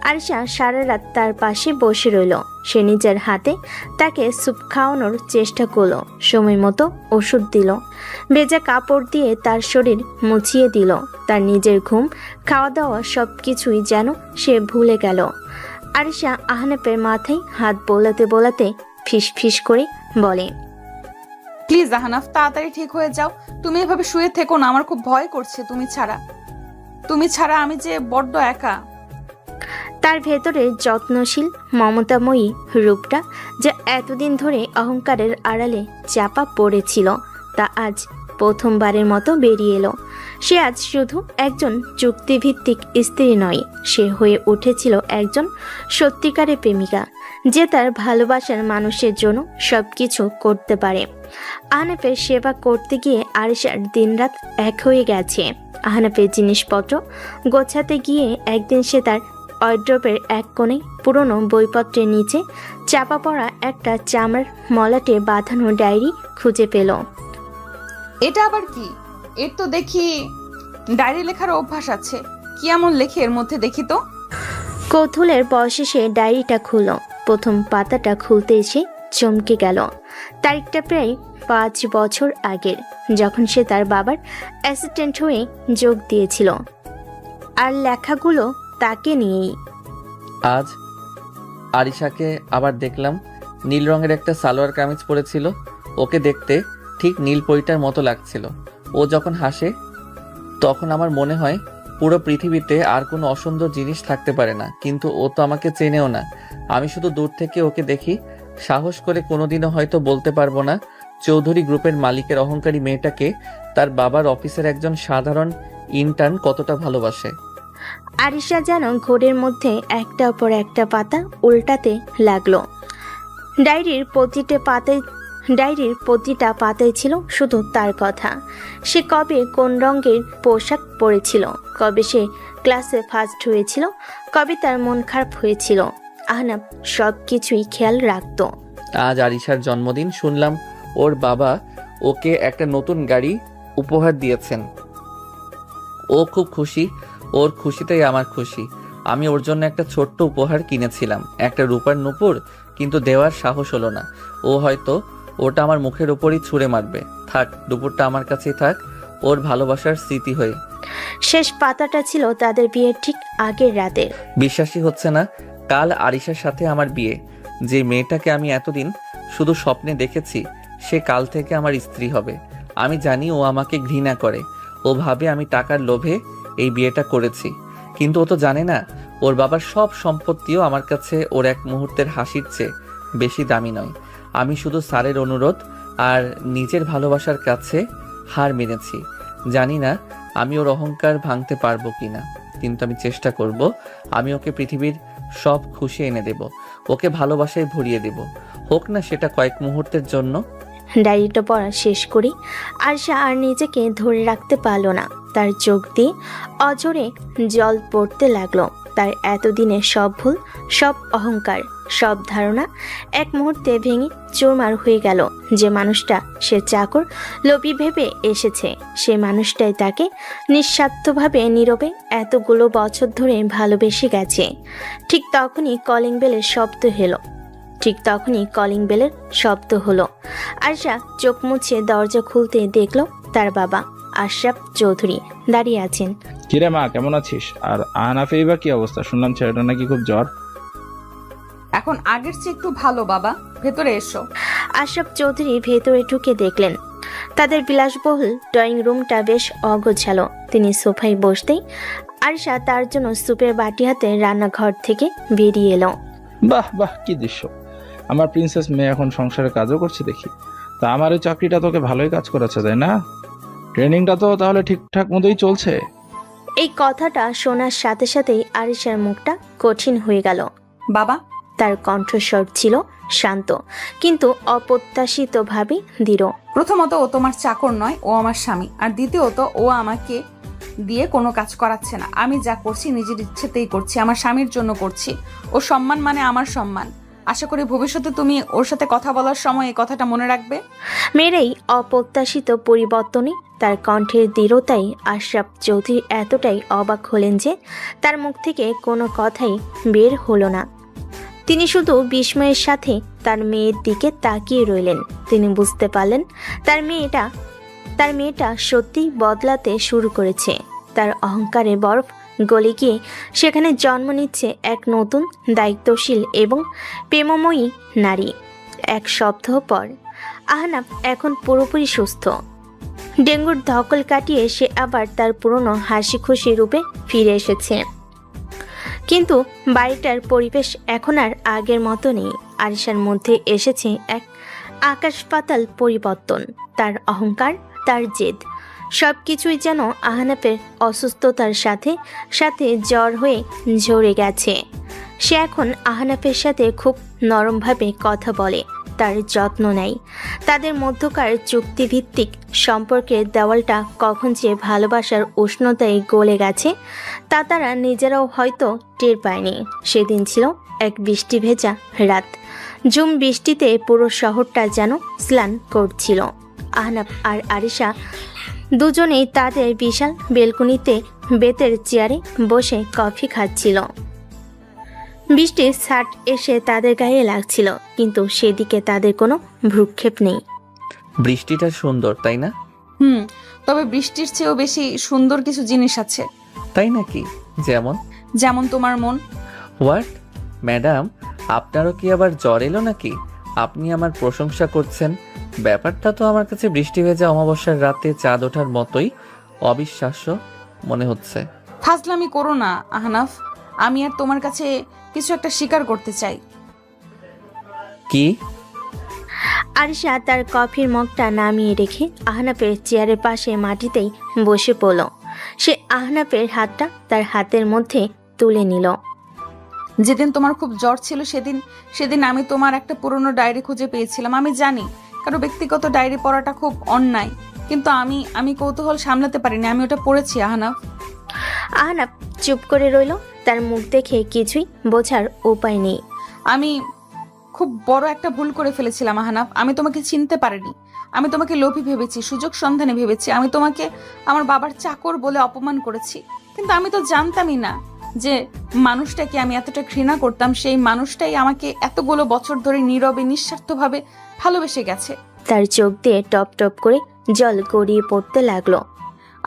আরিশা সারা রাত তার পাশে বসে রইল। সে নিজের হাতে তাকে স্যুপ খাওয়ানোর চেষ্টা করলো, সময় মতো ওষুধ দিল, ভেজা কাপড় দিয়ে তার শরীর মুছিয়ে দিল। তার নিজের ঘুম, খাওয়া দাওয়া সব কিছুই যেন সে ভুলে গেল। আরিশা আহনাফের মাথায় হাত বোলাতে বোলাতে ফিস ফিস করে বলে, প্লিজ আহনাফ, তাড়াতাড়ি ঠিক হয়ে যাও। তুমি এভাবে শুয়ে থেকো না, আমার খুব ভয় করছে। তুমি ছাড়া আমি যে বড্ড একা। তার ভেতরে যত্নশীল মমতাময়ী রূপটা যা এতদিন ধরে অহংকারের আড়ালে চাপা পড়েছিল, তা আজ প্রথমবারের মতো বেরিয়ে এলো। সে আজ শুধু একজন চুক্তিভিত্তিক স্ত্রী নয়, সে হয়ে উঠেছিল একজন সত্যিকারের প্রেমিকা, যে তার ভালোবাসার মানুষের জন্য সব কিছু করতে পারে। আহনাফের সেবা করতে গিয়ে আরিশার দিনরাত এক হয়ে গেছে। আহনাফের জিনিসপত্র গোছাতে গিয়ে একদিন সে তার ওয়ার্ড্রোবের এক কোণে পুরনো বইপত্রের নিচে চাপা পড়া একটা চামড়ার মলাটে বাঁধানো ডায়েরি খুঁজে পেল। এটা আবার কি? এর তো দেখি ডায়েরি লেখার অভ্যাস আছে। কি এমন লেখে এর মধ্যে দেখি তো? কৌতূহলের বয়সে সে ডায়েরিটা খুলল। প্রথম পাতাটা খুলতে এসে চমকে গেল। তারিখটা প্রায় 5 বছর আগের, যখন সে তার বাবার অ্যাসিস্ট্যান্ট হয়ে যোগ দিয়েছিল। আর লেখাগুলো তাকে নিয়েই। আজ আরিশাকে আবার দেখলাম, নীল রঙের একটা সালোয়ার কামিজ পরেছিল। ওকে দেখতে ঠিক নীল পরিটার মতো লাগছিল। ও যখন হাসে তখন আমার মনে হয় পুরো পৃথিবীতে আর কোনো অসুন্দর জিনিস থাকতে পারে না। কিন্তু ও তো আমাকে চেনেও না। আমি শুধু দূর থেকে ওকে দেখি। সাহস করে কোনোদিনও হয়তো বলতে পারবো না চৌধুরী গ্রুপের মালিকের অহংকারী মেয়েটাকে তার বাবার অফিসের একজন সাধারণ ইন্টার্ন কতটা ভালোবাসে। আরিশা যেন ঘোরের মধ্যে একটার পর একটা পাতা উল্টাতে লাগলো। ডায়েরির প্রতিটা পাতায় ছিল শুধু তার কথা। সে কবে কোন রঙের পোশাক পরেছিল, কবে সে ক্লাসে ফার্স্ট হয়েছিল, কবে তার মন খারাপ হয়েছিল। আহনাফ সব কিছুই খেয়াল রাখতো। আজ আরিশার জন্মদিন, শুনলাম ওর বাবা ওকে একটা নতুন গাড়ি উপহার দিয়েছেন। ও খুব খুশি। ওর খুশিতেই আমার খুশি। আমি ওর জন্য একটা ছোট্ট উপহার কিনেছিলাম, একটা রূপার নূপুর, কিন্তু দেওয়ার সাহস হলো না। ও হয়তো ওটা আমার মুখের উপরই ছুঁড়ে মারবে। থাক, দুপুরটা আমার কাছেই থাক, ওর ভালোবাসার স্মৃতি হয়ে। শেষ পাতাটা ছিল তাদের বিয়ের ঠিক আগের রাতে। বিশ্বাসই হচ্ছে না, কাল আরিশার সাথে আমার বিয়ে। যে মেয়েটাকে আমি এতদিন শুধু স্বপ্নে দেখেছি, সে কাল থেকে আমার স্ত্রী হবে। আমি জানি ও আমাকে ঘৃণা করে। ও ভাবে আমি টাকার লোভে এই বিয়েটা করেছি, কিন্তু ও তো জানে না ওর বাবার সব সম্পত্তিও আমার কাছে ওর এক মুহূর্তের হাসির চেয়ে বেশি দামি নয়। আমি শুধু স্যারের অনুরোধ আর নিজের ভালোবাসার কাছে হার মেনেছি। জানি না আমি ওর অহংকার ভাঙতে পারবো কিনা, কিন্তু আমি চেষ্টা করব। আমি ওকে পৃথিবীর সব খুশি এনে দেব, ওকে ভালোবাসায় ভরিয়ে দেব, হোক না সেটা কয়েক মুহূর্তের জন্য। ডায়েরিটা পড়া শেষ করি আরশা আর নিজেকে ধরে রাখতে পারল না। তার চোখ দিয়ে অঝরে জল পড়তে লাগলো। তার এতদিনের সব ভুল, সব অহংকার, সব ধারণা এক মুহূর্তে ভেঙে চুরমার হয়ে গেল। যে মানুষটা সে চাকর লোভী ভেবে এসেছে, সে মানুষটাই তাকে নিঃস্বার্থভাবে নীরবে এতগুলো বছর ধরে ভালোবেসে গেছে। ঠিক তখনই কলিং বেলের শব্দ হলো। আরশা চোখ মুছে দরজা খুলতে দেখলো তার বাবা আশরাফ চৌধুরী দাঁড়িয়ে আছেন। কিরে মা, কেমন আছিস? আর আহনাফের বা কি অবস্থা? শুনলাম ছেলেটা নাকি খুব জ্বর। এখন আগের চেয়ে একটু ভালো বাবা, ভেতরে এসো। আশরাফ চৌধুরী ভেতরে ঢুকে দেখলেন তাদের বিলাসবহুল ড্রয়িং রুমটা বেশ অগোছালো। তিনি সোফায় বসতেই আরিশা তার জন্য সুপের বাটি হাতে রান্নাঘর থেকে বেরিয়ে এলো। বাহ বাহ, কি দৃশ্য! আমার প্রিন্সেস মেয়ে এখন সংসারের কাজও করছে দেখি। তা আমার এই চাকরিটা তোকে ভালোই কাজ করেছে, তাই না? ট্রেনিংটা তো তাহলে ঠিকঠাক মতোই চলছে। এই কথাটা শোনার সাথে সাথেই আরিশার মুখটা কঠিন হয়ে গেল। বাবা, তার কণ্ঠস্বর ছিল শান্ত কিন্তু অপ্রত্যাশিতভাবে দৃঢ়। প্রথমত ও তোমার চাকর নয়, ও আমার স্বামী। আর দ্বিতীয়ত ও আমাকে দিয়ে কোনো কাজ করাচ্ছে না। আমি যা করছি নিজের ইচ্ছেতেই করছি, আমার স্বামীর জন্য করছি। ও সম্মান মানে আমার সম্মান। আশা করি ভবিষ্যতে তুমি ওর সাথে কথা বলার সময় এই কথাটা মনে রাখবে। মেয়ের এই অপ্রত্যাশিত পরিবর্তনে তার কণ্ঠের দৃঢ়তাই আশরাফ চৌধুরী এতটাই অবাক হলেন যে তার মুখ থেকে কোনো কথাই বের হলো না। তিনি শুধু বিস্ময়ের সাথে তার মেয়ের দিকে তাকিয়ে রইলেন। তিনি বুঝতে পারলেন তার মেয়েটা সত্যিই বদলাতে শুরু করেছে। তার অহংকারে বরফ গলে গিয়ে সেখানে জন্ম নিচ্ছে এক নতুন দায়িত্বশীল এবং প্রেমময়ী নারী। এক সপ্তাহ পর আহনাফ এখন পুরোপুরি সুস্থ। ডেঙ্গুর ধকল কাটিয়ে সে আবার তার পুরনো হাসি খুশি রূপে ফিরে এসেছে। কিন্তু বাড়িটার পরিবেশ এখন আর আগের মতো নেই। আরিশার মধ্যে এসেছে এক আকাশ পাতাল পরিবর্তন। তার অহংকার, তার জেদ, সব কিছুই যেন আহনাফের অসুস্থতার সাথে সাথে জ্বর হয়ে ঝরে গেছে। সে এখন আহনাফের সাথে খুব নরমভাবে কথা বলে, তার যত্ন নেয়। তাদের মধ্যকার চুক্তিভিত্তিক সম্পর্কের দেওয়ালটা কখন যে ভালোবাসার উষ্ণতায় গলে গেছে তা তারা নিজেরাও হয়তো টের পায়নি। সেদিন ছিল এক বৃষ্টি ভেজা রাত। ঝুম বৃষ্টিতে পুরো শহরটা যেন স্নান করছিল। আহনাফ আর আরিশা দুজনেই তাদের বিশাল বেলকনিতে বেতের চেয়ারে বসে কফি খাচ্ছিল। বৃষ্টির ছাট এসে তাদের গায়ে লাগছিল, কিন্তু সেদিকে তাদের কোনো ভ্রুক্ষেপ নেই। বৃষ্টিটা সুন্দর, তাই না? তবে বৃষ্টির চেয়েও বেশি সুন্দর কিছু জিনিস আছে। তাই নাকি? যেমন? যেমন তোমার মন। হোয়াট? ম্যাডাম, আপনারও কি আবার জ্বর এলো নাকি? আপনি আমার প্রশংসা করছেন। ব্যাপারটা তো আমার কাছে বৃষ্টি ভেজা অমাবস্যার রাতে চাঁদ ওঠার মতোই অবিশ্বাস্য মনে হচ্ছে। ফাজলামি করো না আহনাফ। আমি আর তোমার কাছে কিছু একটা স্বীকার করতে চাই। কি? আরিশা তার কফির মগটা নামিয়ে রেখে আহনাফের চেয়ারের পাশে মাটিতেই বসে পড়ল। সে আহনাফের হাতটা তার হাতের মধ্যে তুলে নিল। যেদিন তোমার খুব জ্বর ছিল সেদিন আমি তোমার একটা পুরনো ডায়েরি খুঁজে পেয়েছিলাম। আমি জানি কারো ব্যক্তিগত ডায়েরি পড়াটা খুব অন্যায়, কিন্তু আমি কৌতূহল সামলাতে পারিনি। আমি ওটা পড়েছি আহনাফ। আহনাফ চুপ করে রইল। তার মুখ দেখে কিছুই বোঝার উপায় নেই। আমি খুব বড় একটা ভুল করে ফেলেছিলাম আহনাফ। আমি তোমাকে চিনতে পারিনি। আমি তোমাকে লোভী ভেবেছি, সুযোগ সন্ধানে ভেবেছি। আমি তোমাকে আমার বাবার চাকর বলে অপমান করেছি। কিন্তু আমি তো জানতামই না যে মানুষটাকে আমি এতটা ঘৃণা করতাম, সেই মানুষটাই আমাকে এতগুলো বছর ধরে নীরবে নিঃস্বার্থভাবে ভালোবেসে গেছে। তার চোখ দিয়ে টপ টপ করে জল গড়িয়ে পড়তে লাগলো।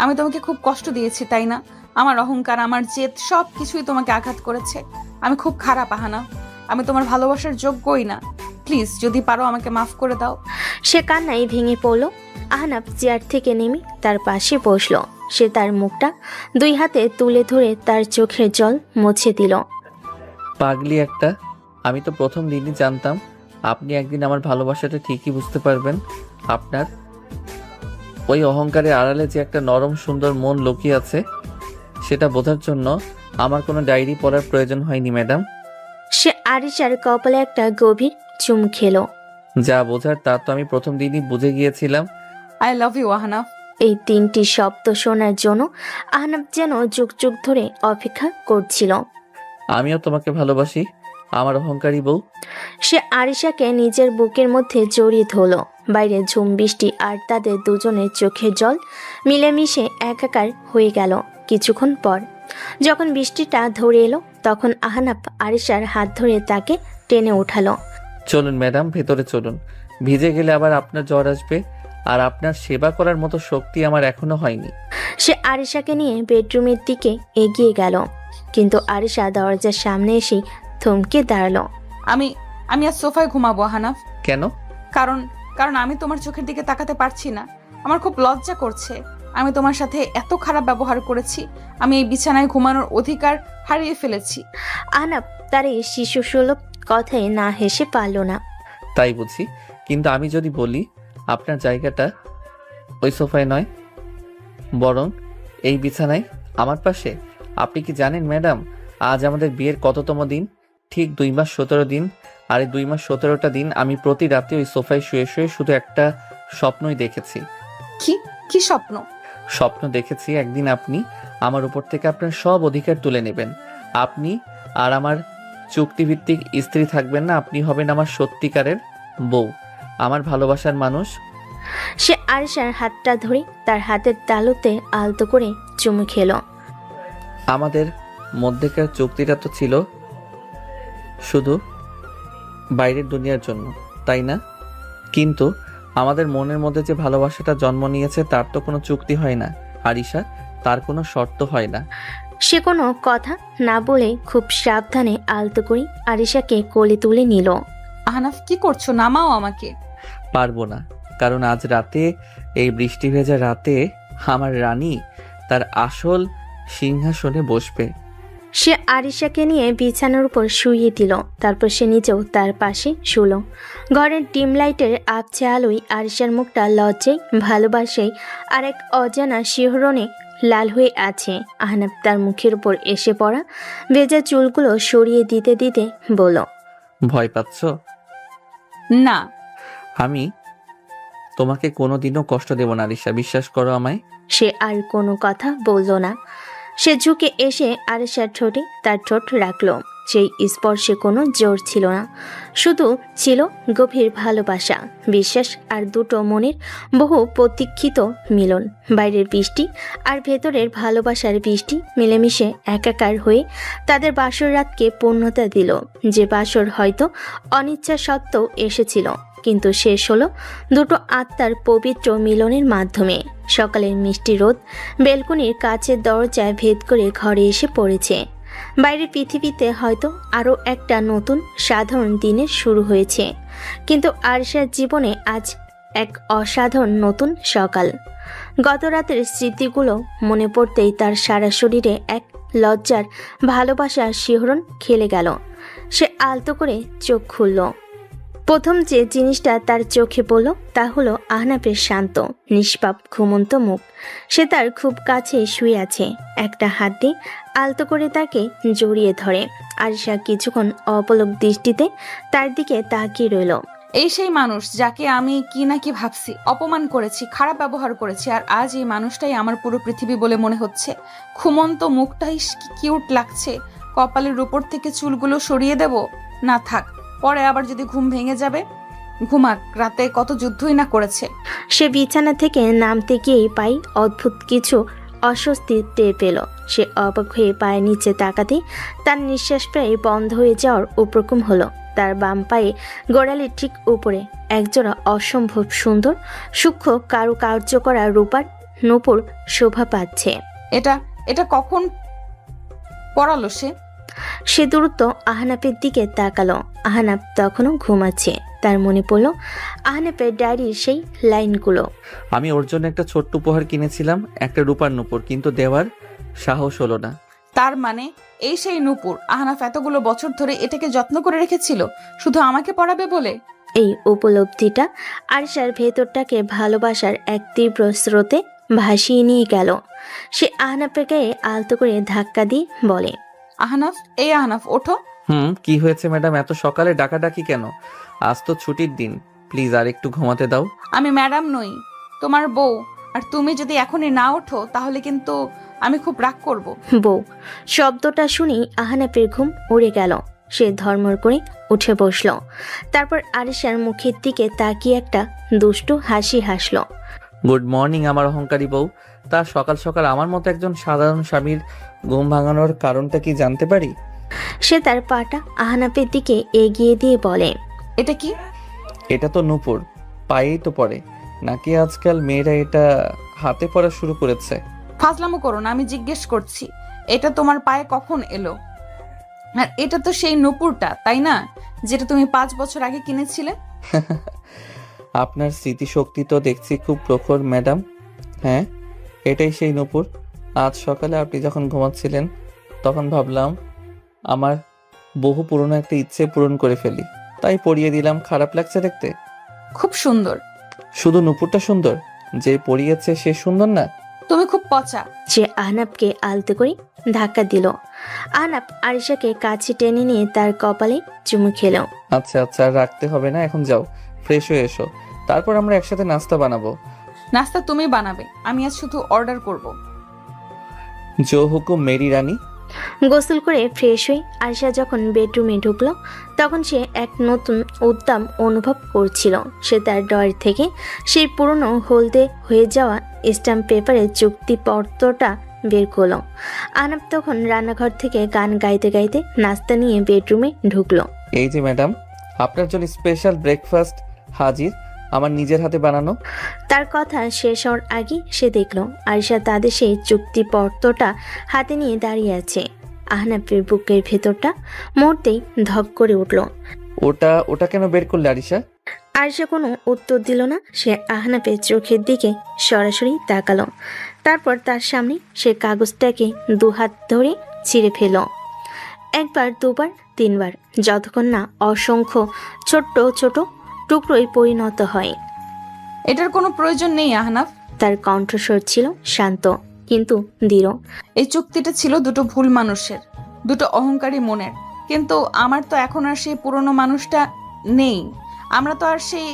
আমি তোমাকে খুব কষ্ট দিয়েছি, তাই না? আমার অহংকার, আমার জেদ, সব কিছুই তোমাকে আঘাত করেছে। আমি খুব খারাপ আহনাফ। আমি তোমার ভালোবাসার যোগ্যই না। প্লিজ, যদি পারো আমাকে মাফ করে দাও। সে কান্নায় ভেঙে পড়ল। আহনাফ চেয়ার থেকে নেমে তার পাশে বসল। সে তার মুখটা দুই হাতে তুলে ধরে তার চোখের জল মুছে দিল। পাগলি একটা! আমি তো প্রথম দিনই জানতাম আপনি একদিন আমার ভালোবাসাটা ঠিকই বুঝতে পারবেন। আপনার ওই অহংকারের আড়ালে যে একটা নরম সুন্দর মন লুকিয়ে আছে সেটা বোঝার জন্য আমার কোনো ডায়েরি পড়ার প্রয়োজন হয়নি ম্যাডাম। সে আরিশার কপালে একটা গভীর চুম খেলো। যা বোঝার তা তো আমি প্রথম দিনই বুঝে গিয়েছিলাম। I love you Ahnaf. এই তিনটি শব্দ শোনার জন্য আহনাফ যেন যুগ যুগ ধরে অপেক্ষা করছিল। আমিও তোমাকে ভালোবাসি আমার অহংকারী বউ। সে আরিশাকে নিজের বুকের মধ্যে জড়িয়ে ধরল। বাইরে ঝুম বৃষ্টি আর তাদের দুজনের চোখের জল মিলেমিশে একাকার হয়ে গেল। কিছুক্ষণ পর যখন বৃষ্টিটা ধরে এলো তখন আহনাফ আরিশার হাত ধরে তাকে টেনে উঠালো। চলুন ম্যাডাম, ভেতরে চলুন। ভিজে গেলে আবার আপনার জ্বর আসবে। আর আপনার সেবা করার মতো শক্তি আমার এখনো হয়নি। সে আরিশাকে নিয়ে বেডরুমের দিকে এগিয়ে গেল, কিন্তু আরিশা দরজার সামনে এসেই থমকে দাঁড়ালো। আমি আমি আজ সোফায় ঘুমাবো আহনাফ। কেন? কারণ কারণ আমি তোমার চোখের দিকে তাকাতে পারছি না। আমার খুব লজ্জা করছে। আমি তোমার সাথে এত খারাপ ব্যবহার করেছি। আমি এই বিছানায় ঘুমানোর অধিকার হারিয়ে ফেলেছি। আহনাফ তার এই শিশুসুলভ কথায় না হেসে পারল না। তাই বুঝি, কিন্তু আমি যদি বলি আপনার জায়গাটা ওই সোফায় নয়, বরং এই বিছানায় আমার পাশে। আপনি কি জানেন ম্যাডাম, আজ আমাদের বিয়ের কততম দিন? ঠিক 2 মাস 17 দিন। আর এই 2 মাস 17টা দিন আমি প্রতি রাতে ওই সোফায় শুয়ে শুয়ে শুধু একটা স্বপ্নই দেখেছি। কি কি স্বপ্ন? স্বপ্ন দেখেছি একদিন আপনি আমার উপর থেকে আপনার সব অধিকার তুলে নেবেন। আপনি আর আমার চুক্তিভিত্তিক স্ত্রী থাকবেন না, আপনি হবেন আমার সত্যিকারের বউ, আমার ভালোবাসার মানুষ। সে আরিশার হাতটা ধরে তার হাতের তালুতে আলতো করে চুমু খেলো। আমাদের মধ্যেকার চুক্তিটা তো ছিল শুধু বাইরের দুনিয়ার জন্য, তাই না? কিন্তু আমাদের মনের মধ্যে যে ভালোবাসাটা জন্ম নিয়েছে তার তো কোনো চুক্তি হয় না আরিশা, তার কোনো শর্ত হয় না। সে কোনো কথা না বলে খুব সাবধানে আলতো করে আরিশাকে কোলে তুলে নিল। আহনাফ কি করছো? নামাও আমাকে। পারবো না, কারণ আজ রাতে, এই বৃষ্টি ভেজা রাতে আমার রানী তার আসল সিংহাসনে বসবে। সে আরিশাকে নিয়ে বিছানার উপর শুইয়ে দিল, তারপর সে নিজেও তার পাশে শুলো। ঘরের ডিম লাইটের আবছা আলোয় আরিশার মুখটা লজ্জায়, ভালোবাসায় আর এক অজানা শিহরণে লাল হয়ে আছে। আহনাফ তার মুখের উপর এসে পড়া ভেজা চুলগুলো সরিয়ে দিতে দিতে বলল, ভয় পাচ্ছ? না। আমি তোমাকে কোনোদিনও কষ্ট দেব না আরিশা, বিশ্বাস করো আমায়। সে আর কোনো কথা বলল না। সে ঝুঁকে এসে আরিশার ঠোঁটে তার ঠোঁট রাখলো। সেই স্পর্শে কোনো জোর ছিল না, শুধু ছিল গভীর ভালোবাসা, বিশ্বাস আর দুটো মনের বহু প্রতীক্ষিত মিলন। বাইরের বৃষ্টি আর ভেতরের ভালোবাসার বৃষ্টি মিলেমিশে একাকার হয়ে তাদের বাসর রাতকে পূর্ণতা দিল। যে বাসর হয়তো অনিচ্ছা সত্ত্বেও এসেছিল, কিন্তু শেষ হলো দুটো আত্মার পবিত্র মিলনের মাধ্যমে। সকালের মিষ্টি রোদ বেলকনির কাচের দরজায় ভেদ করে ঘরে এসে পড়েছে। বাইরের পৃথিবীতে হয়তো আরও একটা নতুন সাধারণ দিনের শুরু হয়েছে, কিন্তু আরিশার জীবনে আজ এক অসাধারণ নতুন সকাল। গত রাতের স্মৃতিগুলো মনে পড়তেই তার সারা শরীরে এক লজ্জার ভালোবাসার শিহরণ খেলে গেল। সে আলতো করে চোখ খুলল। প্রথম যে জিনিসটা তার চোখে পড়ল তা হলো আহনাফের শান্ত, নিষ্পাপ, ঘুমন্ত মুখ। সে তার খুব কাছে শুয়ে আছে, একটা হাত দিয়ে আলতো করে তাকে জড়িয়ে ধরে। আরিশা কিছুক্ষণ অপলক দৃষ্টিতে তার দিকে তাকিয়ে রইল। এই সেই মানুষ যাকে আমি কি না কি ভাবছি, অপমান করেছি, খারাপ ব্যবহার করেছি, আর আজ এই মানুষটাই আমার পুরো পৃথিবী বলে মনে হচ্ছে। ঘুমন্ত মুখটাই কিউট লাগছে। কপালের উপর থেকে চুলগুলো সরিয়ে দেব? না থাক, পরে আবার যদি ঘুম ভেঙে যাবে। ঘুমাক, রাতে কত যুদ্ধই না করেছে। সে বিছানা থেকে নামতে গিয়েই পাই অদ্ভুত কিছু অস্বস্তি টের পেল। সে অবাক হয়ে পায়ের নিচে তাকাতে তার নিঃশ্বাস প্রায় বন্ধ হয়ে যাওয়ার উপক্রম হলো। তার বাম পায়ে গোড়ালির ঠিক উপরে একজোড়া অসম্ভব সুন্দর সূক্ষ্ম কারুকার্য করা রূপার নূপুর শোভা পাচ্ছে। এটা এটা কখন পড়ালো সে? সে দ্রুত আহনাফের দিকে তাকালো। আহনাফ তখনও ঘুমাচ্ছে। তার মনে পড়ল আহনাফের ডায়েরির সেই লাইনগুলো। আমি ওর জন্য একটা ছোট্ট উপহার কিনেছিলাম, একটা রূপার নূপুর, কিন্তু দেওয়ার সাহস হলো না। তার মানে এই সেই নূপুর আহনাফ এতগুলো বছর ধরে এটাকে যত্ন করে রেখেছিল শুধু আমাকে পড়াবে বলে। এই উপলব্ধিটা আরিশার ভেতরটাকে ভালোবাসার এক তীব্র স্রোতে ভাসিয়ে নিয়ে গেল। সে আহনাফের গায়ে আলতো করে ধাক্কা দিয়ে বলে, আহনাফ, এই আহনাফ, ওঠো। কি হয়েছে ম্যাডাম, এত সকালে ডাকাডাকি কেন? আজ তো ছুটির দিন, প্লিজ আর একটু ঘুমাতে দাও। আমি ম্যাডাম নই, তোমার বউ। আর তুমি যদি এখনই না ওঠো তাহলে কিন্তু আমি খুব রাগ করব। বউ শব্দটা শুনেই আহনাফের ঘুম উড়ে গেল। সে ধর্মর করে উঠে বসল। তারপর আরিশার মুখের দিকে তাকিয়ে একটা দুষ্টু হাসি হাসল। গুড মর্নিং আমার অহংকারী বউ। তা সকাল সকাল আমার মতো একজন সাধারণ স্বামীর ঘুম ভাঙানোর কারণটা কি জানতে পারি? সে তার পাটা আহনাফের দিকে এগিয়ে দিয়ে বলে, এটা কি? এটা তো নূপুর, পায়েই তো পড়ে। নাকি আজকাল মেয়েরা এটা হাতে পড়া শুরু করেছে? ফাজলামো করো না, আমি জিজ্ঞেস করছি এটা তোমার পায়ে কখন এলো? আর এটা তো সেই নূপুরটা, তাই না, যেটা তুমি 5 বছর আগে কিনেছিলে? আপনার স্মৃতিশক্তি তো দেখছি খুব প্রখর ম্যাডাম। হ্যাঁ, এটাই সেই নূপুর। আজ সকালে আপনি যখন ঘুমাচ্ছিলেন তখন ভাবলাম আমার বহু পুরনো একটা ইচ্ছে পূরণ করে ফেলি, তাই পরিয়ে দিলাম। খারাপ লাগছে দেখতে? খুব সুন্দর। শুধু নূপুরটা সুন্দর, যে পরিয়েছে সে সুন্দর না? তুমি খুব পচা। সে আহনাবকে আলতো করে ধাক্কা দিল। আহনাব আরিশাকে কাছে টেনে নিয়ে তার কপালে চুমু খেলো। আচ্ছা আচ্ছা, আর রাখতে হবে না, এখন যাও ফ্রেশ হয়ে এসো, তারপর আমরা একসাথে নাস্তা বানাবো। নাস্তা তুমি বানাবে, আমি আজ শুধু অর্ডার করব। জো হুকুম মেরি রানী। গোসল করে ফ্রেশ হয়ে আরিশা যখন বেডরুমে ঢুকলো তখন সে এক নতুন উদ্দাম অনুভব করছিল। সে তার ড্রয়ার থেকে সেই পুরনো হলদে হয়ে যাওয়া স্ট্যাম্প পেপারের চুক্তিপত্রটা বের করলো। আহনাব তখন রান্নাঘর থেকে গান গাইতে গাইতে নাস্তা নিয়ে বেডরুমে ঢুকলো। এই যে ম্যাডাম, আপনার জন্য স্পেশাল ব্রেকফাস্ট হাজির, আমার নিজের হাতে বানানো। তার কথা শেষ হওয়ার আগে সে দেখলো আরিশা তাদের সেই চুক্তিপত্রটা হাতে নিয়ে দাঁড়িয়ে আছে। আহনাবের বুকের ভেতরটা মুহূর্তেই ধপ করে উঠল। ওটা কেন বের করলে আরিশা? আরিশা কোনো উত্তর দিল না। সে আহনাবের চোখের দিকে সরাসরি তাকালো, তারপর তার সামনে সে কাগজটাকে দুহাত ধরে ছিঁড়ে ফেল। একবার, দুবার, তিনবার, যতক্ষণ না অসংখ্য ছোট্ট ছোট টুকরোয় পরিণত হয়। এটার কোনো প্রয়োজন নেই আহনাফ। তার কণ্ঠস্বর ছিল শান্ত কিন্তু দৃঢ়। এই চুক্তিটা ছিল দুটো ভুল মানুষের, দুটো অহংকারী মনের। কিন্তু আমার তো এখন আর সেই পুরনো মানুষটা নেই। আমরা তো আর সেই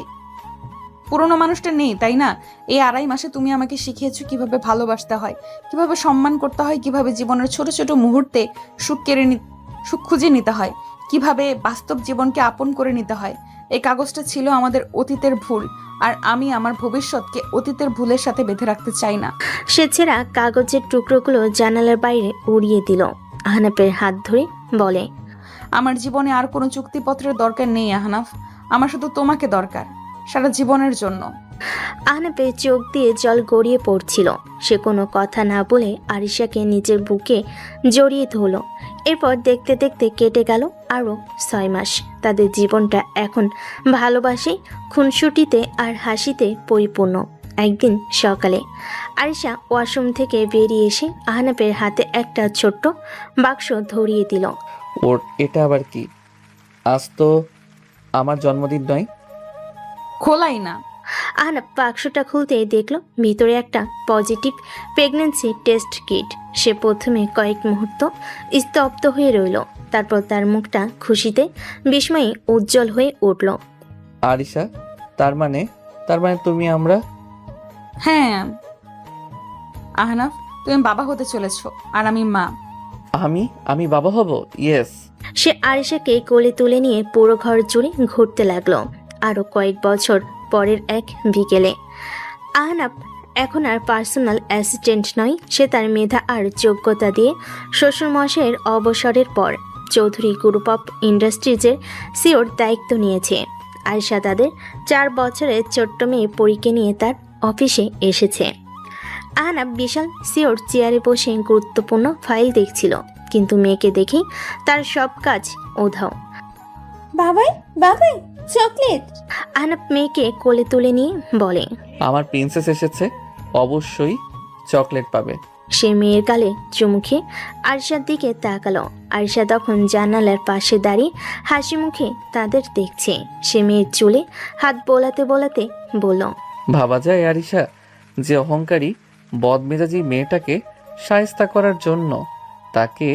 পুরনো মানুষটা নেই, তাই না? এই 2.5 মাসে তুমি আমাকে শিখিয়েছো কিভাবে ভালোবাসতে হয়, কিভাবে সম্মান করতে হয়, কিভাবে জীবনের ছোট ছোট মুহূর্তে সুখ খুঁজে নিতে হয়, কিভাবে বাস্তব জীবনকে আপন করে নিতে হয়। এই কাগজটা ছিল আমাদের অতীতের ভুল, আর আমি আমার ভবিষ্যৎকে অতীতের ভুলের সাথে বেঁধে রাখতে চাই না। সে ছেঁড়া কাগজের টুকরোগুলো জানালার বাইরে উড়িয়ে দিল। আহনাফের হাত ধরে বলে, আমার জীবনে আর কোনো চুক্তিপত্রের দরকার নেই আহনাফ। আমার শুধু তোমাকে দরকার, সারা জীবনের জন্য। আহনাফের চোখ দিয়ে জল গড়িয়ে পড়ছিল। সে কোনো কথা না বলে আরিশাকে নিজের বুকে জড়িয়ে ধরল। এরপর দেখতে দেখতে কেটে গেল আরও 6 মাস। তাদের জীবনটা এখন ভালোবাসে, খুনসুটিতে আর হাসিতে পরিপূর্ণ। একদিন সকালে আরিশা ওয়াশরুম থেকে বেরিয়ে এসে আহনাফের হাতে একটা ছোট্ট বাক্স ধরিয়ে দিল। এটা আবার কি? আজ তো আমার জন্মদিন নয়। খোলাই না। আহনাফ বাক্সটা খুলতেই দেখলো ভিতরে একটা পজিটিভ প্রেগন্যান্সি টেস্ট কিট। সে প্রথমে কয়েক মুহূর্ত স্তব্ধ হয়ে রইল, তারপর তার মুখটা খুশিতে বিস্ময়ে উজ্জ্বল হয়ে উঠল। আরিশা, তার মানে তুমি আমরা? হ্যাঁ আহনাফ, তুমি বাবা হতে চলেছো আর আমি মা। আমি বাবা হব? ইয়েস। সে আরিশাকে কোলে তুলে নিয়ে পুরো ঘর জুড়ে ঘুরতে লাগলো। আরও কয়েক বছর পরের এক বিকেলে আহনাফ এখন আর পার্সোনাল অ্যাসিস্ট্যান্ট নয়। সে তার মেধা আর যোগ্যতা দিয়ে শ্বশুরমশাইয়ের অবসরের পর চৌধুরী গ্রুপ অফ ইন্ডাস্ট্রিজের সিওর দায়িত্ব নিয়েছে। আরিশা তাদের 4 বছরের ছোট্ট মেয়ে পরীকে নিয়ে তার অফিসে এসেছে। আহনাফ বিশাল সিওর চেয়ারে বসে গুরুত্বপূর্ণ ফাইল দেখছিল, কিন্তু মেয়েকে দেখেই তার সব কাজ উধাও। বাবাই বাবাই চকলেট। আহনাফ মেয়েকে কোলে তুলে নিয়ে বলে, আমার প্রিন্সেস এসেছে, অবশ্যই চকলেট পাবে। সে মেয়ের গালে চুমু খেয়ে আরিশার দিকে তাকালো। আরিশা তখন জানালার পাশে দাঁড়িয়ে হাসি মুখে তাদের দেখছে। সে মেয়ের চুলে হাত বোলাতে বোলাতে বলল, ভাবা যায় আরিশা, যে অহংকারী বদমেজাজি মেয়েটাকে শায়েস্তা করার জন্য, তাকে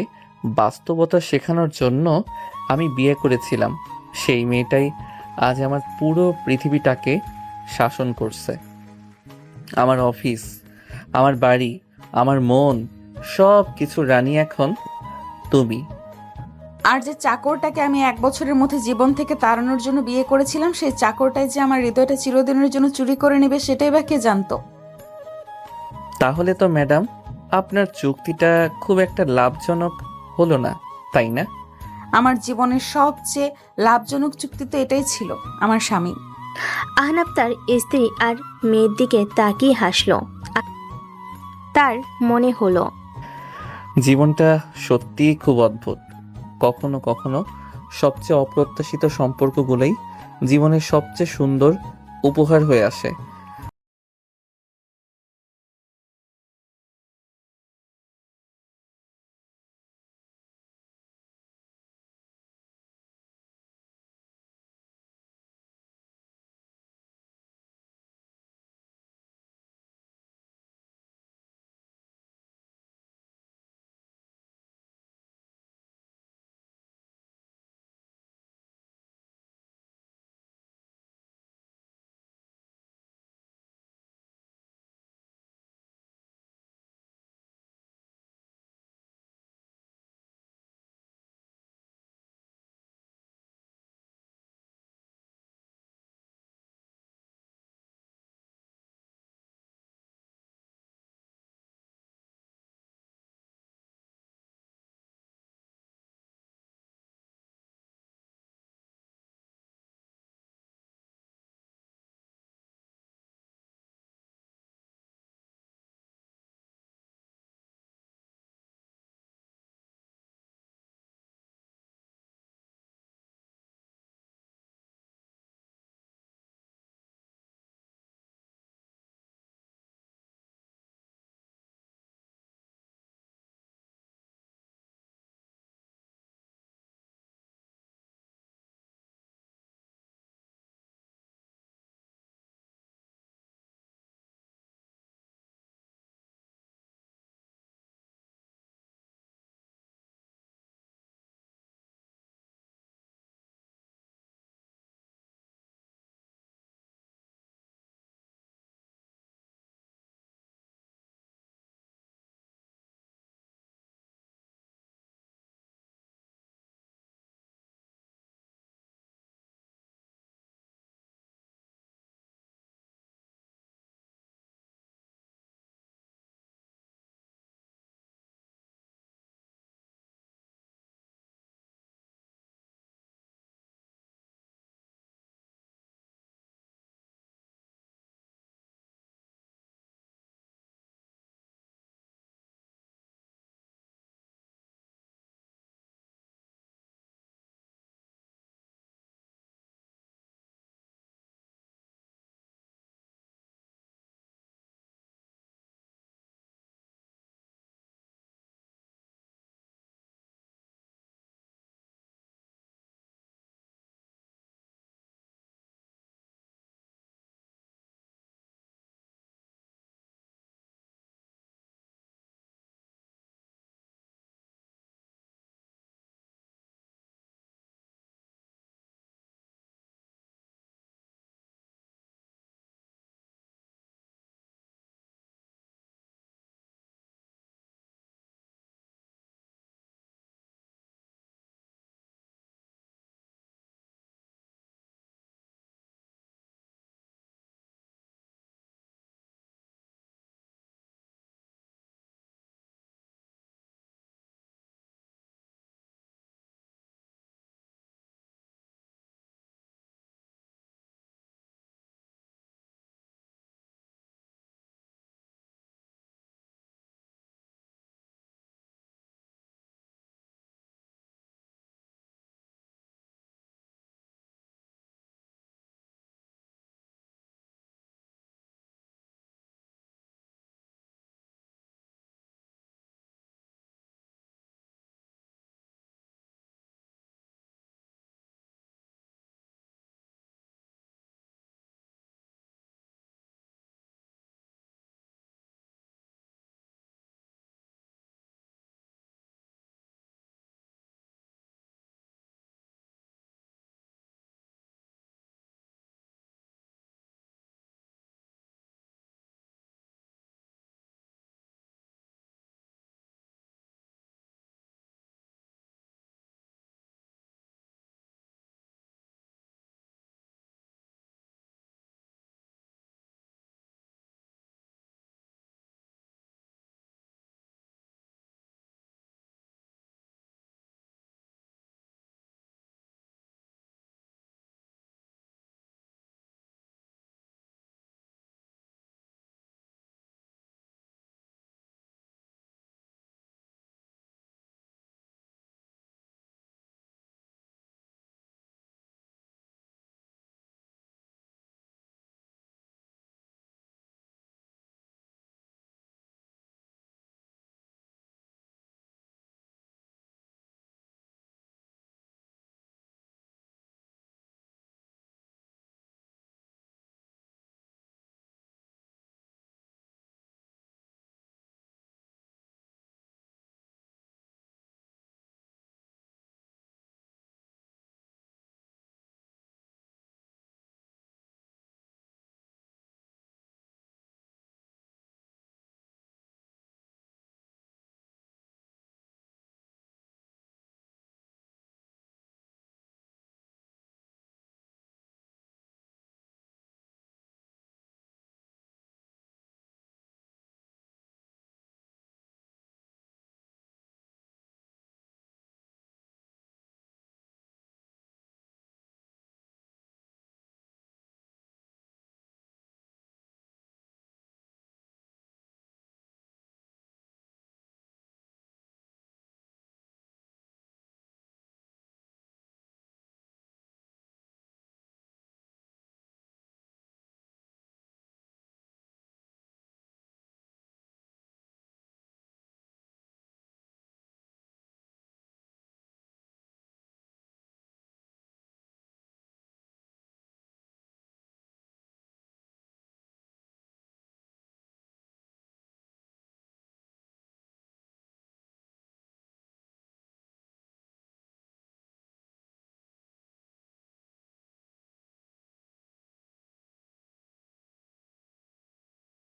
বাস্তবতা শেখানোর জন্য আমি বিয়ে করেছিলাম, সেই মেয়েটাই আজ আমার পুরো পৃথিবীটাকে শাসন করছে। আমার অফিস, আমার বাড়ি, আমার মন, সব কিছু রানী এখন তুমি। আর যে চাকরটাকে আমি 1 বছরের মধ্যে জীবন থেকে তাড়ানোর জন্য বিয়ে করেছিলাম, সেই চাকরটাই যে আমার হৃদয়টা চিরদিনের জন্য চুরি করে নেবে, সেটাই বা কে জানতো? তাহলে তো ম্যাডাম আপনার চুক্তিটা খুব একটা লাভজনক হলো না, তাই না? আমার জীবনের সবচেয়ে লাভজনক চুক্তি তো এটাই ছিল। আমার স্বামী, আহনাব তার স্ত্রী আর মেয়ের দিকে তাকিয়ে হাসলো। তার মনে হলো জীবনটা সত্যিই খুব অদ্ভুত। কখনো কখনো সবচেয়ে অপ্রত্যাশিত সম্পর্কগুলোই জীবনের সবচেয়ে সুন্দর উপহার হয়ে আসে।